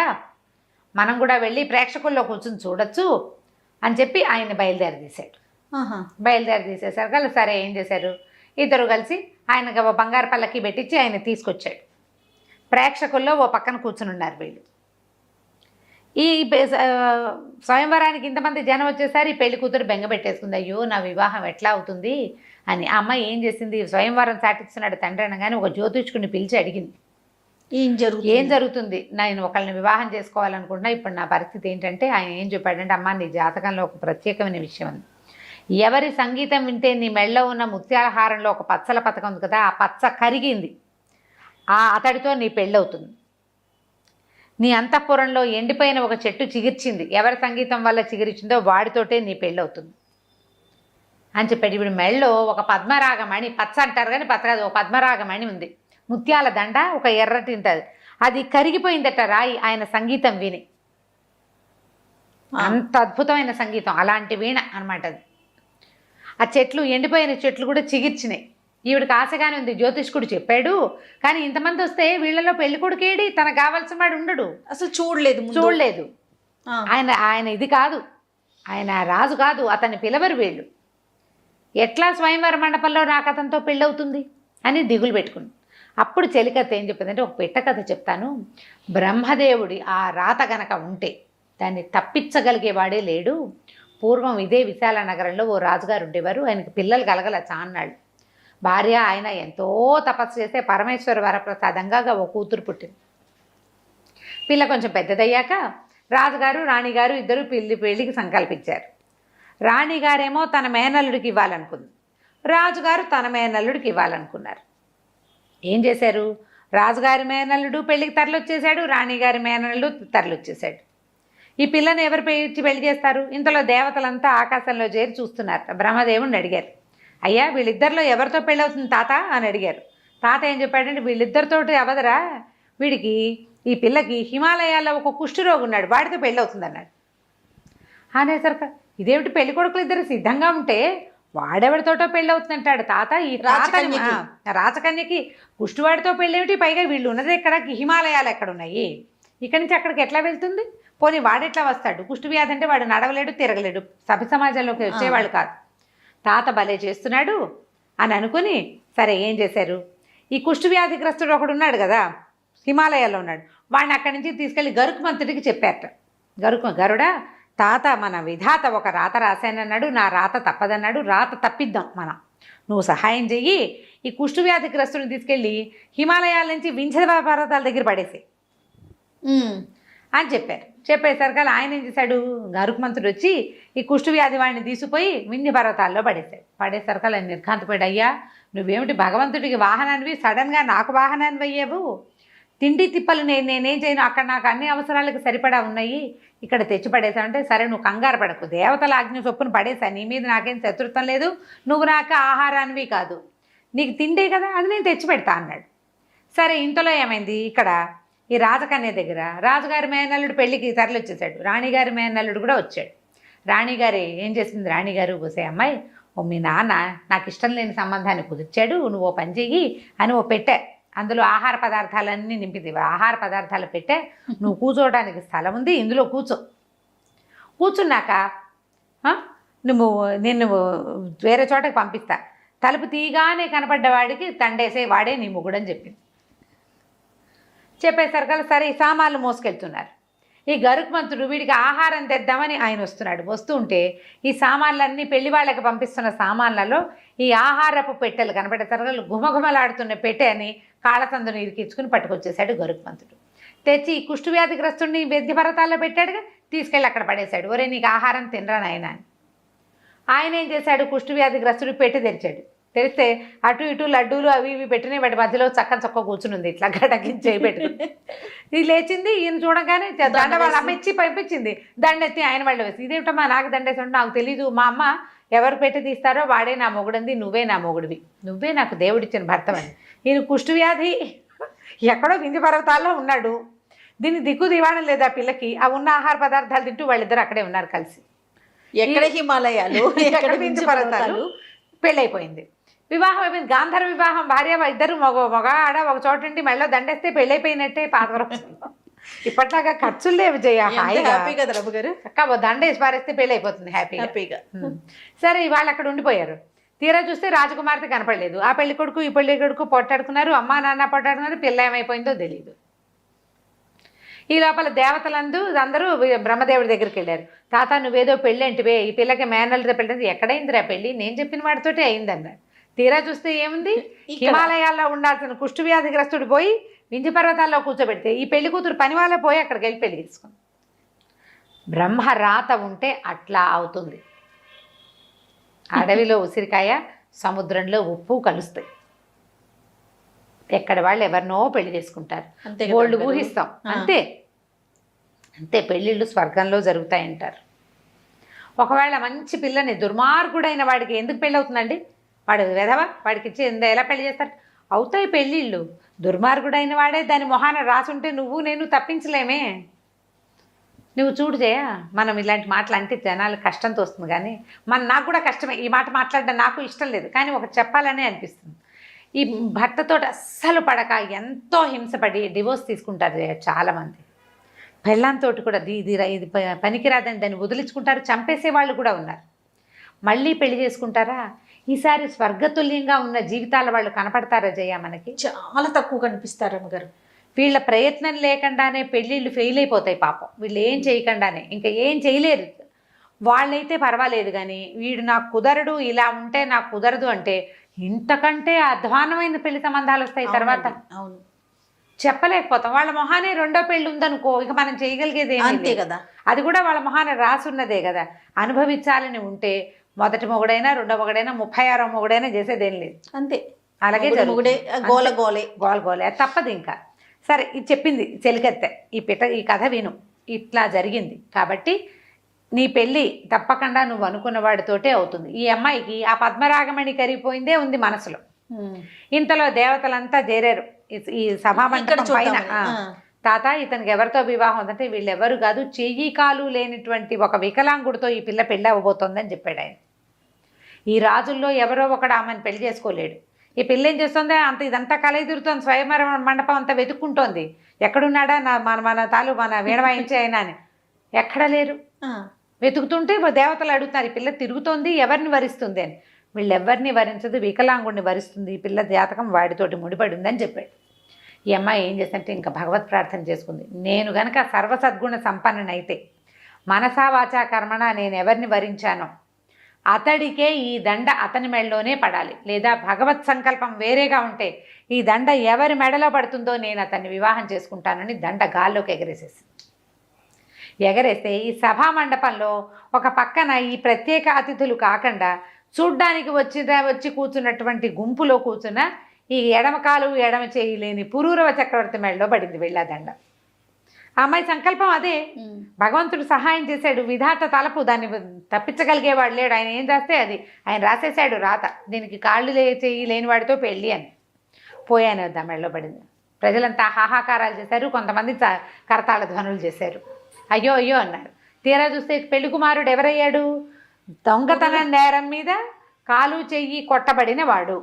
మనం కూడా వెళ్ళి ప్రేక్షకుల్లో కూర్చొని చూడొచ్చు అని చెప్పి ఆయన బయలుదేరి తీసేశారు. సరే ఏం చేశారు, ఇద్దరు కలిసి ఆయనకి బంగారు పల్లకి పెట్టించి ఆయన తీసుకొచ్చాడు. ప్రేక్షకుల్లో ఓ పక్కన కూర్చుని ఉన్నారు వీళ్ళు. ఈ స్వయంవరానికి ఇంతమంది జనం వచ్చేసరి ఈ పెళ్లి కూతురు బెంగ పెట్టేసుకుంది, అయ్యో నా వివాహం ఎట్లా అవుతుంది అని. ఆ అమ్మాయి ఏం చేసింది, స్వయంవరం చాటిస్తున్నాడు తండ్రి అనగానే ఒక జ్యోతిష్కుని పిలిచి అడిగింది, ఏం జరుగుతుంది, నేను ఒకళ్ళని వివాహం చేసుకోవాలనుకుంటున్నా, ఇప్పుడు నా పరిస్థితి ఏంటంటే ఆయన ఏం చెప్పాడంటే, అమ్మ నీ జాతకంలో ఒక ప్రత్యేకమైన విషయం ఉంది, ఎవరి సంగీతం వింటే నీ మెళ్ళలో ఉన్న ముత్యాల హారంలో ఒక పచ్చల పథకం ఉంది కదా, ఆ పచ్చ కరిగింది, అతడితో నీ పెళ్ళవుతుంది. నీ అంతఃపురంలో ఎండిపోయిన ఒక చెట్టు చిగిర్చింది, ఎవరి సంగీతం వల్ల చిగిరిచిందో వాడితోటే నీ పెళ్ళవుతుంది అని చెప్పాడు. ఇప్పుడు మెళ్ళలో ఒక పద్మరాగమణి, పచ్చ అంటారు కానీ పచ్చ కాదు, ఒక పద్మరాగమణి ఉంది, ముత్యాల దండ, ఒక ఎర్రటి ఉంటుంది, అది కరిగిపోయిందట రాయి ఆయన సంగీతం విని. అంత అద్భుతమైన సంగీతం, అలాంటి వీణ అనమాట అది. ఆ చెట్లు, ఎండిపోయిన చెట్లు కూడా చిగిర్చినాయి. ఈవిడికి ఆశగానే ఉంది, జ్యోతిష్కుడు చెప్పాడు, కానీ ఇంతమంది వస్తే వీళ్ళలో పెళ్లి కొడుకేడి, తనకు కావాల్సిన వాడు ఉండడు, అసలు చూడలేదు. ఆయన ఇది కాదు, ఆయన రాజు కాదు, అతన్ని పిలవరు వీళ్ళు, ఎట్లా స్వయంవర మండపంలో నాకు అతనితో పెళ్ళవుతుంది అని దిగులు పెట్టుకుంది. అప్పుడు చెలికథ ఏం చెప్పిందంటే, ఒక పిట్ట కథ చెప్తాను. బ్రహ్మదేవుడి ఆ రాత గనక ఉంటే దాన్ని తప్పించగలిగేవాడే లేడు. పూర్వం ఇదే విశాల నగరంలో ఓ రాజుగారు ఉండేవారు. ఆయనకి పిల్లలు కలగల చాన్నాళ్ళు. భార్య ఆయన ఎంతో తపస్సు చేస్తే పరమేశ్వర వరప్రసాదంగా ఓ కూతురు పుట్టింది. పిల్ల కొంచెం పెద్దదయ్యాక రాజుగారు రాణిగారు ఇద్దరు పెళ్లికి సంకల్పించారు. రాణిగారేమో తన మేనల్లుడికి ఇవ్వాలనుకుంది, రాజుగారు తన మేనల్లుడికి ఇవ్వాలనుకున్నారు. ఏం చేశారు? రాజుగారి మేనల్లుడు పెళ్లికి తరలొచ్చేశాడు, రాణిగారి మేనల్లుడు తరలొచ్చేశాడు. ఈ పిల్లని ఎవరు ఇచ్చి పెళ్లి చేస్తారు? ఇంతలో దేవతలంతా ఆకాశంలో చేరి చూస్తున్నారు. బ్రహ్మదేవుడిని అడిగారు, అయ్యా వీళ్ళిద్దరిలో ఎవరితో పెళ్ళవుతుంది తాత అని అడిగారు. తాత ఏం చెప్పాడంటే, వీళ్ళిద్దరితోటి అవదరా, వీడికి ఈ పిల్లకి హిమాలయాల్లో ఒక కుష్ఠరోగి ఉన్నాడు, వాడితో పెళ్ళవుతుంది అన్నాడు. అనేసరికి ఇదేమిటి, పెళ్లి కొడుకులు ఇద్దరు సిద్ధంగా ఉంటే వాడెవరితోటో పెళ్ళవుతుందంటాడు తాత. ఈ రాచకన్యకి కుష్టివాడితో పెళ్ళేమిటి, పైగా వీళ్ళు ఉన్నది ఎక్కడ, హిమాలయాలు ఎక్కడ ఉన్నాయి, ఇక్కడి నుంచి అక్కడికి ఎట్లా వెళ్తుంది, పోనీ వాడెట్లా వస్తాడు, కుష్టి వ్యాధి అంటే వాడు నడవలేడు తిరగలేడు, సభ్య సమాజంలోకి వచ్చేవాళ్ళు కాదు, తాత భలే చేస్తున్నాడు అని అనుకుని, సరే ఏం చేశారు, ఈ కుష్టి వ్యాధిగ్రస్తుడు ఒకడు ఉన్నాడు కదా హిమాలయాల్లో ఉన్నాడు, వాడిని అక్కడి నుంచి తీసుకెళ్ళి గరుకుమంతుడికి చెప్పారట. గరుడా, తాత మన విధాత ఒక రాత రాశానన్నాడు, నా రాత తప్పదన్నాడు, రాత తప్పిద్దాం మనం, నువ్వు సహాయం చెయ్యి, ఈ కుష్టి వ్యాధిగ్రస్తుని తీసుకెళ్ళి హిమాలయాల నుంచి వింధ్య పర్వతాల దగ్గర పడేసి అని చెప్పారు. చెప్పేసరికి ఆయన ఏం చేశాడు, గరుకుమంతుడు వచ్చి ఈ కుష్టి వ్యాధి వాడిని తీసిపోయి వింధ్య పర్వతాల్లో పడేశాడు. పడేసరికి ఆయన నిర్ఘాంతపోయాడు, అయ్యా నువ్వేమిటి భగవంతుడికి వాహనానివి, సడన్గా నాకు వాహనాన్ని అయ్యావు, తిండి తిప్పలు నేనేం చేయను, అక్కడ నాకు అన్ని అవసరాలకు సరిపడా ఉన్నాయి, ఇక్కడ తెచ్చి పడేసావంటే, సరే నువ్వు కంగారు పడకు, దేవతల ఆజ్ఞ చొప్పున పడేసా, నీ మీద నాకేం శత్రుత్వం లేదు, నువ్వు నాకు ఆహారానివి కాదు, నీకు తిండే కదా అది నేను తెచ్చి పెడతా అన్నాడు. సరే ఇంతలో ఏమైంది, ఇక్కడ ఈ రాజకన్య దగ్గర రాజుగారి మేనల్లుడు పెళ్ళికి తరలిచ్చేసాడు, రాణిగారి మేనల్లుడు కూడా వచ్చాడు. రాణిగారి ఏం చేసింది, రాణిగారు పోసే అమ్మాయి, ఓ మీ నాన్న నాకు ఇష్టం లేని సంబంధాన్ని కుదిర్చాడు, నువ్వు ఓ పని చెయ్యి అని ఓ పెట్టే, అందులో ఆహార పదార్థాలన్నీ నింపింది, ఆహార పదార్థాలు పెట్టే, నువ్వు కూర్చోవడానికి స్థలం ఉంది, ఇందులో కూర్చున్నాక నువ్వు నిన్ను వేరే చోటకి పంపిస్తా, తలుపు తీయగానే కనపడ్డవాడికి తండేసే వాడే నీ మొగుడని చెప్పింది. చెప్పేసరికి సరే ఈ సామాన్లు మోసుకెళ్తున్నారు. ఈ గరుకుమంతుడు వీడికి ఆహారం తెద్దామని ఆయన వస్తున్నాడు. వస్తూ ఉంటే ఈ సామాన్లన్నీ పెళ్లి వాళ్ళకి పంపిస్తున్న సామాన్లలో ఈ ఆహారపు పెట్టెలు కనపడేసరికి గుమగుమలాడుతున్న పెట్టె అని కాళ్ళతందుని ఇరికించుకుని పట్టుకొచ్చేసాడు గరుకుమంతుడు. తెచ్చి ఈ కుష్టి వ్యాధిగ్రస్తుడిని వింధ్య పర్వతాల్లో పెట్టాడుగా, తీసుకెళ్ళి అక్కడ పడేశాడు. ఒరే నీకు ఆహారం తినరా నాయన అని. ఆయన ఏం చేశాడు, కుష్టి వ్యాధిగ్రస్తుడు పెట్టి తెరిచాడు. తెరిస్తే అటు ఇటు లడ్డూలు అవి ఇవి పెట్టినాయి, వాటి మధ్యలో చక్క కూర్చుని ఉంది, ఇట్లా గడకించి పెట్టుకుని. ఇది లేచింది, ఈయన చూడగానే దండ వాళ్ళ అమ్మ ఇచ్చి పంపించింది, దండెత్తి ఆయన వాళ్ళు వేసి, ఇదేమిటమ్మా నాకు దండేసి ఉంటే నాకు తెలీదు, మా అమ్మ ఎవరు పెట్టి తీస్తారో వాడే నా మొగుడంది, నువ్వే నా మొగుడివి, నువ్వే నాకు దేవుడిచ్చిన భర్తవని. ఈయన కుష్టి వ్యాధి ఎక్కడో వింధ్య పర్వతాల్లో ఉన్నాడు, దీన్ని దిక్కు దివాణం లేదా పిల్లకి, ఆ ఉన్న ఆహార పదార్థాలు తింటూ వాళ్ళిద్దరు అక్కడే ఉన్నారు కలిసి. ఎక్కడ హిమాలయాలు ఎక్కడ వింధ్య పర్వతాలు. పెళ్ళైపోయింది, వివాహం అయిపోయింది, గాంధర్వ వివాహం. భార్య ఇద్దరు మగ ఆడ ఒక చోట ఉండి మెళ్ళో దండేస్తే పెళ్ళైపోయినట్టే. పాతవరం ఇప్పట్లాగా ఖర్చులు లేవు జయ, హ్యాపీగా గారు అక్క దండేసి పారేస్తే పెళ్ళి అయిపోతుంది హ్యాపీగా. సరే ఇవాళ అక్కడ ఉండిపోయారు. తీరా చూస్తే రాజకుమార్తె కనపడలేదు. ఆ పెళ్లి కొడుకు ఈ పెళ్లి కొడుకు పొట్టాడుకున్నారు, అమ్మా నాన్న పొట్టాడుకున్నారు, పిల్ల ఏమైపోయిందో తెలియదు. ఈ లోపల దేవతలందు అందరూ బ్రహ్మదేవుడి దగ్గరికి వెళ్ళారు. తాత నువ్వేదో పెళ్ళి అంటివే, ఈ పిల్లకి మేనల్తో పెళ్ళి, ఎక్కడైందిరా పెళ్ళి, నేను చెప్పిన వాడితోటే అయిందన్నాడు. తీరా చూస్తే ఏముంది, హిమాలయాల్లో ఉండాల్సిన కుష్టి వ్యాధిగ్రస్తుడు పోయి వింధ్య పర్వతాల్లో కూర్చోబెడితే ఈ పెళ్లి కూతురు పని వాళ్ళ పోయి అక్కడికి వెళ్ళి పెళ్లి తీసుకుంది. బ్రహ్మ రాత ఉంటే అట్లా అవుతుంది. అడవిలో ఉసిరికాయ, సముద్రంలో ఉప్పు కలుస్తాయి. ఎక్కడ వాళ్ళు ఎవరినో పెళ్లి చేసుకుంటారు, వాళ్ళు ఊహిస్తాం అంతే అంతే. పెళ్ళిళ్ళు స్వర్గంలో జరుగుతాయంటారు. ఒకవేళ మంచి పిల్లని దుర్మార్గుడైన వాడికి ఎందుకు పెళ్ళి అవుతుందండి, వాడు వెధవా, వాడికి ఇచ్చి ఎలా పెళ్లి చేస్తారు, అవుతాయి పెళ్ళిళ్ళు. దుర్మార్గుడైన వాడే దాని మొహాన రాసుంటే నువ్వు నేను తప్పించలేమే. నువ్వు చూడు జయ, మనం ఇలాంటి మాటలు అంటే జనాలు కష్టంతో వస్తుంది, కానీ నాకు కూడా కష్టమే ఈ మాట మాట్లాడడం, నాకు ఇష్టం లేదు, కానీ ఒకటి చెప్పాలనే అనిపిస్తుంది. ఈ భర్తతో అస్సలు పడక ఎంతో హింసపడి డివోర్స్ తీసుకుంటారు చాలామంది. పెళ్ళంతో కూడా ఇది పనికిరాదని దాన్ని వదిలించుకుంటారు, చంపేసే వాళ్ళు కూడా ఉన్నారు. మళ్ళీ పెళ్లి చేసుకుంటారా? ఈసారి స్వర్గతుల్యంగా ఉన్న జీవితాల వాళ్ళు కనపడతారా జయ? మనకి చాలా తక్కువ కనిపిస్తారు అమ్మగారు. వీళ్ళ ప్రయత్నం లేకుండానే పెళ్ళిళ్ళు ఫెయిల్ అయిపోతాయి పాపం. వీళ్ళు ఏం చేయకుండానే ఇంకా ఏం చేయలేరు. వాళ్ళైతే పర్వాలేదు, కానీ వీడు నాకు కుదరడు, ఇలా ఉంటే నాకు కుదరదు అంటే ఇంతకంటే అధ్వానమైన పెళ్లి సంబంధాలు వస్తాయి తర్వాత. అవును, చెప్పలేకపోతాం. వాళ్ళ మొహానే రెండో పెళ్ళి ఉందనుకో, ఇక మనం చేయగలిగేది అంతే కదా. అది కూడా వాళ్ళ మొహాన రాసున్నదే కదా. అనుభవించాలని ఉంటే మొదటి మొగుడైనా రెండో మొగుడైనా 36వ మొగుడైనా చేసేదేం లేదు. అంతే, అలాగే గోలే తప్పదు ఇంకా. సరే, ఇది చెప్పింది చెలికత్తె, ఈ కథ విను, ఇట్లా జరిగింది కాబట్టి నీ పెళ్ళి తప్పకుండా నువ్వు అనుకున్న వాడితోటే అవుతుంది. ఈ అమ్మాయికి ఆ పద్మరాగమణి కరిగిపోయిందే ఉంది మనసులో. ఇంతలో దేవతలంతా చేరారు ఈ సభామంటపం పైన. తాత, ఇతనికి ఎవరితో వివాహం ఉందంటే వీళ్ళెవరు కాదు, చెయ్యి కాలు లేనిటువంటి ఒక వికలాంగుడితో ఈ పిల్ల పెళ్ళి అవ్వబోతోందని చెప్పాడు ఆయన. ఈ రాజుల్లో ఎవరో ఒకడు ఆమెను పెళ్లి చేసుకోలేడు. ఈ పిల్ల ఏం చేస్తుందో ఇదంతా కలయి తిరుగుతోంది, స్వయంవర మండపం అంతా వెతుక్కుంటోంది. ఎక్కడున్నాడా మన వీణ వాయించే అయినా అని. ఎక్కడ లేరు. వెతుకుతుంటే దేవతలు అడుగుతున్నారు, ఈ పిల్ల తిరుగుతోంది, ఎవరిని వరిస్తుంది అని. వీళ్ళెవరిని వరించదు, వికలాంగుడిని వరిస్తుంది, ఈ పిల్ల జాతకం వాడితోటి ముడిపడి ఉందని చెప్పాడు. ఈ అమ్మాయి ఏం చేస్తుంటే ఇంకా భగవత్ ప్రార్థన చేసుకుంది. నేను గనక సర్వసద్గుణ సంపన్ననైతే మనసా వాచా కర్మణ నేను ఎవరిని వరించానో అతడికే ఈ దండ అతని మెడలోనే పడాలి, లేదా భగవత్ సంకల్పం వేరేగా ఉంటే ఈ దండ ఎవరి మెడలో పడుతుందో నేను అతన్ని వివాహం చేసుకుంటానని దండ గాల్లోకి ఎగరేస్తే ఈ సభా మండపంలో ఒక పక్కన ఈ ప్రత్యేక అతిథులు కాకుండా చూడ్డానికి వచ్చి కూర్చున్నటువంటి గుంపులో కూర్చున్న ఈ ఎడమ కాలు ఎడమ చేయి లేని పురూరవ చక్రవర్తి మెడలో పడింది వెళ్ళాదండ. ఆ అమ్మాయి సంకల్పం అదే. భగవంతుడు సహాయం చేశాడు, విధాత తలపు, దాన్ని తప్పించగలిగేవాడు లేడు. ఆయన ఏం రాస్తే అది ఆయన రాసేశాడు రాత. దీనికి కాళ్ళు చేయి లేని వాడితో పెళ్ళి అని. పోయాను వద్దా మెడలో పడింది. ప్రజలంతా హాహాకారాలు చేశారు, కొంతమంది కరతాళ ధ్వనులు చేశారు. అయ్యో అయ్యో అన్నారు. తీరా చూస్తే పెళ్లి కుమారుడు ఎవరయ్యాడు? దొంగతనం నేరం మీద కాలు చెయ్యి కొట్టబడిన వాడు.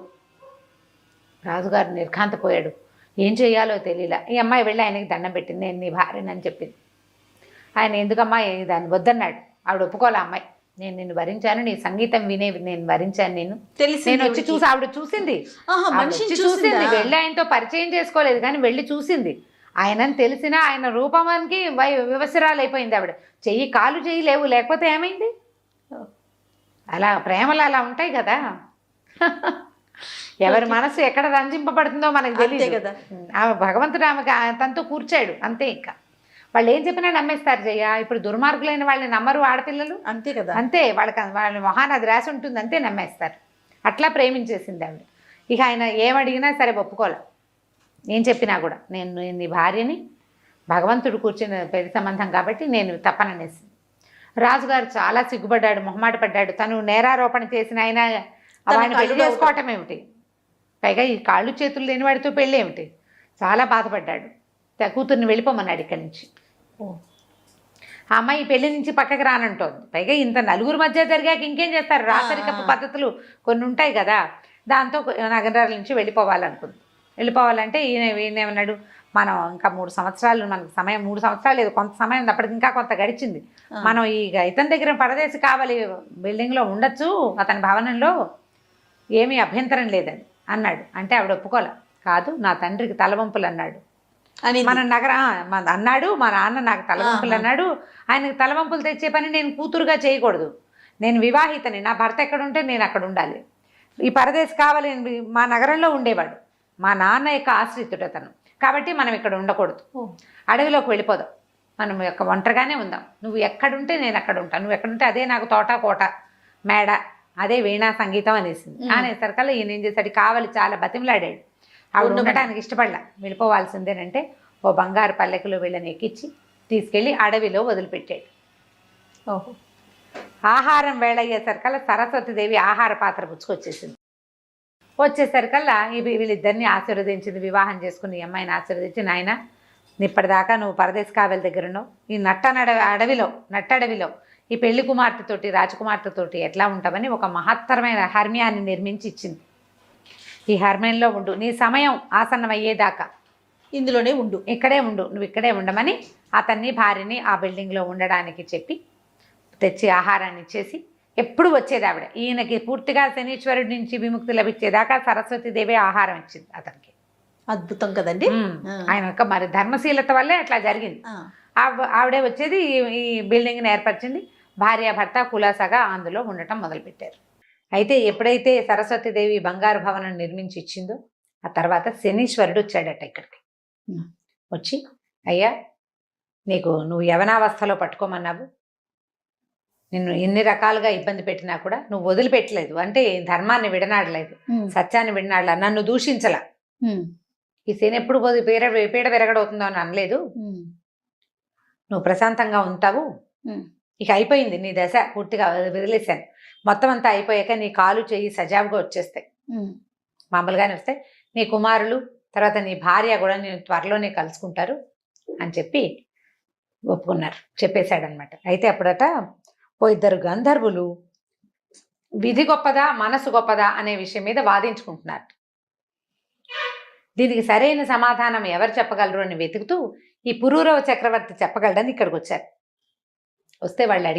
రాజుగారు నిర్ఘాంతపోయాడు, ఏం చేయాలో తెలియలా. ఈ అమ్మాయి వెళ్ళి ఆయనకి దండం పెట్టింది, నేను నీ భార్యనని చెప్పింది. ఆయన ఎందుకమ్మా దాన్ని వద్దన్నాడు. ఆవిడ ఒప్పుకోలే. అమ్మాయి, నేను నిన్ను వరించాను, నీ సంగీతం వినే నేను వరించాను, నేను వచ్చి చూసి ఆవిడ చూసింది, వెళ్ళి ఆయనతో పరిచయం చేసుకోలేదు కానీ వెళ్ళి చూసింది. ఆయనని తెలిసినా ఆయన రూపమానికి వివసరాలు అయిపోయింది ఆవిడ. చెయ్యి కాలు చెయ్యి లేవు, లేకపోతే ఏమైంది? అలా ప్రేమలు అలా ఉంటాయి కదా. ఎవరి మనసు ఎక్కడ రంజింపబడుతుందో మనకు తెలియదు కదా. ఆమె భగవంతుడు ఆమెకి తనతో కూర్చాడు అంతే. ఇంకా వాళ్ళు ఏం చెప్పినా నమ్మేస్తారు జయ. ఇప్పుడు దుర్మార్గులైన వాళ్ళని నమ్మరు ఆడపిల్లలు, అంతే కదా. అంతే, వాళ్ళ మొహాన అది రాసి ఉంటుంది, అంతే నమ్మేస్తారు. అట్లా ప్రేమించేసింది ఆవిడ. ఇక ఆయన ఏమడిగినా సరే ఒప్పుకోలే. ఏం చెప్పినా కూడా నేను నీ భార్యని, భగవంతుడు కూర్చుని పెళ్లి సంబంధం కాబట్టి నేను తప్పననేసి. రాజుగారు చాలా సిగ్గుపడ్డాడు, మొహమాట పడ్డాడు. తను నేరారోపణ చేసిన ఆయన వాడిని పెళ్లి చేసుకోవటం ఏమిటి, పైగా ఈ కాళ్ళు చేతులు లేని వాడితో పెళ్ళి ఏమిటి, చాలా బాధపడ్డాడు. కూతుర్ని వెళ్ళిపోమన్నాడు ఇక్కడి నుంచి. ఆ అమ్మాయి పెళ్లి నుంచి పక్కకి రానంటోంది. పైగా ఇంత నలుగురు మధ్య జరిగాక ఇంకేం చేస్తారు, రాసరికపు పద్ధతులు కొన్ని ఉంటాయి కదా. దాంతో నగరాల నుంచి వెళ్ళిపోవాలనుకుంది. వెళ్ళిపోవాలంటే ఈయనేమన్నాడు, మనం ఇంకా 3 సంవత్సరాలు మనకు సమయం, 3 సంవత్సరాలు లేదు, కొంత సమయం ఉంది, అప్పటికి ఇంకా కొంత గడిచింది. మనం ఇతని దగ్గర పరదేశి కావాలి, బిల్డింగ్లో ఉండొచ్చు, అతని భవనంలో, ఏమీ అభ్యంతరం లేదని అన్నాడు. అంటే ఆవిడ ఒప్పుకోలే. కాదు, నా తండ్రికి తలవంపులు అన్నాడు అని మన అన్నాడు. మా నాన్న నాకు తలవంపులు అన్నాడు, ఆయనకు తలవంపులు తెచ్చే పని నేను కూతురుగా చేయకూడదు. నేను వివాహితని, నా భర్త ఎక్కడుంటే నేను అక్కడ ఉండాలి. ఈ పరదేశి కావాలి, మా నగరంలో ఉండేవాడు, మా నాన్న యొక్క ఆశ్రితుడు అతను, కాబట్టి మనం ఇక్కడ ఉండకూడదు, అడవిలోకి వెళ్ళిపోదాం, మనం యొక్క ఒంటరిగానే ఉందాం. నువ్వు ఎక్కడుంటే నేను అక్కడ ఉంటాను, నువ్వు ఎక్కడుంటే అదే నాకు తోట కోట మేడ, అదే వీణా సంగీతం అనేసింది. అనేసరికల్లా ఈయన ఏం చేశాడు, కావాలి చాలా బతిమలాడాడు. ఆవిడ ఉండటానికి ఇష్టపడలా, వెళ్ళిపోవాల్సిందేనంటే ఓ బంగారు పల్లెకులో వీళ్ళని ఎక్కించి తీసుకెళ్ళి అడవిలో వదిలిపెట్టాడు. ఓహో. ఆహారం వేళ అయ్యేసరికల్లా సరస్వతీదేవి ఆహార పాత్ర పుచ్చుకొచ్చేసింది. వచ్చేసరికల్లా వీళ్ళిద్దరిని ఆశీర్వదించింది, వివాహం చేసుకుని ఈ అమ్మాయిని ఆశీర్వదించి, నాయన ఇప్పటిదాకా నువ్వు పరదేశ్ కావలి దగ్గర ఉన్నావు, ఈ నట్టడవిలో ఈ పెళ్లి కుమార్తెతోటి రాజకుమార్తెతోటి ఎట్లా ఉంటామని ఒక మహత్తరమైన హర్మ్యాన్ని నిర్మించి ఇచ్చింది. ఈ హర్మేన్లో ఉండు, నీ సమయం ఆసన్నం అయ్యేదాకా ఇందులోనే ఉండు, ఇక్కడే ఉండు, నువ్వు ఇక్కడే ఉండమని అతన్ని భార్యని ఆ బిల్డింగ్లో ఉండడానికి చెప్పి తెచ్చి ఆహారాన్ని ఇచ్చేసి ఎప్పుడు వచ్చేది ఆవిడ. ఈయనకి పూర్తిగా శనీశ్వరుడి నుంచి విముక్తి లభించేదాకా సరస్వతీదేవి ఆహారం ఇచ్చింది అతనికి. అద్భుతం కదండి. ఆయన యొక్క మరి ధర్మశీలత వల్లే అట్లా జరిగింది. ఆవిడే వచ్చేది ఈ బిల్డింగ్ని ఏర్పరిచింది. భార్యాభర్త కులాసాగా అందులో ఉండటం మొదలుపెట్టారు. అయితే ఎప్పుడైతే సరస్వతీదేవి బంగారు భవనం నిర్మించి ఇచ్చిందో ఆ తర్వాత శనీశ్వరుడు వచ్చాడట ఇక్కడికి. వచ్చి, అయ్యా నువ్వు యవనావస్థలో పట్టుకోమన్నావు, నిన్ను ఎన్ని రకాలుగా ఇబ్బంది పెట్టినా కూడా నువ్వు వదిలిపెట్టలేదు, అంటే ధర్మాన్ని విడనాడలేదు, సత్యాన్ని విడనాడలా, నన్ను దూషించలా, ఈ శని ఎప్పుడు పీడ విరగడవుతుందో అని అనలేదు, నువ్వు ప్రశాంతంగా ఉంటావు, ఇక అయిపోయింది నీ దశ, పూర్తిగా వదిలేశాను, మొత్తం అంతా అయిపోయాక నీ కాలు చెయ్యి సజావుగా వచ్చేస్తాయి, మామూలుగానే వస్తాయి, నీ కుమారులు తర్వాత నీ భార్య కూడా నేను త్వరలోనే కలుసుకుంటారు అని చెప్పి ఒప్పుకున్నారు, చెప్పేశాడనమాట. అయితే అప్పుడట ఇద్దరు గంధర్వులు విధి గొప్పదా మనసు గొప్పదా అనే విషయం మీద వాదించుకుంటున్నారు. దీనికి సరైన సమాధానం ఎవరు చెప్పగలరు అని వెతుకుతూ ఈ పురూరవ చక్రవర్తి చెప్పగలడని ఇక్కడికి వచ్చారు. వస్తే వాళ్ళు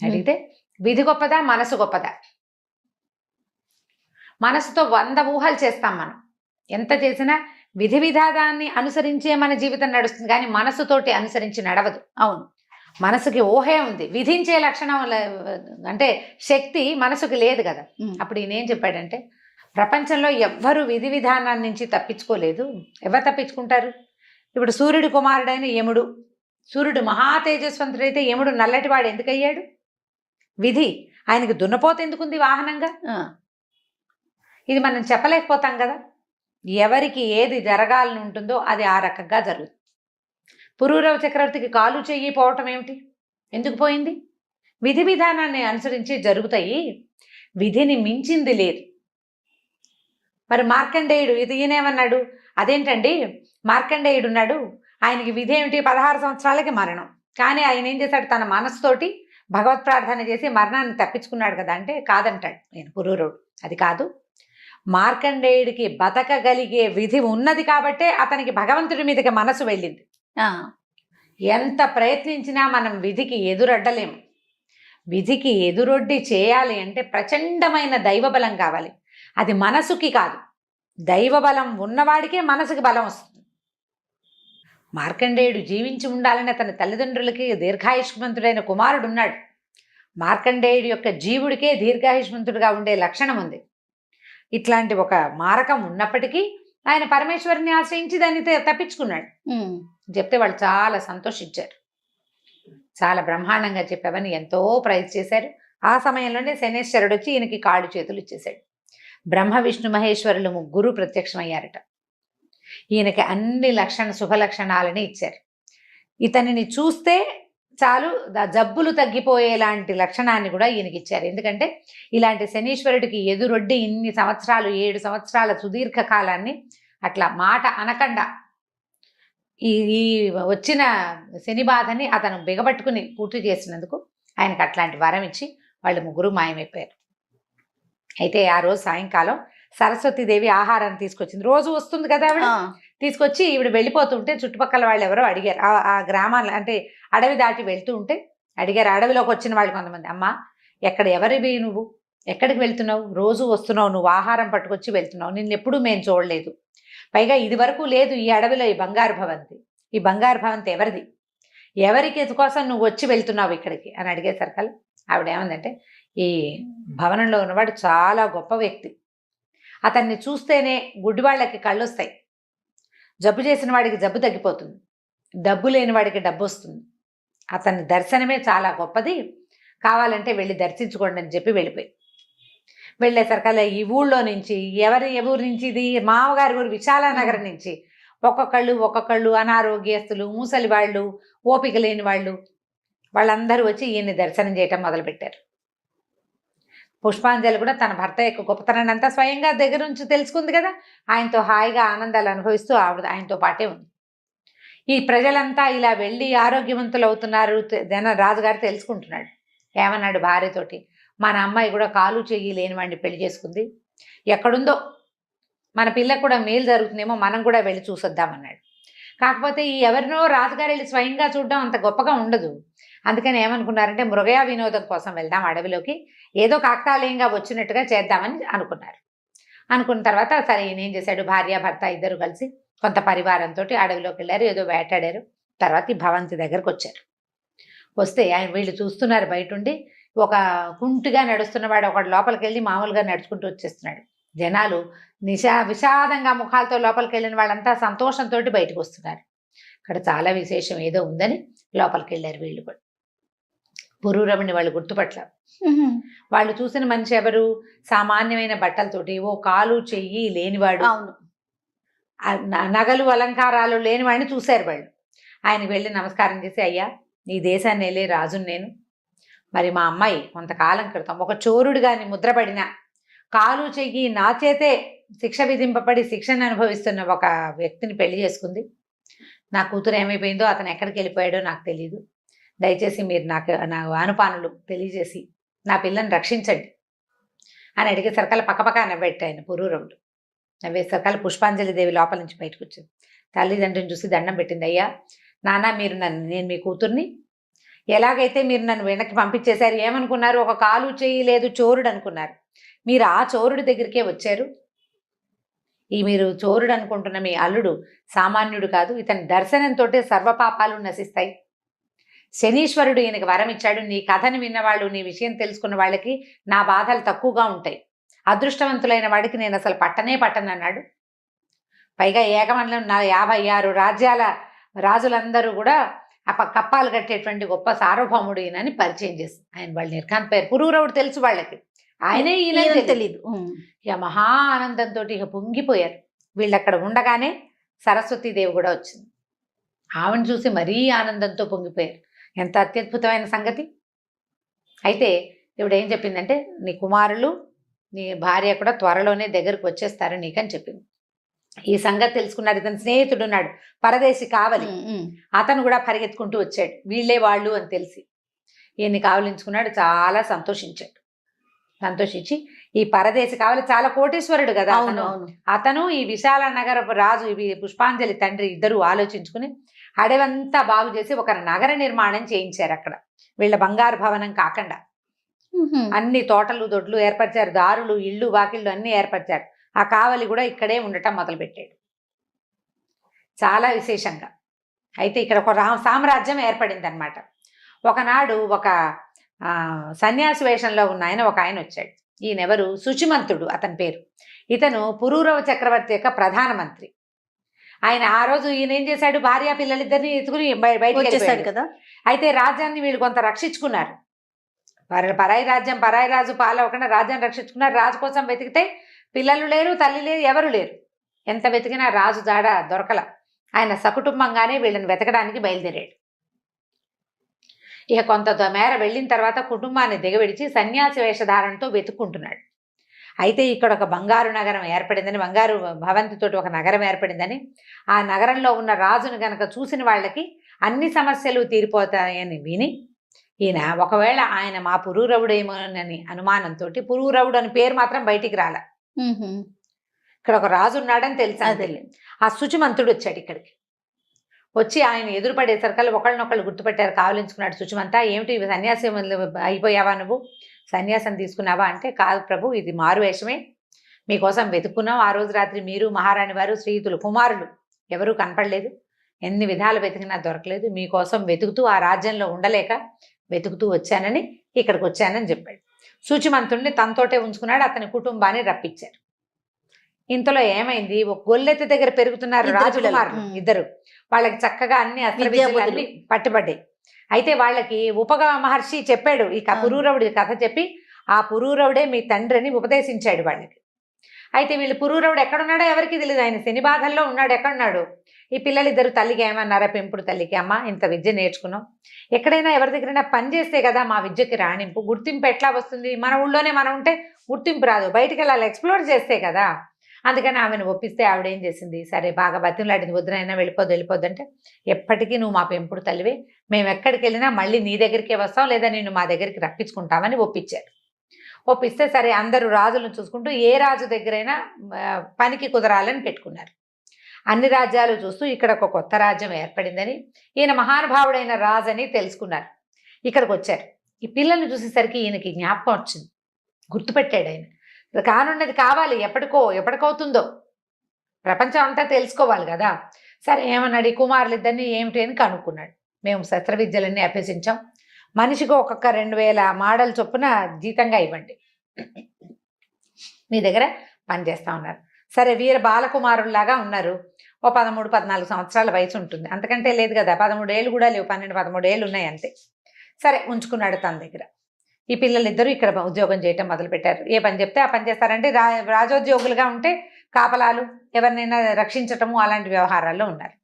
అడిగితే విధి గొప్పదా మనసు గొప్పదా? మనసుతో 100 ఊహలు చేస్తాం మనం, ఎంత చేసినా విధి విధానాన్ని అనుసరించే మన జీవితం నడుస్తుంది, కానీ మనసుతోటి అనుసరించి నడవదు. అవును, మనసుకి ఊహే ఉంది, విధించే లక్షణం అంటే శక్తి మనసుకి లేదు కదా. అప్పుడు ఈయన ఏం చెప్పాడంటే, ప్రపంచంలో ఎవ్వరు విధి విధానాన్ని నుంచి తప్పించుకోలేదు. ఎవరు తప్పించుకుంటారు? ఇప్పుడు సూర్యుడి కుమారుడైన యముడు, సూర్యుడు మహా తేజస్వంతుడైతే యముడు నల్లటివాడు ఎందుకయ్యాడు? విధి. ఆయనకి దున్నపోత ఎందుకుంది వాహనంగా? ఇది మనం చెప్పలేకపోతాం కదా. ఎవరికి ఏది జరగాలని ఉంటుందో అది ఆ రకంగా జరుగుతుంది. పురూరవ చక్రవర్తికి కాలు చెయ్యి పోవటం ఏమిటి? ఎందుకు పోయింది? విధి విధానాన్ని అనుసరించి జరుగుతాయి, విధిని మించింది లేదు. మరి మార్కండేయుడు ఈయనేమన్నాడు? అదేంటండి, మార్కండేయుడు ఉన్నాడు, ఆయనకి విధి ఏమిటి? 16 సంవత్సరాలకి మరణం, కానీ ఆయన ఏం చేశాడు? తన మనసుతోటి భగవత్ ప్రార్థన చేసి మరణాన్ని తప్పించుకున్నాడు కదా. అంటే కాదంటాడు నేను పురూరవుడు. అది కాదు, మార్కండేయుడికి బతకగలిగే విధి ఉన్నది కాబట్టే అతనికి భగవంతుడి మీదకి మనసు వెళ్ళింది. ఎంత ప్రయత్నించినా మనం విధికి ఎదురొడ్డలేము. విధికి ఎదురొడ్డి చేయాలి అంటే ప్రచండమైన దైవబలం కావాలి. అది మనసుకి కాదు, దైవబలం ఉన్నవాడికే మనసుకి బలం వస్తుంది. మార్కండేయుడు జీవించి ఉండాలని అతని తల్లిదండ్రులకి దీర్ఘాయుష్మంతుడైన కుమారుడు ఉన్నాడు. మార్కండేయుడి యొక్క జీవుడికే దీర్ఘాయుష్మంతుడిగా ఉండే లక్షణం ఉంది. ఇట్లాంటి ఒక మారకం ఉన్నప్పటికీ ఆయన పరమేశ్వరుని ఆశ్రయించి దాన్ని తప్పించుకున్నాడు. చెప్తే వాళ్ళు చాలా సంతోషించారు. చాలా బ్రహ్మాండంగా చెప్పావని ఎంతో ప్రైజ్ చేశారు. ఆ సమయంలోనే శనేశ్వరుడు వచ్చి ఈయనకి కాళ్ళు చేతులు ఇచ్చేశాడు. బ్రహ్మ విష్ణు మహేశ్వరులు ముగ్గురు ప్రత్యక్షమయ్యారట. ఈయనకి అన్ని శుభ లక్షణాలని ఇచ్చారు. ఇతనిని చూస్తే చాలు జబ్బులు తగ్గిపోయేలాంటి లక్షణాన్ని కూడా ఈయనకి ఇచ్చారు. ఎందుకంటే ఇలాంటి శనీశ్వరుడికి ఎదురొడ్డి ఇన్ని సంవత్సరాలు 7 సంవత్సరాల సుదీర్ఘ కాలాన్ని అట్లా మాట అనకుండా ఈ వచ్చిన శని బాధని అతను బిగబట్టుకుని పూర్తి చేసినందుకు ఆయనకు అట్లాంటి వరం ఇచ్చి వాళ్ళు ముగ్గురు మాయమైపోయారు. అయితే ఆ రోజు సాయంకాలం సరస్వతీదేవి ఆహారాన్ని తీసుకొచ్చింది. రోజు వస్తుంది కదా ఆవిడ, తీసుకొచ్చి ఈవిడ వెళ్ళిపోతుంటే చుట్టుపక్కల వాళ్ళు ఎవరో అడిగారు. ఆ గ్రామాలు అంటే అడవి దాటి వెళ్తూ ఉంటే అడిగారు. అడవిలోకి వచ్చిన వాళ్ళు కొంతమంది, అమ్మ ఎవరివి నువ్వు, ఎక్కడికి వెళ్తున్నావు? రోజు వస్తున్నావు, నువ్వు ఆహారం పట్టుకొచ్చి వెళ్తున్నావు, నిన్నెప్పుడు మేము చూడలేదు, పైగా ఇది వరకు లేదు ఈ అడవిలో ఈ బంగారు భవంతి. ఈ బంగారు భవంతి ఎవరిది? ఎవరికి కోసం నువ్వు వచ్చి వెళ్తున్నావు ఇక్కడికి అని అడిగేసరికల్ ఆవిడ ఏమందంటే, ఈ భవనంలో ఉన్నవాడు చాలా గొప్ప వ్యక్తి, అతన్ని చూస్తేనే గుడ్డివాళ్ళకి కళ్ళు వస్తాయి, జబ్బు చేసిన వాడికి జబ్బు తగ్గిపోతుంది, డబ్బు లేని వాడికి డబ్బు వస్తుంది, అతని దర్శనమే చాలా గొప్పది, కావాలంటే వెళ్ళి దర్శించుకోండి అని చెప్పి వెళ్ళేసరికల్లా ఈ ఊళ్ళో నుంచి ఎవరి ఊరి నుంచి, ఇది మామగారి ఊరు విశాలానగరం నుంచి ఒక్కొక్కళ్ళు అనారోగ్యస్తులు, మూసలి వాళ్ళు, ఓపిక లేని వాళ్ళందరూ వచ్చి ఈయన్ని దర్శనం చేయటం మొదలుపెట్టారు. పుష్పాంజలి కూడా తన భర్త యొక్క గొప్పతనాన్ని అంతా స్వయంగా దగ్గర నుంచి తెలుసుకుంది కదా, ఆయనతో హాయిగా ఆనందాలు అనుభవిస్తూ ఆయనతో పాటే ఉంది. ఈ ప్రజలంతా ఇలా వెళ్ళి ఆరోగ్యవంతులు అవుతున్నారు రాజుగారు తెలుసుకుంటున్నాడు. ఏమన్నాడు భార్యతోటి, మన అమ్మాయి కూడా కాలు చెయ్యి లేని వాడిని పెళ్లి చేసుకుంది, ఎక్కడుందో మన పిల్లకు కూడా మేలు జరుగుతుందేమో, మనం కూడా వెళ్ళి చూసొద్దామన్నాడు. కాకపోతే ఈ ఎవరినో రాజుగారు వెళ్ళి స్వయంగా చూడడం అంత గొప్పగా ఉండదు. అందుకని ఏమనుకున్నారంటే మృగయా వినోదం కోసం వెళ్దాం అడవిలోకి, ఏదో కాకతాళీయంగా వచ్చినట్టుగా చేద్దామని అనుకున్నారు. అనుకున్న తర్వాత సరే ఈయన ఏం చేశాడు, భార్య భర్త ఇద్దరు కలిసి కొంత పరివారంతో అడవిలోకి వెళ్ళారు, ఏదో వేటాడారు. తర్వాత ఈ భవంతి దగ్గరకు వచ్చారు. వస్తే ఆయన వీళ్ళు చూస్తున్నారు బయటుండి. ఒక కుంటిగా నడుస్తున్నవాడు ఒకడు లోపలికి వెళ్ళి మామూలుగా నడుచుకుంటూ వచ్చేస్తున్నాడు. జనాలు విషాదంగా ముఖాలతో లోపలికి వెళ్ళిన వాళ్ళంతా సంతోషంతో బయటకు వస్తున్నారు. ఇక్కడ చాలా విశేషం ఏదో ఉందని లోపలికి వెళ్ళారు వీళ్ళు కూడా. పురూరవుని వాళ్ళు గుర్తుపట్ల. వాళ్ళు చూసిన మనిషి ఎవరు, సామాన్యమైన బట్టలతోటి, ఓ కాలు చెయ్యి లేనివాడు, అవును, నగలు అలంకారాలు లేనివాడిని చూశారు వాళ్ళు. ఆయనకు వెళ్ళి నమస్కారం చేసి, అయ్యా ఈ దేశాన్ని వెళ్ళే రాజుని నేను, మరి మా అమ్మాయి కొంతకాలం క్రితం ఒక చోరుడుగాని ముద్రపడిన, కాలు చెయ్యి నా చేతే శిక్ష విధింపబడి శిక్షను అనుభవిస్తున్న ఒక వ్యక్తిని పెళ్లి చేసుకుంది. నా కూతురు ఏమైపోయిందో, అతను ఎక్కడికి వెళ్ళిపోయాడో నాకు తెలియదు. దయచేసి మీరు నా అనుపానులు తెలియజేసి నా పిల్లని రక్షించండి అని అడిగే సరకాల పక్కపక్క నవ్వెట్టాయన పురూరవుడు. నవ్వే సరకాల పుష్పాంజలి దేవి లోపల నుంచి బయటకు వచ్చింది. తల్లిదండ్రిని చూసి దండం పెట్టింది. అయ్యా నాన్న, మీరు నేను మీ కూతుర్ని ఎలాగైతే మీరు నన్ను వెనక్కి పంపించేశారు, ఏమనుకున్నారు, ఒక కాలు చెయ్యి లేదు చోరుడు అనుకున్నారు. మీరు ఆ చోరుడి దగ్గరికే వచ్చారు. ఈ మీరు చోరుడు అనుకుంటున్న మీ అల్లుడు సామాన్యుడు కాదు. ఇతని దర్శనంతో సర్వపాపాలు నశిస్తాయి. శనీశ్వరుడు ఈయనకి వరం ఇచ్చాడు. నీ కథను విన్నవాళ్ళు, నీ విషయం తెలుసుకున్న వాళ్ళకి నా బాధలు తక్కువగా ఉంటాయి. అదృష్టవంతులైన వాడికి నేను అసలు పట్టనన్నాడు. పైగా ఏకమండలం 56 రాజ్యాల రాజులందరూ కూడా కప్పాలు కట్టేటువంటి గొప్ప సార్వభౌముడు ఈయనని పరిచయం చేసి ఆయన వాళ్ళు నిర్కాంతపోయారు. పురూరవుడు తెలుసు వాళ్ళకి, ఆయనే ఈయన తెలియదు. ఇక మహా ఆనందంతో ఇక పొంగిపోయారు. వీళ్ళు అక్కడ ఉండగానే సరస్వతీదేవి కూడా వచ్చింది. ఆవిడని చూసి మరీ ఆనందంతో పొంగిపోయారు. ఎంత అత్యద్భుతమైన సంగతి. అయితే ఇప్పుడు ఏం చెప్పిందంటే, నీ కుమారులు నీ భార్య కూడా త్వరలోనే దగ్గరకు వచ్చేస్తారు నీకని చెప్పింది. ఈ సంగతి తెలుసుకున్నాడు. ఇతని స్నేహితుడు ఉన్నాడు, పరదేశి కావలి, అతను కూడా పరిగెత్తుకుంటూ వచ్చాడు. వీళ్ళే వాళ్ళు అని తెలిసి ఈయన్ని కావలించుకున్నాడు. చాలా సంతోషించి ఈ పరదేశి కావలి చాలా కోటీశ్వరుడు కదా అతను ఈ విశాల నగరపు రాజు, ఇవి పుష్పాంజలి తండ్రి ఇద్దరు ఆలోచించుకుని అడవంతా బాగు చేసి ఒక నగర నిర్మాణం చేయించారు. అక్కడ వీళ్ళ బంగారు భవనం కాకుండా అన్ని తోటలు దొడ్లు ఏర్పరిచారు, దారులు ఇళ్ళు వాకిళ్ళు అన్ని ఏర్పరిచారు. ఆ కావలి కూడా ఇక్కడే ఉండటం మొదలుపెట్టాడు చాలా విశేషంగా. అయితే ఇక్కడ ఒక సామ్రాజ్యం ఏర్పడింది అనమాట. ఒకనాడు ఒక సన్యాసి వేషంలో ఉన్న ఒక ఆయన వచ్చాడు. ఈయనెవరు, శుచిమంతుడు అతని పేరు. ఇతను పురూరవ చక్రవర్తి యొక్క ప్రధానమంత్రి. ఆయన ఆ రోజు ఈయన ఏం చేశాడు, భార్య పిల్లలిద్దరిని ఎత్తుకుని బయటకు వచ్చేసాడు కదా. అయితే రాజ్యాన్ని వీళ్ళు కొంత రక్షించుకున్నారు. పరాయి రాజ్యం పరాయి రాజు పాలవకుండా రాజ్యాన్ని రక్షించుకున్నారు. రాజు కోసం వెతికితే పిల్లలు లేరు, తల్లి లేరు, ఎవరు లేరు. ఎంత వెతికినా రాజు జాడ దొరకల. ఆయన సకుటుంబంగానే వీళ్ళని వెతకడానికి బయలుదేరాడు. ఇక కొంత మేర వెళ్ళిన తర్వాత కుటుంబాన్ని దిగవిడిచి సన్యాసి వేషధారణతో వెతుక్కుంటున్నాడు. అయితే ఇక్కడ ఒక బంగారు నగరం ఏర్పడిందని, బంగారు భవంతితోటి ఒక నగరం ఏర్పడిందని, ఆ నగరంలో ఉన్న రాజును గనక చూసిన వాళ్ళకి అన్ని సమస్యలు తీరిపోతాయని విని ఈయన ఒకవేళ ఆయన మా పురూరవుడేమోనని అనుమానంతో, పురూరవుడు అని పేరు మాత్రం బయటికి రాల, ఇక్కడ ఒక రాజు ఉన్నాడని తెలిసి ఆ శుచిమంతుడు వచ్చాడు ఇక్కడికి. వచ్చి ఆయన ఎదురుపడేసరికల్లా ఒకళ్ళనొకళ్ళు గుర్తుపెట్టారు, కావలించుకున్నాడు. శుచిమంతా, ఏమిటి సన్యాసి అయిపోయావా, నువ్వు సన్యాసం తీసుకున్నావా అంటే, కాదు ప్రభు, ఇది మారు వేషమే, మీకోసం వెతుక్కున్నాం. ఆ రోజు రాత్రి మీరు మహారాణి వారు శ్రీయుతులు కుమారులు ఎవరూ కనపడలేదు, ఎన్ని విధాలు వెతికినా దొరకలేదు. మీకోసం వెతుకుతూ ఆ రాజ్యంలో ఉండలేక వెతుకుతూ వచ్చానని ఇక్కడికి వచ్చానని చెప్పాడు. శుచిమంతుడిని తనతోటే ఉంచుకున్నాడు. అతని కుటుంబాన్ని రప్పించారు. ఇంతలో ఏమైంది, ఒక గొల్లెత్తి దగ్గర పెరుగుతున్నారు రాజకుమారులు ఇద్దరు. వాళ్ళకి చక్కగా అన్ని అస్త్రవిద్యలన్నీ పట్టుబడ్డాయి. అయితే వాళ్ళకి ఉపగ మహర్షి చెప్పాడు ఈ పురూరవుడి కథ చెప్పి, ఆ పురూరవుడే మీ తండ్రిని ఉపదేశించాడు వాళ్ళకి. అయితే వీళ్ళు పురూరవుడు ఎక్కడున్నాడో ఎవరికి తెలియదు. ఆయన శని బాధల్లో ఉన్నాడు. ఎక్కడున్నాడు, ఈ పిల్లలిద్దరు తల్లికి ఏమన్నారా, పెంపుడు తల్లికి, అమ్మ ఇంత విద్య నేర్చుకున్నాం, ఎక్కడైనా ఎవరి దగ్గరైనా పని చేస్తే కదా మా విద్యకి రాణింపు, గుర్తింపు ఎట్లా వస్తుంది, మన ఊళ్ళోనే మనం ఉంటే గుర్తింపు రాదు, బయటికి వెళ్ళాలి, ఎక్స్ప్లోర్ చేస్తే కదా. అందుకని ఆమెను ఒప్పిస్తే ఆవిడేం చేసింది, సరే బాగా బతిమలాడింది, వద్దునైనా వెళ్ళిపోద్దు అంటే, ఎప్పటికీ నువ్వు మా పెంపుడు తల్లివే, మేము ఎక్కడికి వెళ్ళినా మళ్ళీ నీ దగ్గరికే వస్తాం, లేదా నిన్ను మా దగ్గరికి రప్పించుకుంటామని ఒప్పించారు. ఒప్పిస్తే సరే అందరూ రాజులను చూసుకుంటూ ఏ రాజు దగ్గరైనా పనికి కుదరాలని పెట్టుకున్నారు. అన్ని రాజ్యాలు చూస్తూ ఇక్కడ ఒక కొత్త రాజ్యం ఏర్పడిందని, ఈయన మహానుభావుడైన రాజు అని తెలుసుకున్నారు. ఇక్కడికి వచ్చారు. ఈ పిల్లల్ని చూసేసరికి ఈయనకి జ్ఞాపకం వచ్చింది, గుర్తుపెట్టాడు. ఆయన కానున్నది కావాలి, ఎప్పటికవుతుందో ప్రపంచం అంతా తెలుసుకోవాలి కదా. సరే ఏమన్నాడు, ఈ కుమారులు ఇద్దరిని ఏమిటి అని కనుక్కున్నాడు. మేము శస్త్ర విద్యలన్నీ అభ్యసించాం, మనిషికి ఒక్కొక్క 2000 మాడల చొప్పున జీతంగా ఇవ్వండి, మీ దగ్గర పనిచేస్తా ఉన్నారు. సరే వీర బాలకుమారుల్లాగా ఉన్నారు, ఓ 13-14 సంవత్సరాల వయసు ఉంటుంది, అంతకంటే లేదు కదా, 13 ఏళ్ళు కూడా లేవు, 12-13 ఏళ్ళు ఉన్నాయి అంతే. సరే ఉంచుకున్నాడు తన దగ్గర. ఈ పిల్లలిద్దరూ ఇక్కడ ఉద్యోగం చేయటం మొదలుపెట్టారు. ఏ పని చెప్తే ఆ పని చేస్తారంటే రాజోద్యోగులుగా ఉంటే కాపలాలు, ఎవరినైనా రక్షించటము అలాంటి వ్యవహారాల్లో ఉన్నారు.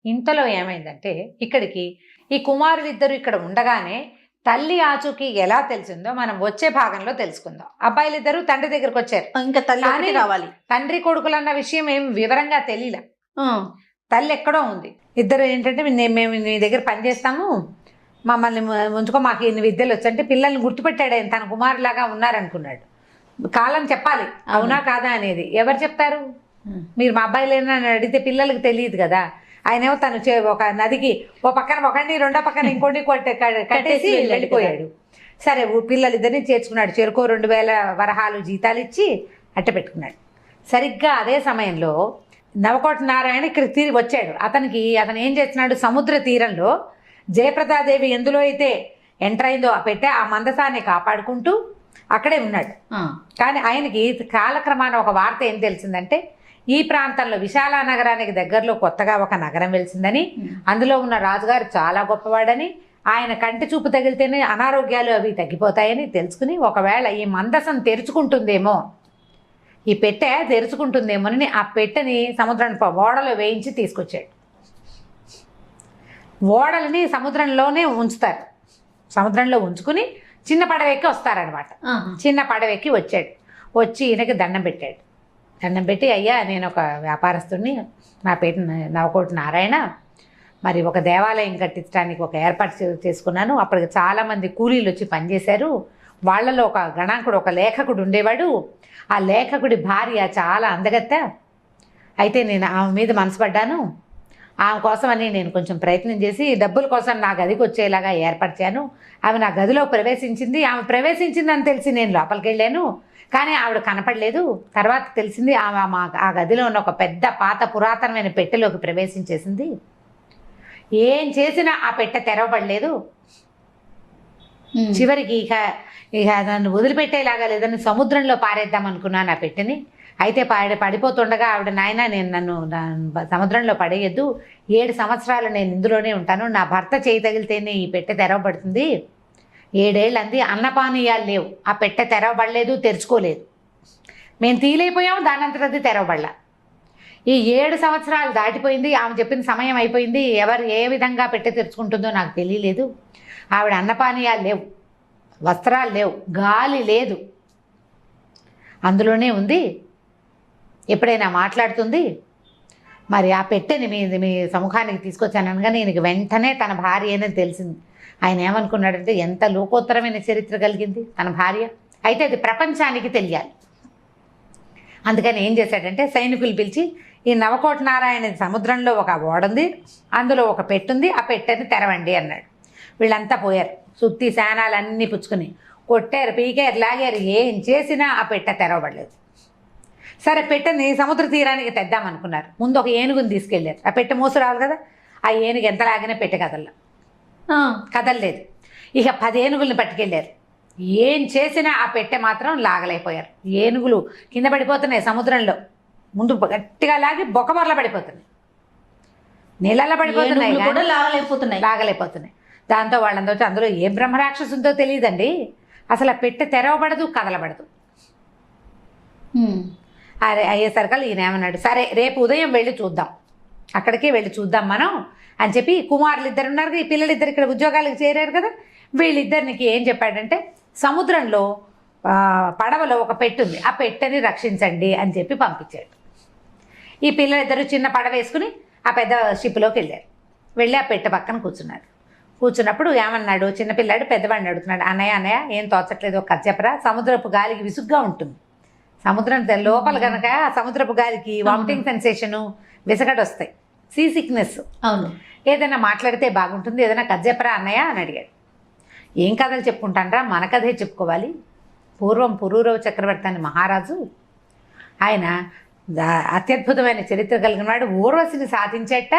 ఇంతలో ఏమైందంటే ఇక్కడికి ఈ కుమారులిద్దరూ ఇక్కడ ఉండగానే తల్లి ఆచూకీ ఎలా తెలిసిందో మనం వచ్చే భాగంలో తెలుసుకుందాం. అబ్బాయిలిద్దరూ తండ్రి దగ్గరకు వచ్చారు, ఇంకా తల్లి రావాలి. తండ్రి కొడుకులు అన్న విషయం ఏం వివరంగా తెలియలే, తల్లి ఎక్కడో ఉంది. ఇద్దరు ఏంటంటే మేము నీ దగ్గర పని చేస్తాము, మమ్మల్ని ఉంచుకో, మాకు ఇన్ని విద్యలు వచ్చంటే పిల్లల్ని గుర్తుపెట్టాడు. ఆయన తన కుమారులాగా ఉన్నారనుకున్నాడు. కాలం చెప్పాలి అవునా కాదా అనేది. ఎవరు చెప్తారు? మీరు మా అబ్బాయిలేనా అని అడిగితే పిల్లలకి తెలియదు కదా. ఆయనేమో తను ఒక నదికి ఓ పక్కన ఒకడిని, రెండో పక్కన ఇంకోటి కట్టేసి వెళ్ళిపోయాడు. సరే పిల్లలిద్దరిని చేర్చుకున్నాడు. చెరుకో 2000 వరహాలు జీతాలు ఇచ్చి అట్ట పెట్టుకున్నాడు. సరిగ్గా అదే సమయంలో నవకోట నారాయణ ఇక్కడికి తిరిగి వచ్చాడు. అతను ఏం చేస్తున్నాడు, సముద్ర తీరంలో జయప్రదాదేవి ఎందులో అయితే ఎంటర్ అయిందో ఆ పెట్టే ఆ మందసాన్ని కాపాడుకుంటూ అక్కడే ఉన్నాడు. కానీ ఆయనకి కాలక్రమాన ఒక వార్త ఏం తెలిసిందంటే, ఈ ప్రాంతంలో విశాల నగరానికి దగ్గరలో కొత్తగా ఒక నగరం వెలిసిందని, అందులో ఉన్న రాజుగారు చాలా గొప్పవాడని, ఆయన కంటి చూపు తగిలితేనే అనారోగ్యాలు అవి తగ్గిపోతాయని తెలుసుకుని, ఒకవేళ ఈ మందసం తెరుచుకుంటుందేమో, ఈ పెట్టె తెరుచుకుంటుందేమోనని ఆ పెట్టెని సముద్రం ఓడలో వేయించి తీసుకొచ్చాడు. ఓడలని సముద్రంలోనే ఉంచుతారు, సముద్రంలో ఉంచుకుని చిన్న పడవెక్కి వస్తారనమాట. చిన్న పడవెక్కి వచ్చాడు. వచ్చి ఈయనకి దండం పెట్టాడు. దండం పెట్టి, అయ్యా నేను ఒక వ్యాపారస్తుడిని, నా పేరు నవకోట నారాయణ, మరి ఒక దేవాలయం కట్టించడానికి ఒక ఏర్పాటు చేసుకున్నాను. అప్పటికి చాలామంది కూలీలు వచ్చి పనిచేశారు. వాళ్ళలో ఒక గణాంకుడు, ఒక లేఖకుడు ఉండేవాడు. ఆ లేఖకుడి భార్య చాలా అందగత్త. అయితే నేను ఆమె మీద మనసు పడ్డాను. ఆమె కోసమని నేను కొంచెం ప్రయత్నం చేసి డబ్బుల కోసం నా గదికి వచ్చేలాగా ఏర్పరిచాను. ఆమె నా గదిలో ప్రవేశించింది. ఆమె ప్రవేశించిందని తెలిసి నేను లోపలికి వెళ్ళాను, కానీ ఆవిడ కనపడలేదు. తర్వాత తెలిసింది ఆమె ఆ గదిలో ఉన్న ఒక పెద్ద పాత పురాతనమైన పెట్టెలోకి ప్రవేశించేసింది. ఏం చేసినా ఆ పెట్టె తెరవబడలేదు. చివరికి ఇక నన్ను వదిలిపెట్టేలాగా లేదని సముద్రంలో పారేద్దాం అనుకున్నాను ఆ పెట్టెని. అయితే పడిపోతుండగా ఆవిడ, నాయన నేను నన్ను సముద్రంలో పడేయద్దు, 7 సంవత్సరాలు నేను ఇందులోనే ఉంటాను, నా భర్త చేయి తగిలితేనే ఈ పెట్టె తెరవబడుతుంది. 7 ఏళ్ళు అంది, అన్నపానీయాలు లేవు, ఆ పెట్టె తెరవబడలేదు, తెరుచుకోలేదు. మేము తీలేకపోయాము, దానంతట అది తెరవబడలా. ఈ 7 సంవత్సరాలు దాటిపోయింది, ఆమె చెప్పిన సమయం అయిపోయింది. ఎవరు ఏ విధంగా పెట్టె తెరుచుకుంటుందో నాకు తెలియలేదు. ఆవిడ అన్నపానీయాలు లేవు, వస్త్రాలు లేవు, గాలి లేదు, అందులోనే ఉంది, ఎప్పుడైనా మాట్లాడుతుంది. మరి ఆ పెట్టెని మీ సముఖానికి తీసుకొచ్చాననగా నేను వెంటనే తన భార్య అని తెలిసింది. ఆయన ఏమనుకున్నాడంటే, ఎంత లోకోత్తరమైన చరిత్ర కలిగింది తన భార్య, అయితే అది ప్రపంచానికి తెలియాలి. అందుకని ఏం చేశాడంటే, సైనికులు పిలిచి, ఈ నవకోట నారాయణ సముద్రంలో ఒక ఓడుంది, అందులో ఒక పెట్టుంది, ఆ పెట్టెని తెరవండి అన్నాడు. వీళ్ళంతా పోయారు, సుత్తి శానాలన్నీ పుచ్చుకుని కొట్టారు, పీకారు, లాగారు, ఏం చేసినా ఆ పెట్టె తెరవబడలేదు. సరే పెట్టెని సముద్ర తీరానికి తెద్దామనుకున్నారు. ముందు ఒక ఏనుగుని తీసుకెళ్ళారు. ఆ పెట్టె మోసు రావాలి కదా, ఆ ఏనుగు ఎంత లాగినా పెట్టె కదలలేదు. ఇక 10 ఏనుగుల్ని పట్టుకెళ్ళారు. ఏం చేసినా ఆ పెట్టె మాత్రం లాగలేకపోయారు. ఏనుగులు కింద పడిపోతున్నాయి సముద్రంలో, ముందు గట్టిగా లాగి బొక్కబొరల పడిపోతున్నాయి, నీళ్ళల్లో పడిపోతున్నాయి, లాగలేకపోతున్నాయి. దాంతో వాళ్ళందరూ వచ్చి, అందులో ఏ బ్రహ్మరాక్షసుందో తెలియదండి, అసలు ఆ పెట్టె తెరవబడదు, కదలబడదు. అయ్యేసరికల్ ఈయన ఏమన్నాడు, సరే రేపు ఉదయం వెళ్ళి చూద్దాం, అక్కడికి వెళ్ళి చూద్దాం మనం అని చెప్పి, కుమారులు ఇద్దరు ఉన్నారు, ఈ పిల్లలిద్దరు ఇక్కడ ఉద్యోగాలకు చేరారు కదా, వీళ్ళిద్దరికి ఏం చెప్పాడంటే, సముద్రంలో పడవలో ఒక పెట్టుంది, ఆ పెట్టెని రక్షించండి అని చెప్పి పంపించాడు. ఈ పిల్లలిద్దరూ చిన్న పడవ వేసుకుని ఆ పెద్ద షిప్లోకి వెళ్ళారు. వెళ్ళి ఆ పెట్టె పక్కన కూర్చున్నారు. కూర్చున్నప్పుడు ఏమన్నాడు, చిన్నపిల్లాడు పెద్దవాడిని అడుగుతున్నాడు, అన్నయ్య అన్నయ్య ఏం తోచట్లేదు ఒక కథ చెప్పరా. సముద్రపు గాలికి విసుగ్గా ఉంటుంది, సముద్రం లోపల కనుక సముద్రపు గాలికి వామిటింగ్ సెన్సేషను, విసగడ వస్తాయి, సీ సిక్నెస్. అవును, ఏదైనా మాట్లాడితే బాగుంటుంది, ఏదైనా కథ చెప్పరా అన్నయ్య అని అడిగాడు. ఏం కథలు చెప్పుకుంటానరా, మన కథే చెప్పుకోవాలి. పూర్వం పురూరవ చక్రవర్తి అని మహారాజు, ఆయన అత్యద్భుతమైన చరిత్ర కలిగిన వాడు. ఊర్వశిని సాధించేట,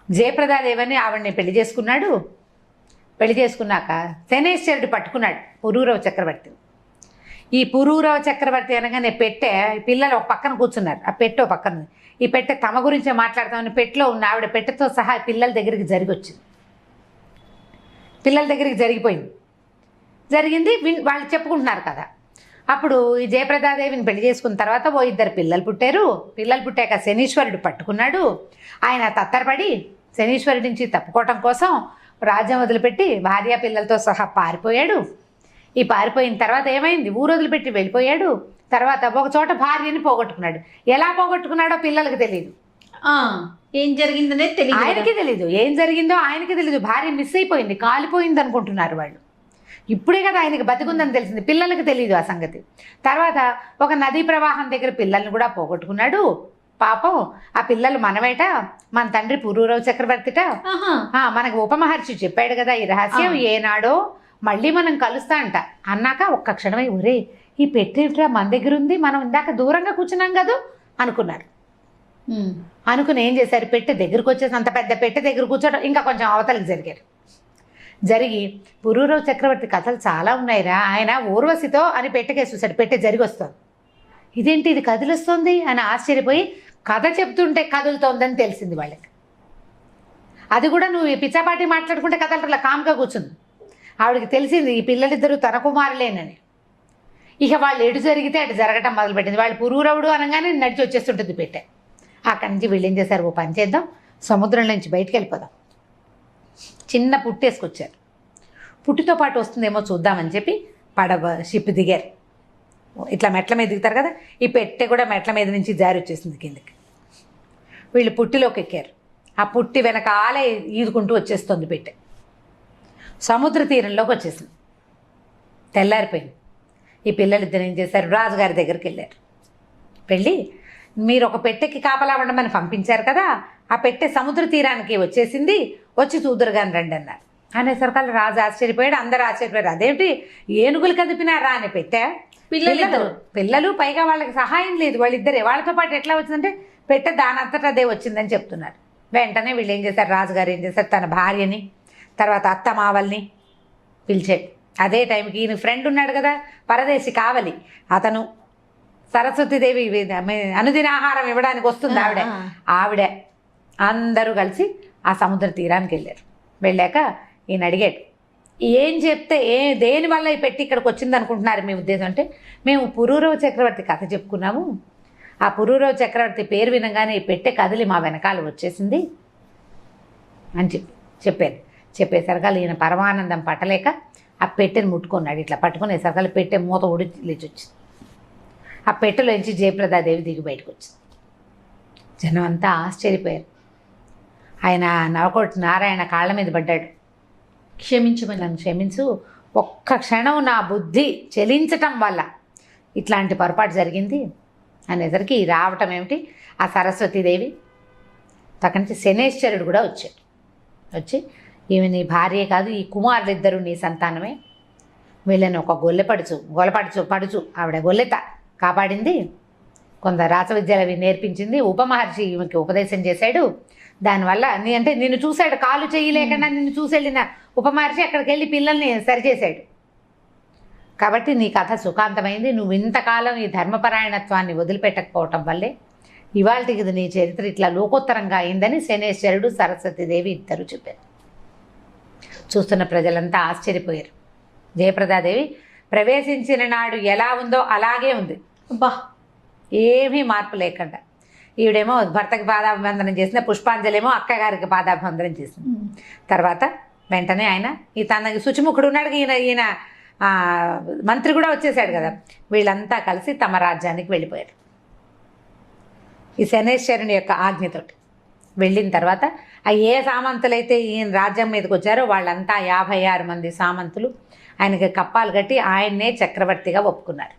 జయప్రదాదేవని ఆవిడని పెళ్లి చేసుకున్నాడు. పెళ్లి చేసుకున్నాక శనేశ్వరుడు పట్టుకున్నాడు పురూరవ చక్రవర్తిని. ఈ పురూరవ చక్రవర్తి అనగానే పెట్టె, పిల్లలు ఒక పక్కన కూర్చున్నారు, ఆ పెట్టె ఒక పక్కన ఉంది. ఈ పెట్టె తమ గురించే మాట్లాడతామని పెట్టెలో ఉన్న ఆవిడ పెట్టెతో సహా పిల్లల దగ్గరికి జరిగొచ్చింది. పిల్లల దగ్గరికి జరిగింది, వాళ్ళు చెప్పుకుంటున్నారు కదా. అప్పుడు ఈ జయప్రదాదేవిని పెళ్లి చేసుకున్న తర్వాత ఓ 2 పిల్లలు పుట్టారు. పిల్లలు పుట్టాక శనీశ్వరుడు పట్టుకున్నాడు. ఆయన తత్తరపడి శనీశ్వరుడి నుంచి తప్పుకోవటం కోసం రాజ్యం వదిలిపెట్టి భార్య పిల్లలతో సహా పారిపోయాడు. ఈ పారిపోయిన తర్వాత ఏమైంది, ఊరు వదిలిపెట్టి వెళ్ళిపోయాడు. తర్వాత ఒక చోట భార్యని పోగొట్టుకున్నాడు. ఎలా పోగొట్టుకున్నాడో పిల్లలకి తెలియదు, ఏం జరిగిందనేది తెలియదు, ఆయనకి తెలీదు, ఏం జరిగిందో ఆయనకి తెలీదు. భార్య మిస్ అయిపోయింది, కాలిపోయింది అనుకుంటున్నారు వాళ్ళు. ఇప్పుడే కదా ఆయనకి బతికుందని తెలిసింది, పిల్లలకి తెలియదు ఆ సంగతి. తర్వాత ఒక నదీ ప్రవాహం దగ్గర పిల్లల్ని కూడా పోగొట్టుకున్నాడు. పాపం ఆ పిల్లలు మనమేట, మన తండ్రి పురూరవ చక్రవర్తిట. మనకు ఉపమహర్షి చెప్పాడు కదా ఈ రహస్యం, ఏనాడో మళ్ళీ మనం కలుస్తా అంట అన్నాక ఒక్క క్షణమై ఒరే ఈ పెట్టేట్రా మన దగ్గర ఉంది, మనం ఇందాక దూరంగా కూర్చున్నాం కదా అనుకున్నారు. అనుకుని ఏం చేశారు, పెట్టె దగ్గరకు వచ్చేసి అంత పెద్ద పెట్టె దగ్గర కూర్చోడం, ఇంకా కొంచెం అవతలకి జరిగి పురూరవ చక్రవర్తి కథలు చాలా ఉన్నాయిరా, ఆయన ఊర్వశితో అని పెట్టెకేసి చూశాడు. పెట్టె జరిగి వస్తుంది, ఇదేంటి ఇది కదిలిస్తుంది అని ఆశ్చర్యపోయి కథ చెప్తుంటే కదులుతోందని తెలిసింది వాళ్ళకి. అది కూడా నువ్వు పిచ్చాపాటి మాట్లాడుకుంటే కథలు కామ్గా కూర్చుంది. ఆవిడకి తెలిసింది ఈ పిల్లలిద్దరూ తన కుమారులేనని. ఇక వాళ్ళు ఎటు జరిగితే అటు జరగటం మొదలుపెట్టింది. వాళ్ళు పురూరవుడు అనగానే నడిచి వచ్చేస్తుంటుంది పెట్టె. అక్కడి నుంచి వీళ్ళు ఏం చేశారు, ఓ పని చేద్దాం, సముద్రం నుంచి బయటికి వెళ్ళిపోదాం. చిన్న పుట్టేసుకొచ్చారు. పుట్టితో పాటు వస్తుందేమో చూద్దామని చెప్పి షిప్ దిగారు. ఇట్లా మెట్ల మీద దిగుతారు కదా, ఈ పెట్టె కూడా మెట్ల మీద నుంచి జారి వచ్చేసింది కిందకి. వీళ్ళు పుట్టిలోకి ఎక్కారు. ఆ పుట్టి వెనకాలే ఈదుకుంటూ వచ్చేస్తుంది పెట్టె. సముద్ర తీరంలోకి వచ్చేసింది. తెల్లారిపోయింది. ఈ పిల్లలిద్దరు ఏం చేశారు, రాజుగారి దగ్గరికి వెళ్ళారు. వెళ్ళి మీరు ఒక పెట్టెకి కాపలా ఉండమని పంపించారు కదా, ఆ పెట్టె సముద్ర తీరానికి వచ్చేసింది, వచ్చి చూదురుగాని రండి అన్నారు. అనేసరికల్లా రాజు ఆశ్చర్యపోయాడు, అందరూ ఆశ్చర్యపోయారు. అదేమిటి ఏనుగులు కదిపినారా అని పెట్టె, పిల్లలు పైగా వాళ్ళకి సహాయం లేదు, వాళ్ళిద్దరే, వాళ్ళతో పాటు ఎట్లా వచ్చిందంటే పెట్టె దానంతటా అదే వచ్చిందని చెప్తున్నారు. వెంటనే వీళ్ళు ఏం చేశారు, రాజుగారు ఏం చేశారు, తన భార్యని తర్వాత అత్తమావల్ని పిలిచాడు. అదే టైంకి ఈయన ఫ్రెండ్ ఉన్నాడు కదా పరదేశి కావలి, అతను సరస్వతీదేవి అనుదిన ఆహారం ఇవ్వడానికి వస్తుంది ఆవిడ అందరూ కలిసి ఆ సముద్ర తీరానికి వెళ్ళారు. వెళ్ళాక ఈయన అడిగాడు, ఏం చెప్తే దేనివల్ల ఈ పెట్టి ఇక్కడికి వచ్చింది అనుకుంటున్నారు మీ ఉద్దేశం అంటే, మేము పురూరవ చక్రవర్తి కథ చెప్పుకున్నాము, ఆ పురూరవ చక్రవర్తి పేరు వినగానే ఈ పెట్టె కదిలి మా వెనకాల వచ్చేసింది అని చెప్పారు. చెప్పేసరికల్లా ఈయన పరమానందం పట్టలేక ఆ పెట్టెని ముట్టుకున్నాడు. ఇట్లా పట్టుకునేసరికల్లా పెట్టె మూత ఊడి లేచి వచ్చింది. ఆ పెట్టెలోంచి జయప్రదాదేవి దిగి బయటకు వచ్చింది. జనం అంతా ఆశ్చర్యపోయారు. ఆయన నవకోటి నారాయణ కాళ్ళ మీద పడ్డాడు, క్షమించమని, నన్ను క్షమించు, ఒక్క క్షణం నా బుద్ధి చెలించటం వల్ల ఇట్లాంటి పొరపాటు జరిగింది అనేసరికి రావటం ఏమిటి, ఆ సరస్వతీదేవి అక్కడి నుంచి శనేశ్వరుడు కూడా వచ్చాడు. వచ్చి ఈమె నీ భార్యే కాదు, ఈ కుమారులిద్దరూ నీ సంతానమే, వీళ్ళని ఒక పడుచు ఆవిడ గొల్లెత కాపాడింది, కొంత రాసవిద్యలు అవి నేర్పించింది, ఉపమహర్షి ఈమెకి ఉపదేశం చేశాడు, దానివల్ల నిన్ను చూశాడు, కాలు చేయలేకుండా నిన్ను చూసి వెళ్ళిన ఉపమహర్షి అక్కడికి వెళ్ళి పిల్లల్ని సరిచేశాడు, కాబట్టి నీ కథ సుఖాంతమైంది, నువ్వు ఇంతకాలం ఈ ధర్మపరాయణత్వాన్ని వదిలిపెట్టకపోవటం వల్లే ఇవాళకి నీ చరిత్ర ఇట్లా లోకోత్తరంగా అయిందని శనేశ్వరుడు సరస్వతీదేవి ఇద్దరు చెప్పారు. చూస్తున్న ప్రజలంతా ఆశ్చర్యపోయారు. జయప్రదాదేవి ప్రవేశించిన నాడు ఎలా ఉందో అలాగే ఉంది, ఏమీ మార్పు లేకుండా. ఈవిడేమో భర్తకి పాదాభివందనం చేసిన, పుష్పాంజలేమో అక్కగారికి పాదాభివందనం చేసింది. తర్వాత వెంటనే ఆయన తనకి శుచిముఖుడు ఉన్నాడు, ఈయన మంత్రి కూడా వచ్చేసాడు కదా, వీళ్ళంతా కలిసి తమ రాజ్యానికి వెళ్ళిపోయారు ఈ శనేశ్వరుని యొక్క ఆజ్ఞతోటి. వెళ్ళిన తర్వాత ఆ ఏ సామంతులైతే ఈయన రాజ్యం మీదకి వచ్చారో వాళ్ళంతా 56 మంది సామంతులు ఆయనకి కప్పాలు కట్టి ఆయన్నే చక్రవర్తిగా ఒప్పుకున్నారు.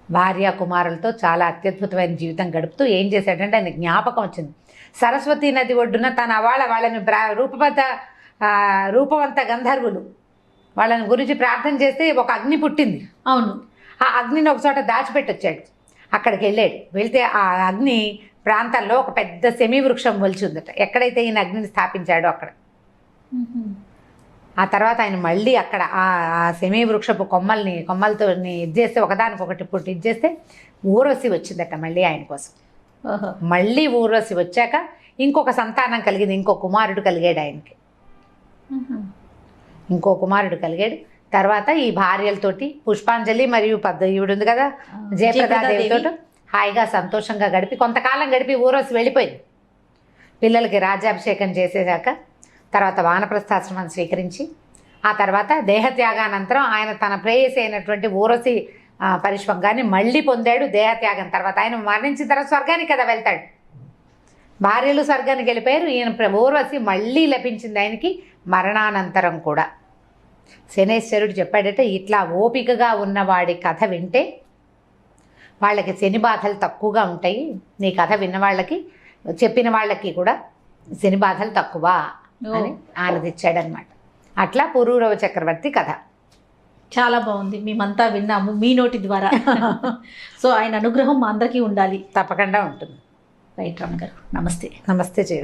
భార్య కుమారులతో చాలా అత్యద్భుతమైన జీవితం గడుపుతూ ఏం చేశాడంటే ఆయన జ్ఞాపకం వచ్చింది. సరస్వతీ నది ఒడ్డున తన వాళ్ళని రూపవంత గంధర్వులు వాళ్ళని గురించి ప్రార్థన చేస్తే ఒక అగ్ని పుట్టింది. అవును. ఆ అగ్నిని ఒక చోట దాచిపెట్టొచ్చాడు. అక్కడికి వెళ్ళాడు. వెళ్తే ఆ అగ్ని ప్రాంతంలో ఒక పెద్ద సెమీ వృక్షం మొలిచి ఉందట. ఎక్కడైతే ఈయన అగ్నిని స్థాపించాడో అక్కడ. ఆ తర్వాత ఆయన మళ్ళీ అక్కడ ఆ సెమీ వృక్షపు కొమ్మలతో ఇది చేస్తే ఒకదానికొకటి పుట్టి ఇది చేస్తే ఊర్వశి వచ్చిందట మళ్ళీ ఆయన కోసం. మళ్ళీ ఊర్వశి వచ్చాక ఇంకొక సంతానం కలిగింది. ఇంకో కుమారుడు కలిగాడు ఆయనకి. ఇంకో కుమారుడు కలిగాడు. తర్వాత ఈ భార్యలతోటి పుష్పాంజలి మరియు ఈవిడ ఉంది కదా జయప్రదాదేవితో హాయిగా సంతోషంగా గడిపి కొంతకాలం గడిపి ఊర్వశి వెళ్ళిపోయింది. పిల్లలకి రాజ్యాభిషేకం చేసేసాక తర్వాత వానప్రస్థాశ్రమాన్ని స్వీకరించి ఆ తర్వాత దేహత్యాగానంతరం ఆయన తన ప్రేయసి అయినటువంటి ఊర్వశి పరిష్వంగాన్ని మళ్ళీ పొందాడు. దేహత్యాగం తర్వాత ఆయన మరణించిన తర్వాత స్వర్గానికి కదా వెళ్తాడు. భార్యలు స్వర్గానికి వెళ్ళిపోయారు. ఈయన ఊర్వశి మళ్ళీ లభించింది ఆయనకి మరణానంతరం కూడా. శనేశ్వరుడు చెప్పాడట, ఇట్లా ఓపికగా ఉన్నవాడి కథ వింటే వాళ్ళకి శని బాధలు తక్కువగా ఉంటాయి. నీ కథ విన్న వాళ్ళకి చెప్పిన వాళ్ళకి కూడా శని బాధలు తక్కువ అని ఆనందించాడనమాట. అట్లా పురూరవ చక్రవర్తి కథ. చాలా బాగుంది. మేమంతా విన్నాము మీ నోటి ద్వారా. సో ఆయన అనుగ్రహం మా అందరికీ ఉండాలి. తప్పకుండా ఉంటుంది. రైట్ రమణ గారు, నమస్తే. నమస్తే జయ.